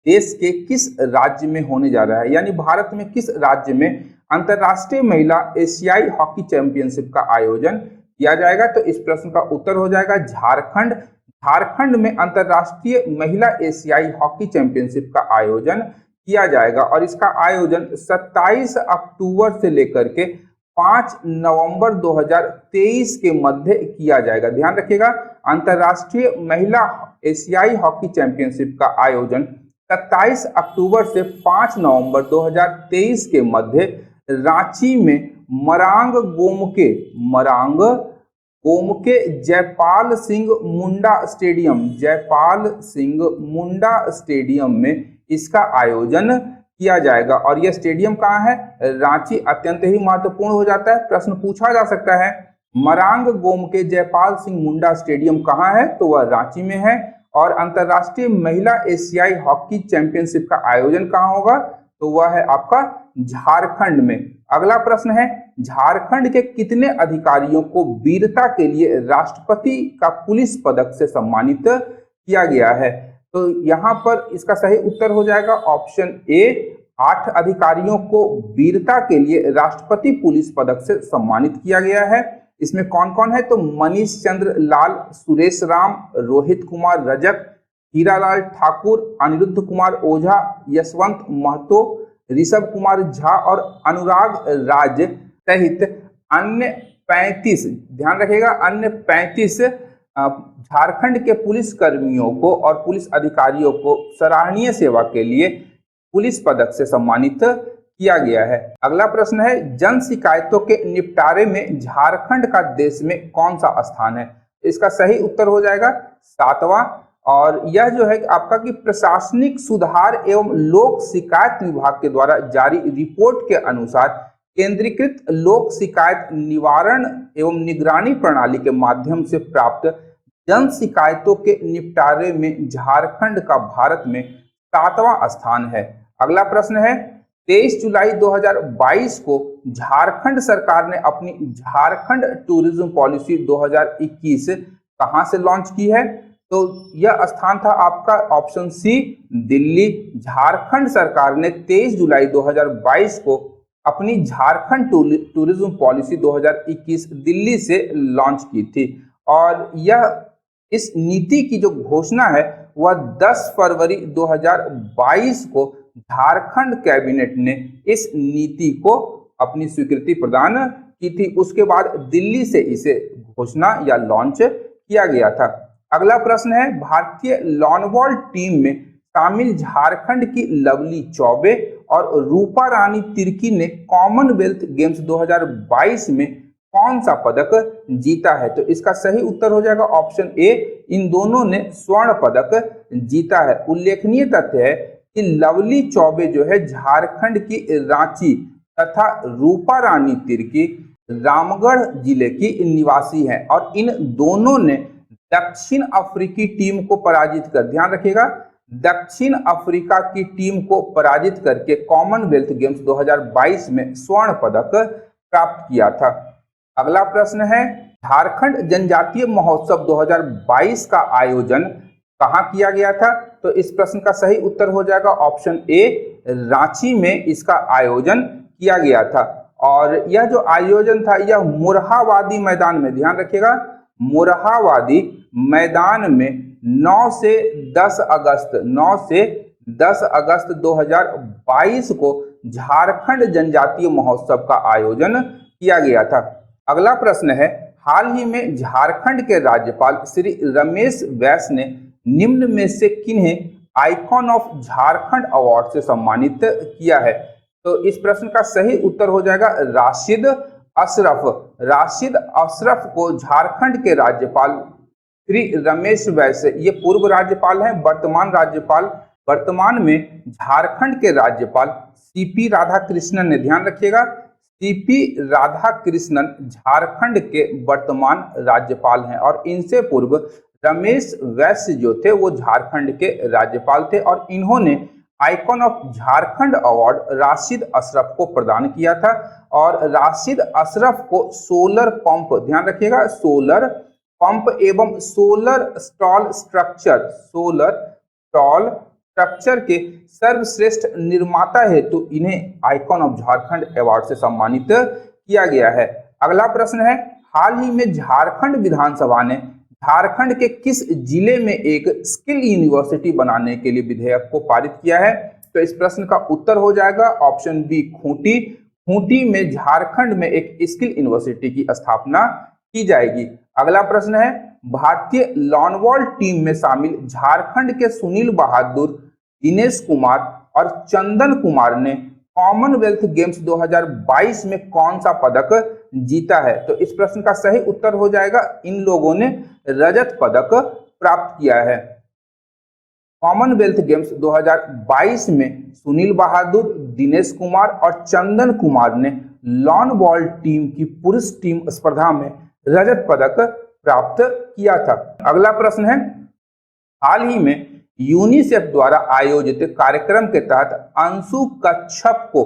देश के किस राज्य में होने जा रहा है? यानी भारत में किस राज्य में अंतरराष्ट्रीय महिला एशियाई हॉकी चैंपियनशिप का आयोजन किया जाएगा? तो इस प्रश्न का उत्तर हो जाएगा झारखंड। झारखंड में अंतर्राष्ट्रीय महिला एशियाई हॉकी चैंपियनशिप का आयोजन किया जाएगा और इसका आयोजन 27 अक्टूबर से लेकर के 5 नवंबर 2023 के मध्य किया जाएगा। ध्यान रखिएगा, अंतर्राष्ट्रीय महिला एशियाई हॉकी चैंपियनशिप का आयोजन 27 अक्टूबर से 5 नवंबर 2023 के मध्य रांची में मरांग गोमके जयपाल सिंह मुंडा स्टेडियम में इसका आयोजन किया जाएगा। और यह स्टेडियम कहाँ है? रांची। अत्यंत ही महत्वपूर्ण हो जाता है, प्रश्न पूछा जा सकता है मरांग गोमके जयपाल सिंह मुंडा स्टेडियम कहाँ है? तो वह रांची में है। और अंतर्राष्ट्रीय महिला एशियाई हॉकी चैंपियनशिप का आयोजन कहाँ होगा? तो वह है आपका झारखंड में। अगला प्रश्न है, झारखंड के कितने अधिकारियों को वीरता के लिए राष्ट्रपति का पुलिस पदक से सम्मानित किया गया है? तो यहाँ पर इसका सही उत्तर हो जाएगा ऑप्शन ए, 8 अधिकारियों को वीरता के लिए राष्ट्रपति पुलिस पदक से सम्मानित किया गया है। इसमें कौन कौन है? तो मनीष चंद्र लाल, सुरेश राम, रोहित कुमार रजक, हीरालाल ठाकुर, अनिरुद्ध कुमार ओझा, यशवंत महतो, ऋषभ कुमार झा और अनुराग राज सहित अन्य 35, ध्यान रखिएगा, अन्य 35 झारखंड के पुलिस कर्मियों को और पुलिस अधिकारियों को सराहनीय सेवा के लिए पुलिस पदक से सम्मानित किया गया है। अगला प्रश्न है, जन शिकायतों के निपटारे में झारखंड का देश में कौन सा स्थान है? इसका सही उत्तर हो जाएगा 7वां। और यह जो है आपका कि प्रशासनिक सुधार एवं लोक शिकायत विभाग के द्वारा जारी रिपोर्ट के अनुसार केंद्रीकृत लोक शिकायत निवारण एवं निगरानी प्रणाली के माध्यम से प्राप्त जन शिकायतों के निपटारे में झारखंड का भारत में 7वां स्थान है। अगला प्रश्न है, 23 जुलाई 2022 को झारखंड सरकार ने अपनी झारखंड टूरिज्म पॉलिसी 2021 कहां से लॉन्च की है? तो यह स्थान था आपका ऑप्शन सी, दिल्ली। झारखंड सरकार ने 23 जुलाई 2022 को अपनी झारखंड टूरिज्म पॉलिसी 2021 दिल्ली से लॉन्च की थी और यह इस नीति की जो घोषणा है वह 10 फरवरी 2022 को झारखंड कैबिनेट ने इस नीति को अपनी स्वीकृति प्रदान की थी। उसके बाद दिल्ली से इसे घोषणा या लॉन्च किया गया था। अगला प्रश्न है, भारतीय लॉनबॉल टीम में शामिल झारखंड की लवली चौबे और रूपा रानी तिर्की ने कॉमनवेल्थ गेम्स 2022 में कौन सा पदक जीता है? तो इसका सही उत्तर हो जाएगा ऑप्शन ए, इन दोनों ने स्वर्ण पदक जीता है। उल्लेखनीय तथ्य है कि लवली चौबे जो है झारखंड की रांची तथा रूपा रानी तिर्की रामगढ़ जिले की निवासी हैं और इन दोनों ने दक्षिण अफ्रीकी टीम को पराजित कर, ध्यान रखिएगा, दक्षिण अफ्रीका की टीम को पराजित करके कॉमनवेल्थ गेम्स 2022 में स्वर्ण पदक प्राप्त किया था। अगला प्रश्न है, झारखंड जनजातीय महोत्सव 2022 का आयोजन कहां किया गया था? तो इस प्रश्न का सही उत्तर हो जाएगा ऑप्शन ए, रांची में इसका आयोजन किया गया था। और यह जो आयोजन था यह मोरहाबादी मैदान में, ध्यान रखिएगा, मोरहाबादी मैदान में 9 से 10 अगस्त 2022 को झारखंड जनजातीय महोत्सव का आयोजन किया गया था। अगला प्रश्न है, हाल ही में झारखंड के राज्यपाल श्री रमेश बैस ने निम्न में से किन्हें आइकॉन ऑफ झारखंड अवार्ड से सम्मानित किया है? तो इस प्रश्न का सही उत्तर हो जाएगा राशिद अशरफ। राशिद अशरफ को झारखंड के राज्यपाल श्री रमेश बैस, ये पूर्व राज्यपाल हैं, वर्तमान में झारखंड के राज्यपाल सीपी राधाकृष्णन ने, ध्यान रखिएगा, सीपी राधाकृष्णन झारखंड के वर्तमान राज्यपाल हैं और इनसे पूर्व रमेश बैस जो थे वो झारखंड के राज्यपाल थे और इन्होंने icon of Jharkhand award Rashid Ashraf को प्रदान किया था। और राशिद अशरफ को सोलर पंप, ध्यान रखिएगा, सोलर पंप एवं सोलर स्टॉल स्ट्रक्चर के सर्वश्रेष्ठ निर्माता हेतु इन्हें आइकॉन ऑफ झारखंड अवार्ड से सम्मानित किया गया है। अगला प्रश्न है, हाल ही में झारखंड विधानसभा ने झारखंड के किस जिले में एक स्किल यूनिवर्सिटी बनाने के लिए विधेयक को पारित किया है? तो इस प्रश्न का उत्तर हो जाएगा ऑप्शन बी, खूंटी। खूंटी में झारखंड में एक स्किल यूनिवर्सिटी की स्थापना की जाएगी। अगला प्रश्न है, भारतीय लॉन बॉल टीम में शामिल झारखंड के सुनील बहादुर, दिनेश कुमार और चंदन कुमार ने कॉमनवेल्थ गेम्स 2022 में कौन सा पदक जीता है? तो इस प्रश्न का सही उत्तर हो जाएगा, इन लोगों ने रजत पदक प्राप्त किया है। कॉमनवेल्थ गेम्स 2022 में सुनील बहादुर, दिनेश कुमार और चंदन कुमार ने लॉन बॉल टीम की पुरुष टीम स्पर्धा में रजत पदक प्राप्त किया था। अगला प्रश्न है, हाल ही में यूनिसेफ द्वारा आयोजित कार्यक्रम के तहत अंशु कच्छप को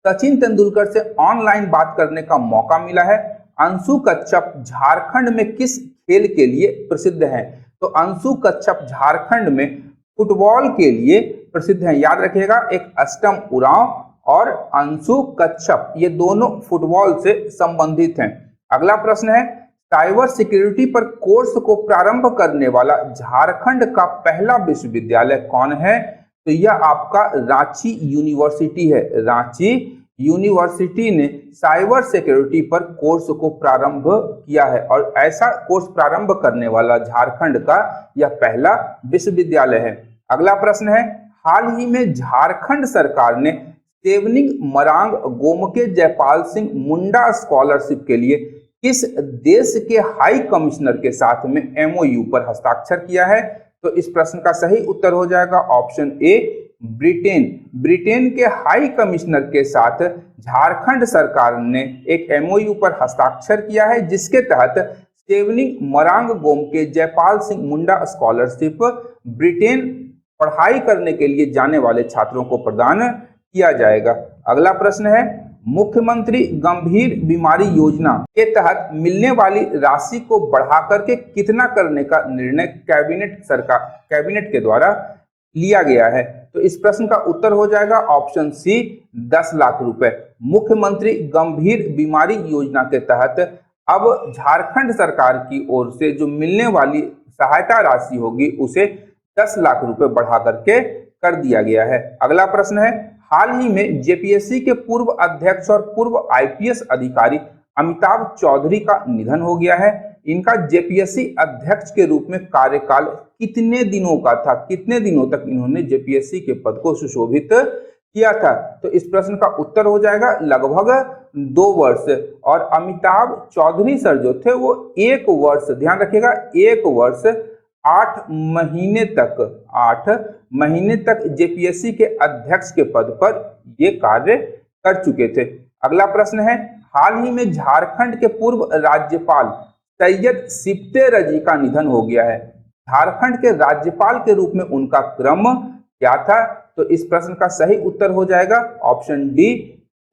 सचिन तेंदुलकर से ऑनलाइन बात करने का मौका मिला है। अंशु कच्छप झारखंड में किस खेल के लिए प्रसिद्ध हैं? तो अंशु कच्छप झारखंड में फुटबॉल के लिए प्रसिद्ध हैं। याद रखिएगा, एक अष्टम उरांव और अंशु कच्छप ये दोनों फुटबॉल से संबंधित हैं। अगला प्रश्न है, साइबर सिक्योरिटी पर कोर्स को प्रारंभ करने वाला झारखंड का पहला विश्वविद्यालय कौन है? तो यह आपका रांची यूनिवर्सिटी है। रांची यूनिवर्सिटी ने साइबर सिक्योरिटी पर कोर्स को प्रारंभ किया है और ऐसा कोर्स प्रारंभ करने वाला झारखंड का यह पहला विश्वविद्यालय है। अगला प्रश्न है, हाल ही में झारखंड सरकार ने सेवनिंग मरांग गोमके जयपाल सिंह मुंडा स्कॉलरशिप के लिए किस देश के हाई कमिश्नर के साथ में एमओयू पर हस्ताक्षर किया है? तो इस प्रश्न का सही उत्तर हो जाएगा ऑप्शन ए, ब्रिटेन। ब्रिटेन के हाई कमिश्नर के साथ झारखंड सरकार ने एक एमओयू पर हस्ताक्षर किया है, जिसके तहत सेवनिंग मरांग गोमके जयपाल सिंह मुंडा स्कॉलरशिप ब्रिटेन पढ़ाई करने के लिए जाने वाले छात्रों को प्रदान किया जाएगा। अगला प्रश्न है, मुख्यमंत्री गंभीर बीमारी योजना के तहत मिलने वाली राशि को बढ़ाकर के कितना करने का निर्णय कैबिनेट के द्वारा लिया गया है? तो इस प्रश्न का उत्तर हो जाएगा ऑप्शन सी, 10 लाख रुपए। मुख्यमंत्री गंभीर बीमारी योजना के तहत अब झारखंड सरकार की ओर से जो मिलने वाली सहायता राशि होगी उसे 10 लाख रुपए बढ़ा करके कर दिया गया है। अगला प्रश्न है, हाल ही में जेपीएससी के पूर्व अध्यक्ष और पूर्व आईपीएस अधिकारी अमिताभ चौधरी का निधन हो गया है। इनका जेपीएससी अध्यक्ष के रूप में कार्यकाल कितने दिनों का था? कितने दिनों तक इन्होंने जेपीएससी के पद को सुशोभित किया था? तो इस प्रश्न का उत्तर हो जाएगा लगभग 2 वर्ष। और अमिताभ चौधरी सर जो थे वो 1 वर्ष, ध्यान रखिएगा, 1 वर्ष 8 महीने तक जेपीएससी के अध्यक्ष के पद पर ये कार्य कर चुके थे। अगला प्रश्न है, हाल ही में झारखंड के पूर्व राज्यपाल सैयद सिप्ते रजी का निधन हो गया है। झारखंड के राज्यपाल के रूप में उनका क्रम क्या था? तो इस प्रश्न का सही उत्तर हो जाएगा ऑप्शन डी,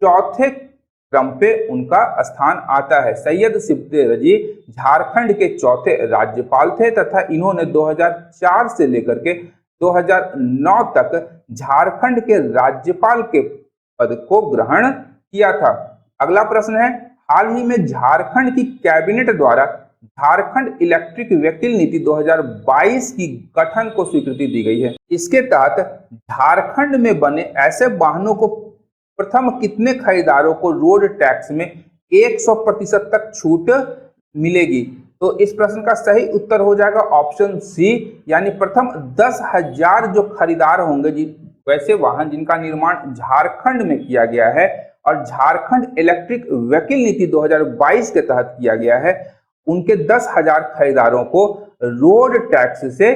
चौथे क्रम पे उनका स्थान आता है। सैयद सिप्ते रजी झारखंड के चौथे राज्यपाल थे तथा इन्होंने 2004 से लेकर के 2009 तक झारखंड के राज्यपाल के पद को ग्रहण किया था। अगला प्रश्न है, हाल ही में झारखंड की कैबिनेट द्वारा झारखंड इलेक्ट्रिक व्हीकल नीति 2022 की गठन को स्वीकृति दी गई है। इसके तहत झारखंड में बने ऐसे वाहनों को प्रथम कितने खरीदारों को रोड टैक्स में 100% तक छूट मिलेगी? तो इस प्रश्न का सही उत्तर हो जाएगा ऑप्शन सी, यानी प्रथम 10,000 जो खरीदार होंगे वैसे वाहन जिनका निर्माण झारखंड में किया गया है और झारखंड इलेक्ट्रिक व्हीकल नीति 2022 के तहत किया गया है, उनके 10,000 खरीदारों को रोड टैक्स से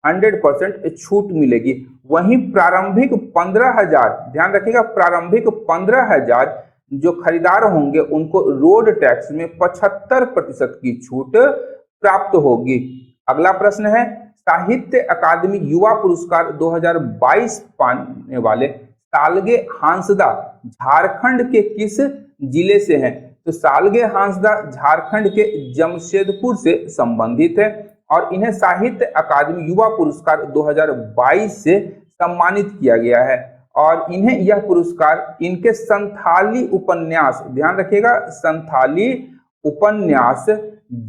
100% छूट मिलेगी। वहीं प्रारंभिक 15,000, ध्यान रखिएगा, प्रारंभिक 15,000 जो खरीदार होंगे उनको रोड टैक्स में 75% की छूट प्राप्त होगी। अगला प्रश्न है, साहित्य अकादमी युवा पुरस्कार 2022 पाने वाले सालगे हांसदा झारखंड के किस जिले से हैं? तो सालगे हांसदा झारखंड के जमशेदपुर से संबंधित है और इन्हें साहित्य अकादमी युवा पुरस्कार 2022 से सम्मानित किया गया है और इन्हें यह पुरस्कार इनके संथाली उपन्यास, ध्यान रखिएगा, संथाली उपन्यास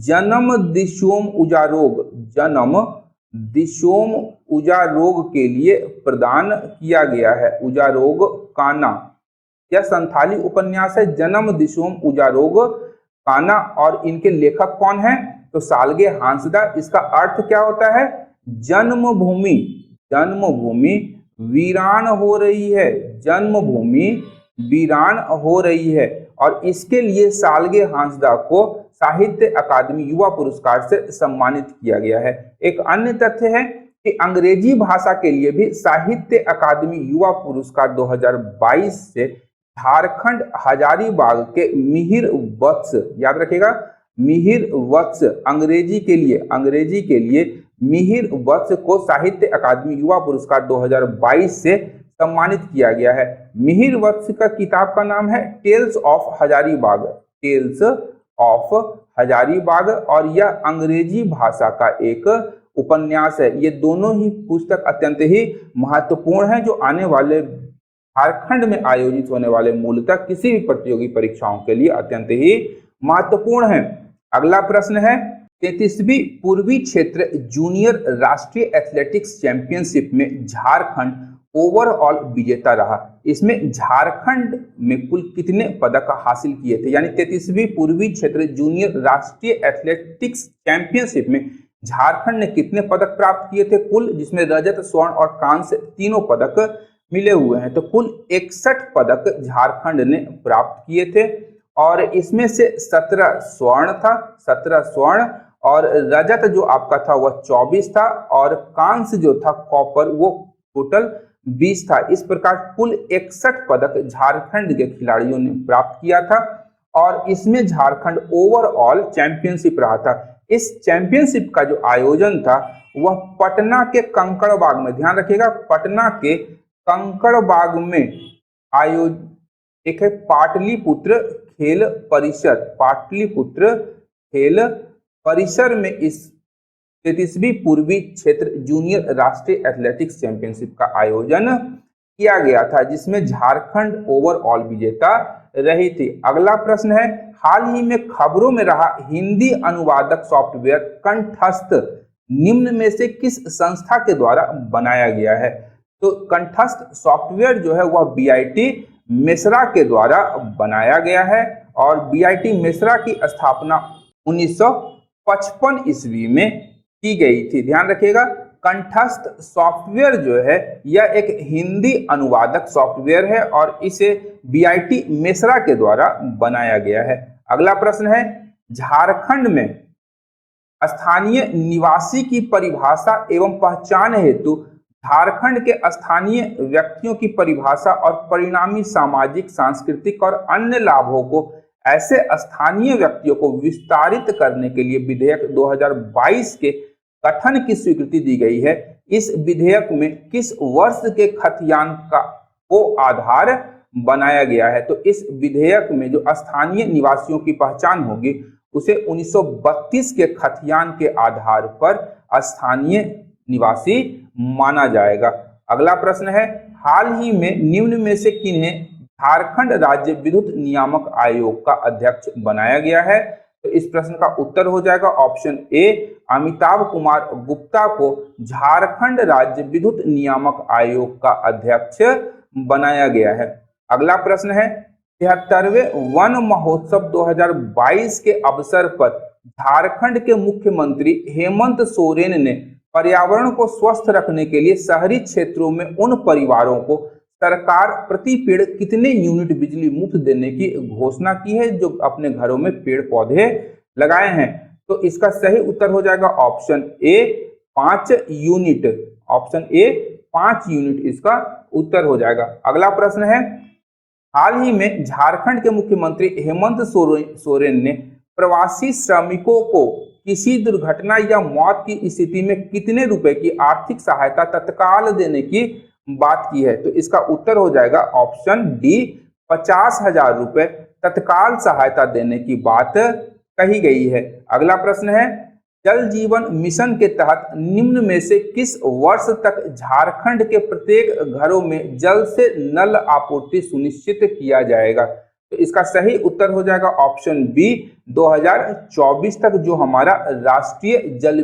जन्म दिशोम उजारोग, जन्म दिशोम उजारोग के लिए प्रदान किया गया है। उजारोग काना, यह संथाली उपन्यास है जन्म दिशोम उजारोग काना। और इनके लेखक कौन है? तो सालगे हांसदा। इसका अर्थ क्या होता है? जन्मभूमि, जन्मभूमि वीरान हो रही है, जन्मभूमि वीरान हो रही है। और इसके लिए सालगे हांसदा को साहित्य अकादमी युवा पुरस्कार से सम्मानित किया गया है। एक अन्य तथ्य है कि अंग्रेजी भाषा के लिए भी साहित्य अकादमी युवा पुरस्कार 2022 से झारखंड हजारीबाग के मिहिर वत्स, याद रखिएगा मिहिर वत्स, अंग्रेजी के लिए मिहिर वत्स को साहित्य अकादमी युवा पुरस्कार 2022 से सम्मानित किया गया है। मिहिर वत्स का किताब का नाम है tales of Hazaribagh, tales of Hazaribagh, और यह अंग्रेजी भाषा का एक उपन्यास है। ये दोनों ही पुस्तक अत्यंत ही महत्वपूर्ण है, जो आने वाले झारखंड में आयोजित होने वाले मूलतः किसी भी प्रतियोगी परीक्षाओं के लिए अत्यंत ही महत्वपूर्ण है। अगला प्रश्न है 33वीं पूर्वी क्षेत्र जूनियर राष्ट्रीय एथलेटिक्स चैंपियनशिप में झारखंड ओवरऑल विजेता रहा। इसमें झारखंड में कुल कितने पदक हासिल किए थे? यानी 33वीं पूर्वी क्षेत्र जूनियर राष्ट्रीय एथलेटिक्स चैंपियनशिप में झारखंड ने कितने पदक प्राप्त किए थे कुल, जिसमें रजत, स्वर्ण और कांस्य तीनों पदक मिले हुए हैं। तो कुल 61 पदक झारखंड ने प्राप्त किए थे, और इसमें से 17 स्वर्ण था, 17 स्वर्ण, और रजत जो आपका था वह 24 था, और कांस्य जो था कॉपर वो टोटल 20 था। इस प्रकार कुल 61 पदक झारखंड के खिलाड़ियों ने प्राप्त किया था, और इसमें झारखंड ओवरऑल चैंपियनशिप रहा था। इस चैंपियनशिप का जो आयोजन था वह पटना के कंकड़बाग में, ध्यान रखिएगा पटना के कंकड़बाग में आयोजित एक है पाटलिपुत्र खेल परिसर, पाटलिपुत्र खेल परिसर में इस 33वीं पूर्वी क्षेत्र जूनियर राष्ट्रीय एथलेटिक्स चैंपियनशिप का आयोजन किया गया था, जिसमें झारखंड ओवरऑल विजेता रही थी। अगला प्रश्न है हाल ही में खबरों में रहा हिंदी अनुवादक सॉफ्टवेयर कंठस्थ निम्न में से किस संस्था के द्वारा बनाया गया है? तो कंठस्थ सॉफ्टवेयर जो है वह बीआईटी मेसरा के द्वारा बनाया गया है, और बीआईटी मेसरा की स्थापना 1955 ईस्वी में की गई थी। ध्यान रखिएगा कंठस्थ सॉफ्टवेयर जो है यह एक हिंदी अनुवादक सॉफ्टवेयर है, और इसे बीआईटी मेसरा के द्वारा बनाया गया है। अगला प्रश्न है झारखंड में स्थानीय निवासी की परिभाषा एवं पहचान हेतु झारखंड के स्थानीय व्यक्तियों की परिभाषा और परिणामी सामाजिक, सांस्कृतिक और अन्य लाभों को ऐसे स्थानीय व्यक्तियों को विस्तारित करने के लिए विधेयक 2022 के गठन की स्वीकृति दी गई है। इस विधेयक में किस वर्ष के खतियान को आधार बनाया गया है? तो इस विधेयक में जो स्थानीय निवासियों की पहचान होगी उसे 1932 के खतियान के आधार पर स्थानीय निवासी माना जाएगा। अगला प्रश्न है हाल ही में निम्न में से किन्हें झारखंड राज्य विद्युत नियामक आयोग का अध्यक्ष बनाया गया है? तो इस प्रश्न का उत्तर हो जाएगा ऑप्शन ए, अमिताभ कुमार गुप्ता को झारखंड राज्य विद्युत नियामक आयोग का अध्यक्ष बनाया गया है। अगला प्रश्न है 73वें वन महोत्सव 2022 के अवसर पर झारखंड के मुख्यमंत्री हेमंत सोरेन ने पर्यावरण को स्वस्थ रखने के लिए शहरी क्षेत्रों में उन परिवारों को सरकार प्रति पेड़ कितने यूनिट बिजली मुफ्त देने की घोषणा की है जो अपने घरों में पेड़ पौधे लगाए हैं? तो इसका सही उत्तर हो जाएगा option A 5 unit, option A 5 unit इसका उत्तर हो जाएगा। अगला प्रश्न है हाल ही में झारखंड के मुख्यमंत्री हेमंत सोरेन ने प्रवासी श्रमिकों को किसी दुर्घटना या मौत की स्थिति में कितने रुपए की आर्थिक सहायता तत्काल देने की बात की है? तो इसका उत्तर हो जाएगा ऑप्शन डी 50,000 रुपए तत्काल सहायता देने की बात कही गई है। अगला प्रश्न है जल जीवन मिशन के तहत निम्न में से किस वर्ष तक झारखंड के प्रत्येक घरों में जल से नल आपूर्ति सुनिश्चित किया जाएगा? तो इसका सही उत्तर हो जाएगा ऑप्शन बी 2024 तक जो हमारा राष्ट्रीय जल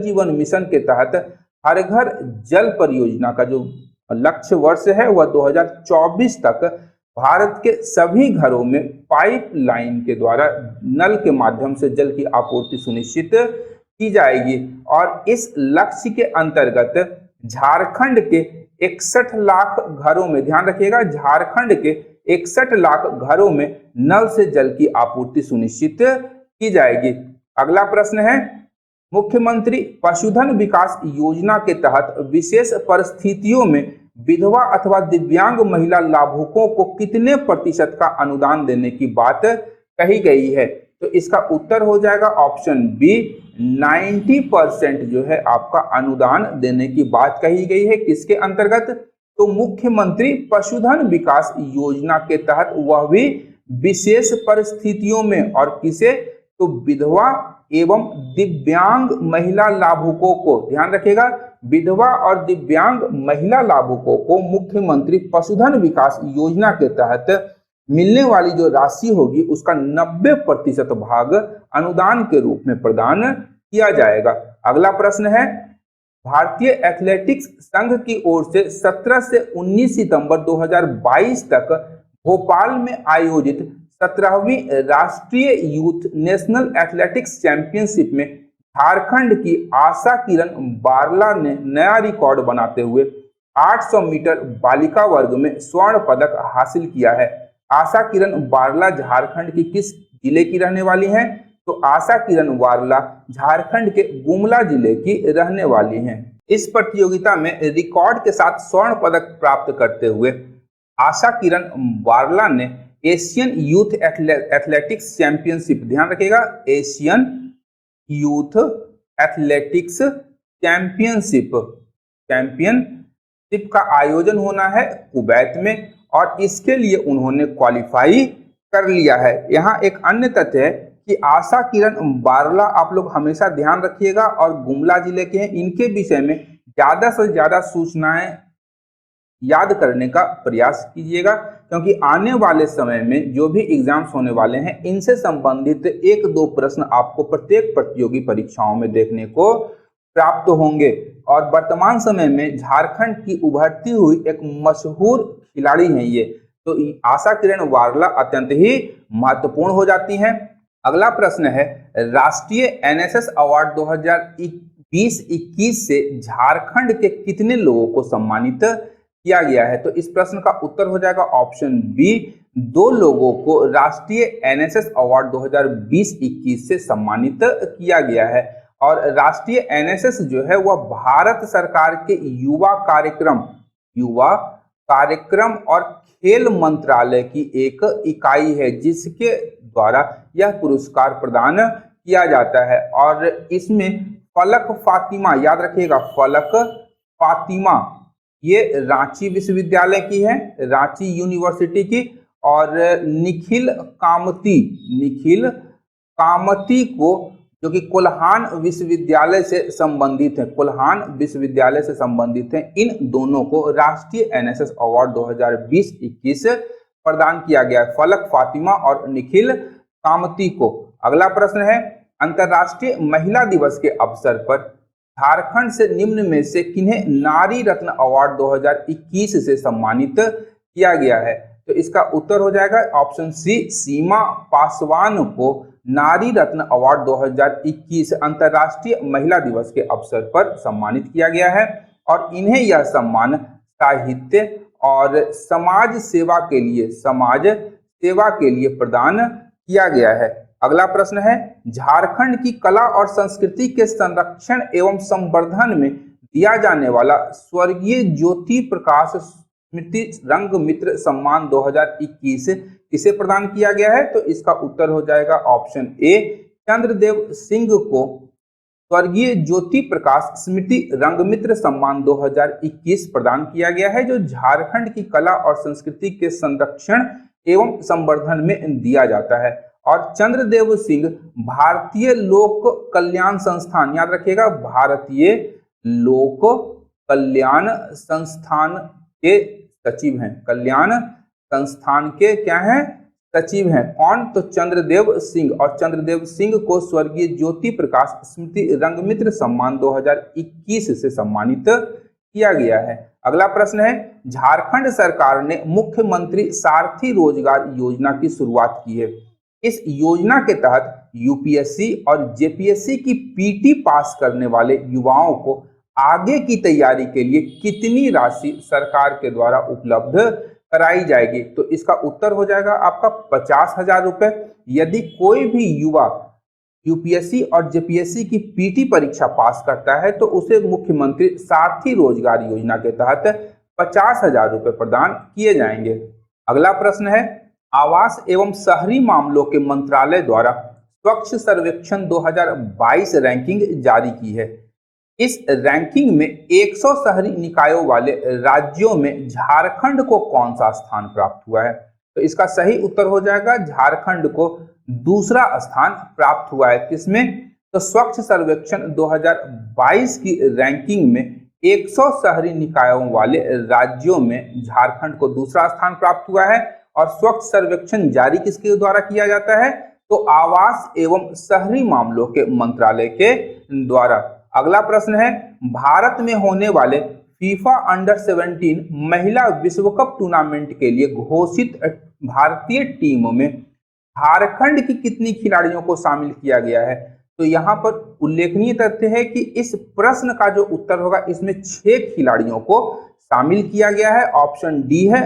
जीवन मिशन के तहत हर घर जल परियोजना का जो लक्ष्य वर्ष है वह 2024 तक भारत के सभी घरों में पाइपलाइन के द्वारा नल के माध्यम से जल की आपूर्ति सुनिश्चित की जाएगी। और इस लक्ष्य के अंतर्गत झारखंड के 61 लाख घरों में, ध्यान रखिएगा, झारखंड के 61 लाख घरों में नल से जल की आपूर्ति सुनिश्चित की जाएगी। अगला प्रश्न है, मुख्यमंत्री पशुधन विकास योजना के तहत विशेष परिस्थितियों में विधवा अथवा दिव्यांग महिला लाभुकों को कितने प्रतिशत का अनुदान देने की बात कही गई है? तो इसका उत्तर हो जाएगा ऑप्शन बी, 90% जो है आपका अनुदान देने की बात कही गई है। किसके अंतर्गत? तो मुख्यमंत्री पशुधन विकास योजना के तहत, वह भी विशेष परिस्थितियों में। और किसे? तो विधवा एवं दिव्यांग महिला लाभुकों को, ध्यान रखिएगा, विधवा और दिव्यांग महिला लाभुकों को मुख्यमंत्री पशुधन विकास योजना के तहत मिलने वाली जो राशि होगी उसका 90% भाग अनुदान के रूप में प्रदान किया जाएगा। अगला प्रश्न है, भारतीय एथलेटिक्स संघ की ओर से 17 से 19 सितंबर 2022 तक भोपाल में आयोजित 17वीं राष्ट्रीय यूथ नेशनल एथलेटिक्स चैंपियनशिप में झारखंड की आशा किरण बारला ने नया रिकॉर्ड बनाते हुए 800 मीटर बालिका वर्ग में स्वर्ण पदक हासिल किया है। आशा किरण बारला झारखंड की किस जिले की रहने वाली हैं? तो आशा किरण बारला झारखंड के गुमला जिले की रहने वाली हैं। इस प्रतियोगिता में रिकॉर्ड के साथ स्वर्ण पदक प्राप्त करते हुए आशा किरण बारला ने एशियन यूथ एथलेटिक्स चैंपियनशिप, ध्यान रखिएगा, एशियन यूथ एथलेटिक्स चैंपियनशिप का आयोजन होना है कुवैत में, और इसके लिए उन्होंने क्वालिफाई कर लिया है। यहाँ एक अन्य तथ्य है कि आशा किरण बारला, आप लोग हमेशा ध्यान रखिएगा, और गुमला जिले के हैं, इनके विषय में ज्यादा से ज्यादा सूचनाएं याद करने का प्रयास कीजिएगा, क्योंकि आने वाले समय में जो भी एग्जाम्स होने वाले हैं इनसे संबंधित 1-2 प्रश्न आपको प्रत्येक प्रतियोगी परीक्षाओं में देखने को प्राप्त होंगे। और वर्तमान समय में झारखंड की उभरती हुई एक मशहूर खिलाड़ी हैं ये, तो आशा किरण बारला अत्यंत ही महत्वपूर्ण हो जाती हैं। अगला प्रश्न है, राष्ट्रीय एनएसएस अवार्ड 2020-21 से झारखंड के कितने लोगों को सम्मानित किया गया है? तो इस प्रश्न का उत्तर हो जाएगा ऑप्शन बी, 2 लोगों को राष्ट्रीय एनएसएस अवार्ड 2020-21 से सम्मानित किया गया है। और राष्ट्रीय एनएसएस जो है वह भारत सरकार के युवा कार्यक्रम और खेल मंत्रालय की एक इकाई है, जिसके द्वारा यह पुरस्कार प्रदान किया जाता है। और इसमें फलक फातिमा, याद रखिएगा, फलक फातिमा ये रांची विश्वविद्यालय की है, रांची यूनिवर्सिटी की, और निखिल कामती को, जो कि कोल्हान विश्वविद्यालय से संबंधित है, कोल्हान विश्वविद्यालय से संबंधित है, इन दोनों को राष्ट्रीय एनएसएस अवार्ड 2020-21 प्रदान किया गया है, फलक फातिमा और निखिल कामती को। अगला प्रश्न है, अंतर्राष्ट्रीय महिला दिवस के अवसर पर झारखंड से निम्न में से किन्हें नारी रत्न अवार्ड 2021 से सम्मानित किया गया है? तो इसका उत्तर हो जाएगा ऑप्शन सी, सीमा पासवान को नारी रत्न अवार्ड 2021 अंतर्राष्ट्रीय महिला दिवस के अवसर पर सम्मानित किया गया है, और इन्हें यह सम्मान साहित्य और समाज सेवा के लिए प्रदान किया गया है। अगला प्रश्न है, झारखंड की कला और संस्कृति के संरक्षण एवं संवर्धन में दिया जाने वाला स्वर्गीय ज्योति प्रकाश स्मृति रंग मित्र सम्मान 2021 किसे प्रदान किया गया है? तो इसका उत्तर हो जाएगा ऑप्शन ए, चंद्रदेव सिंह को स्वर्गीय ज्योति प्रकाश स्मृति रंगमित्र सम्मान 2021 प्रदान किया गया है, जो झारखंड की कला और संस्कृति के संरक्षण एवं संवर्धन में दिया जाता है। और चंद्रदेव सिंह भारतीय लोक कल्याण संस्थान, याद रखिएगा, भारतीय लोक कल्याण संस्थान के सचिव हैं, कल्याण संस्थान के क्या हैं? सचिव हैं। कौन? तो चंद्रदेव सिंह, और चंद्रदेव सिंह को स्वर्गीय ज्योति प्रकाश स्मृति रंगमित्र सम्मान 2021 से सम्मानित किया गया है। अगला प्रश्न है, झारखंड सरकार ने मुख्यमंत्री सारथी रोजगार योजना की शुरुआत की है। इस योजना के तहत यूपीएससी और जेपीएससी की पीटी पास करने वाले युवाओं को आगे की तैयारी के लिए कितनी राशि सरकार के द्वारा उपलब्ध कराई जाएगी? तो इसका उत्तर हो जाएगा आपका 50,000 रुपए। यदि कोई भी युवा यूपीएससी और जेपीएससी की पीटी परीक्षा पास करता है तो उसे मुख्यमंत्री सारथी रोजगार योजना के तहत 50,000 रुपए प्रदान किए जाएंगे। अगला प्रश्न है, आवास एवं शहरी मामलों के मंत्रालय द्वारा स्वच्छ सर्वेक्षण 2022 रैंकिंग जारी की है। इस रैंकिंग में 100 शहरी निकायों वाले राज्यों में झारखंड को कौन सा स्थान प्राप्त हुआ है? तो इसका सही उत्तर हो जाएगा झारखंड को दूसरा स्थान प्राप्त हुआ है। किसमें? तो स्वच्छ सर्वेक्षण 2022 की रैंकिंग में 100 शहरी निकायों वाले राज्यों में झारखंड को दूसरा स्थान प्राप्त हुआ है। और स्वच्छ सर्वेक्षण जारी किसके द्वारा किया जाता है? तो आवास एवं शहरी मामलों के मंत्रालय के द्वारा। अगला प्रश्न है, भारत में होने वाले फीफा अंडर 17 महिला विश्व कप टूर्नामेंट के लिए घोषित भारतीय टीम में झारखंड की कितनी खिलाड़ियों को शामिल किया गया है? तो यहाँ पर उल्लेखनीय तथ्य है कि इस प्रश्न का जो उत्तर होगा इसमें 6 खिलाड़ियों को शामिल किया गया है। ऑप्शन डी है,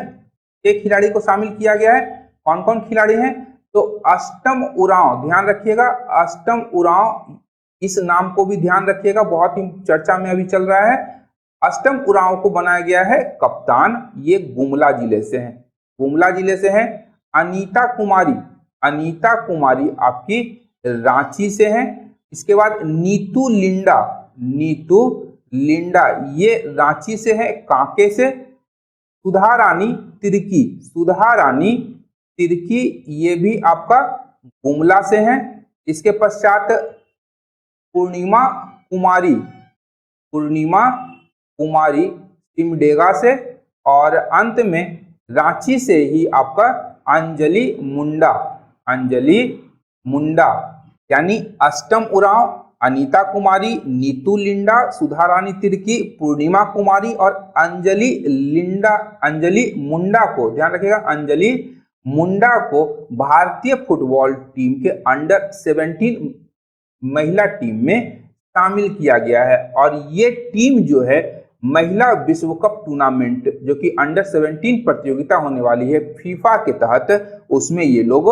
6 खिलाड़ी को शामिल किया गया है। कौन कौन खिलाड़ी हैं? तो अष्टम उरांव, ध्यान रखिएगा, अष्टम उरांव, इस नाम को भी ध्यान रखिएगा, बहुत ही चर्चा में अभी चल रहा है। अष्टम उरांव को बनाया गया है कप्तान, ये गुमला जिले से हैं, गुमला जिले से हैं। अनीता कुमारी, अनीता कुमारी आपकी रांची से हैं। इसके बाद नीतू लिंडा, नीतू लिंडा ये रांची से है, कांके से। सुधा रानी तिर्की, सुधा रानी तिर्की ये भी आपका गुमला से हैं। इसके पश्चात पूर्णिमा कुमारी, पूर्णिमा कुमारी सिमडेगा से। और अंत में रांची से ही आपका अंजलि मुंडा, अंजलि मुंडा। यानी अष्टम उरांव, अनीता कुमारी, नीतू लिंडा, सुधा रानी तिर्की, पूर्णिमा कुमारी और अंजलि लिंडा, अंजलि मुंडा को ध्यान रखिएगा, अंजलि मुंडा को भारतीय फुटबॉल टीम के अंडर 17 महिला टीम में शामिल किया गया है। और ये टीम जो है महिला विश्व कप टूर्नामेंट जो कि अंडर 17 प्रतियोगिता होने वाली है फीफा के तहत, उसमें ये लोग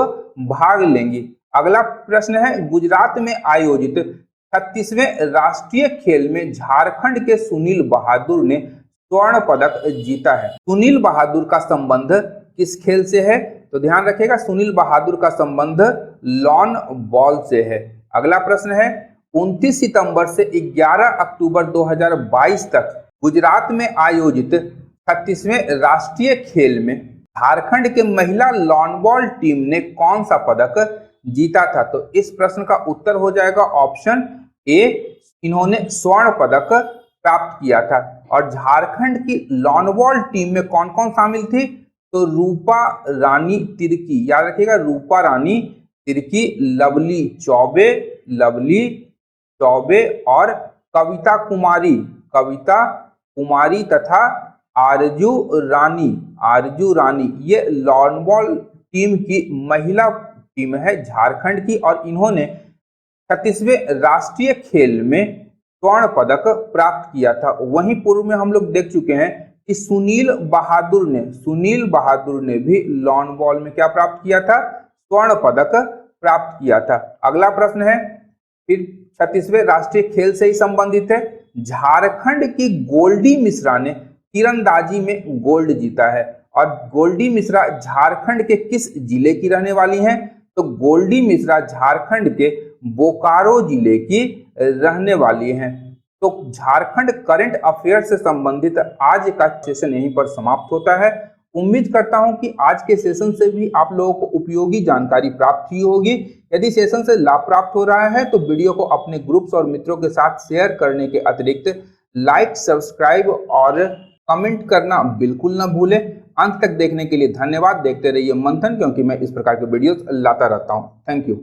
भाग लेंगी। अगला प्रश्न है, गुजरात में आयोजित 36वें राष्ट्रीय खेल में झारखंड के सुनील बहादुर ने स्वर्ण पदक जीता है। सुनील बहादुर का संबंध किस खेल से है? तो ध्यान रखिएगा, सुनील बहादुर का संबंध लॉन बॉल से है। अगला प्रश्न है, 29 सितंबर से 11 अक्टूबर 2022 तक गुजरात में आयोजित 36वें राष्ट्रीय खेल में झारखंड के महिला लॉन बॉल टीम ने कौन सा पदक जीता था? तो इस प्रश्न का उत्तर हो जाएगा ऑप्शन ए, इन्होंने स्वर्ण पदक प्राप्त किया था। और झारखंड की लॉन बॉल टीम में कौन कौन शामिल थी? तो रूपा रानी तिर्की, याद रखिएगा, रूपा रानी तिर्की, लवली चौबे, लवली चौबे और कविता कुमारी, कविता कुमारी तथा आरजू रानी, आरजू रानी, ये लॉन बॉल टीम की महिला टीम है झारखंड की। और इन्होंने 36वें राष्ट्रीय खेल में स्वर्ण पदक प्राप्त किया था। वहीं पूर्व में हम लोग देख चुके हैं कि सुनील बहादुर ने भी लॉन बॉल में क्या प्राप्त किया था? स्वर्ण पदक प्राप्त किया था। अगला प्रश्न है, फिर 36वें राष्ट्रीय खेल से ही संबंधित है। झारखंड की गोल्डी मिश्रा ने तीरंदाजी में गोल्ड जीता है। और गोल्डी मिश्रा झारखंड के किस जिले की रहने वाली हैं? तो गोल्डी मिश्रा झारखंड के बोकारो जिले की रहने वाली हैं। तो झारखंड करंट अफेयर से संबंधित आज का सेशन यहीं पर समाप्त होता है। उम्मीद करता हूं कि आज के सेशन से भी आप लोगों को उपयोगी जानकारी प्राप्त हुई होगी। यदि सेशन से लाभ प्राप्त हो रहा है तो वीडियो को अपने ग्रुप्स और मित्रों के साथ शेयर करने के अतिरिक्त लाइक, सब्सक्राइब और कमेंट करना बिल्कुल ना भूलें। अंत तक देखने के लिए धन्यवाद। देखते रहिए मंथन, क्योंकि मैं इस प्रकार के वीडियोस लाता रहता हूँ। Thank you.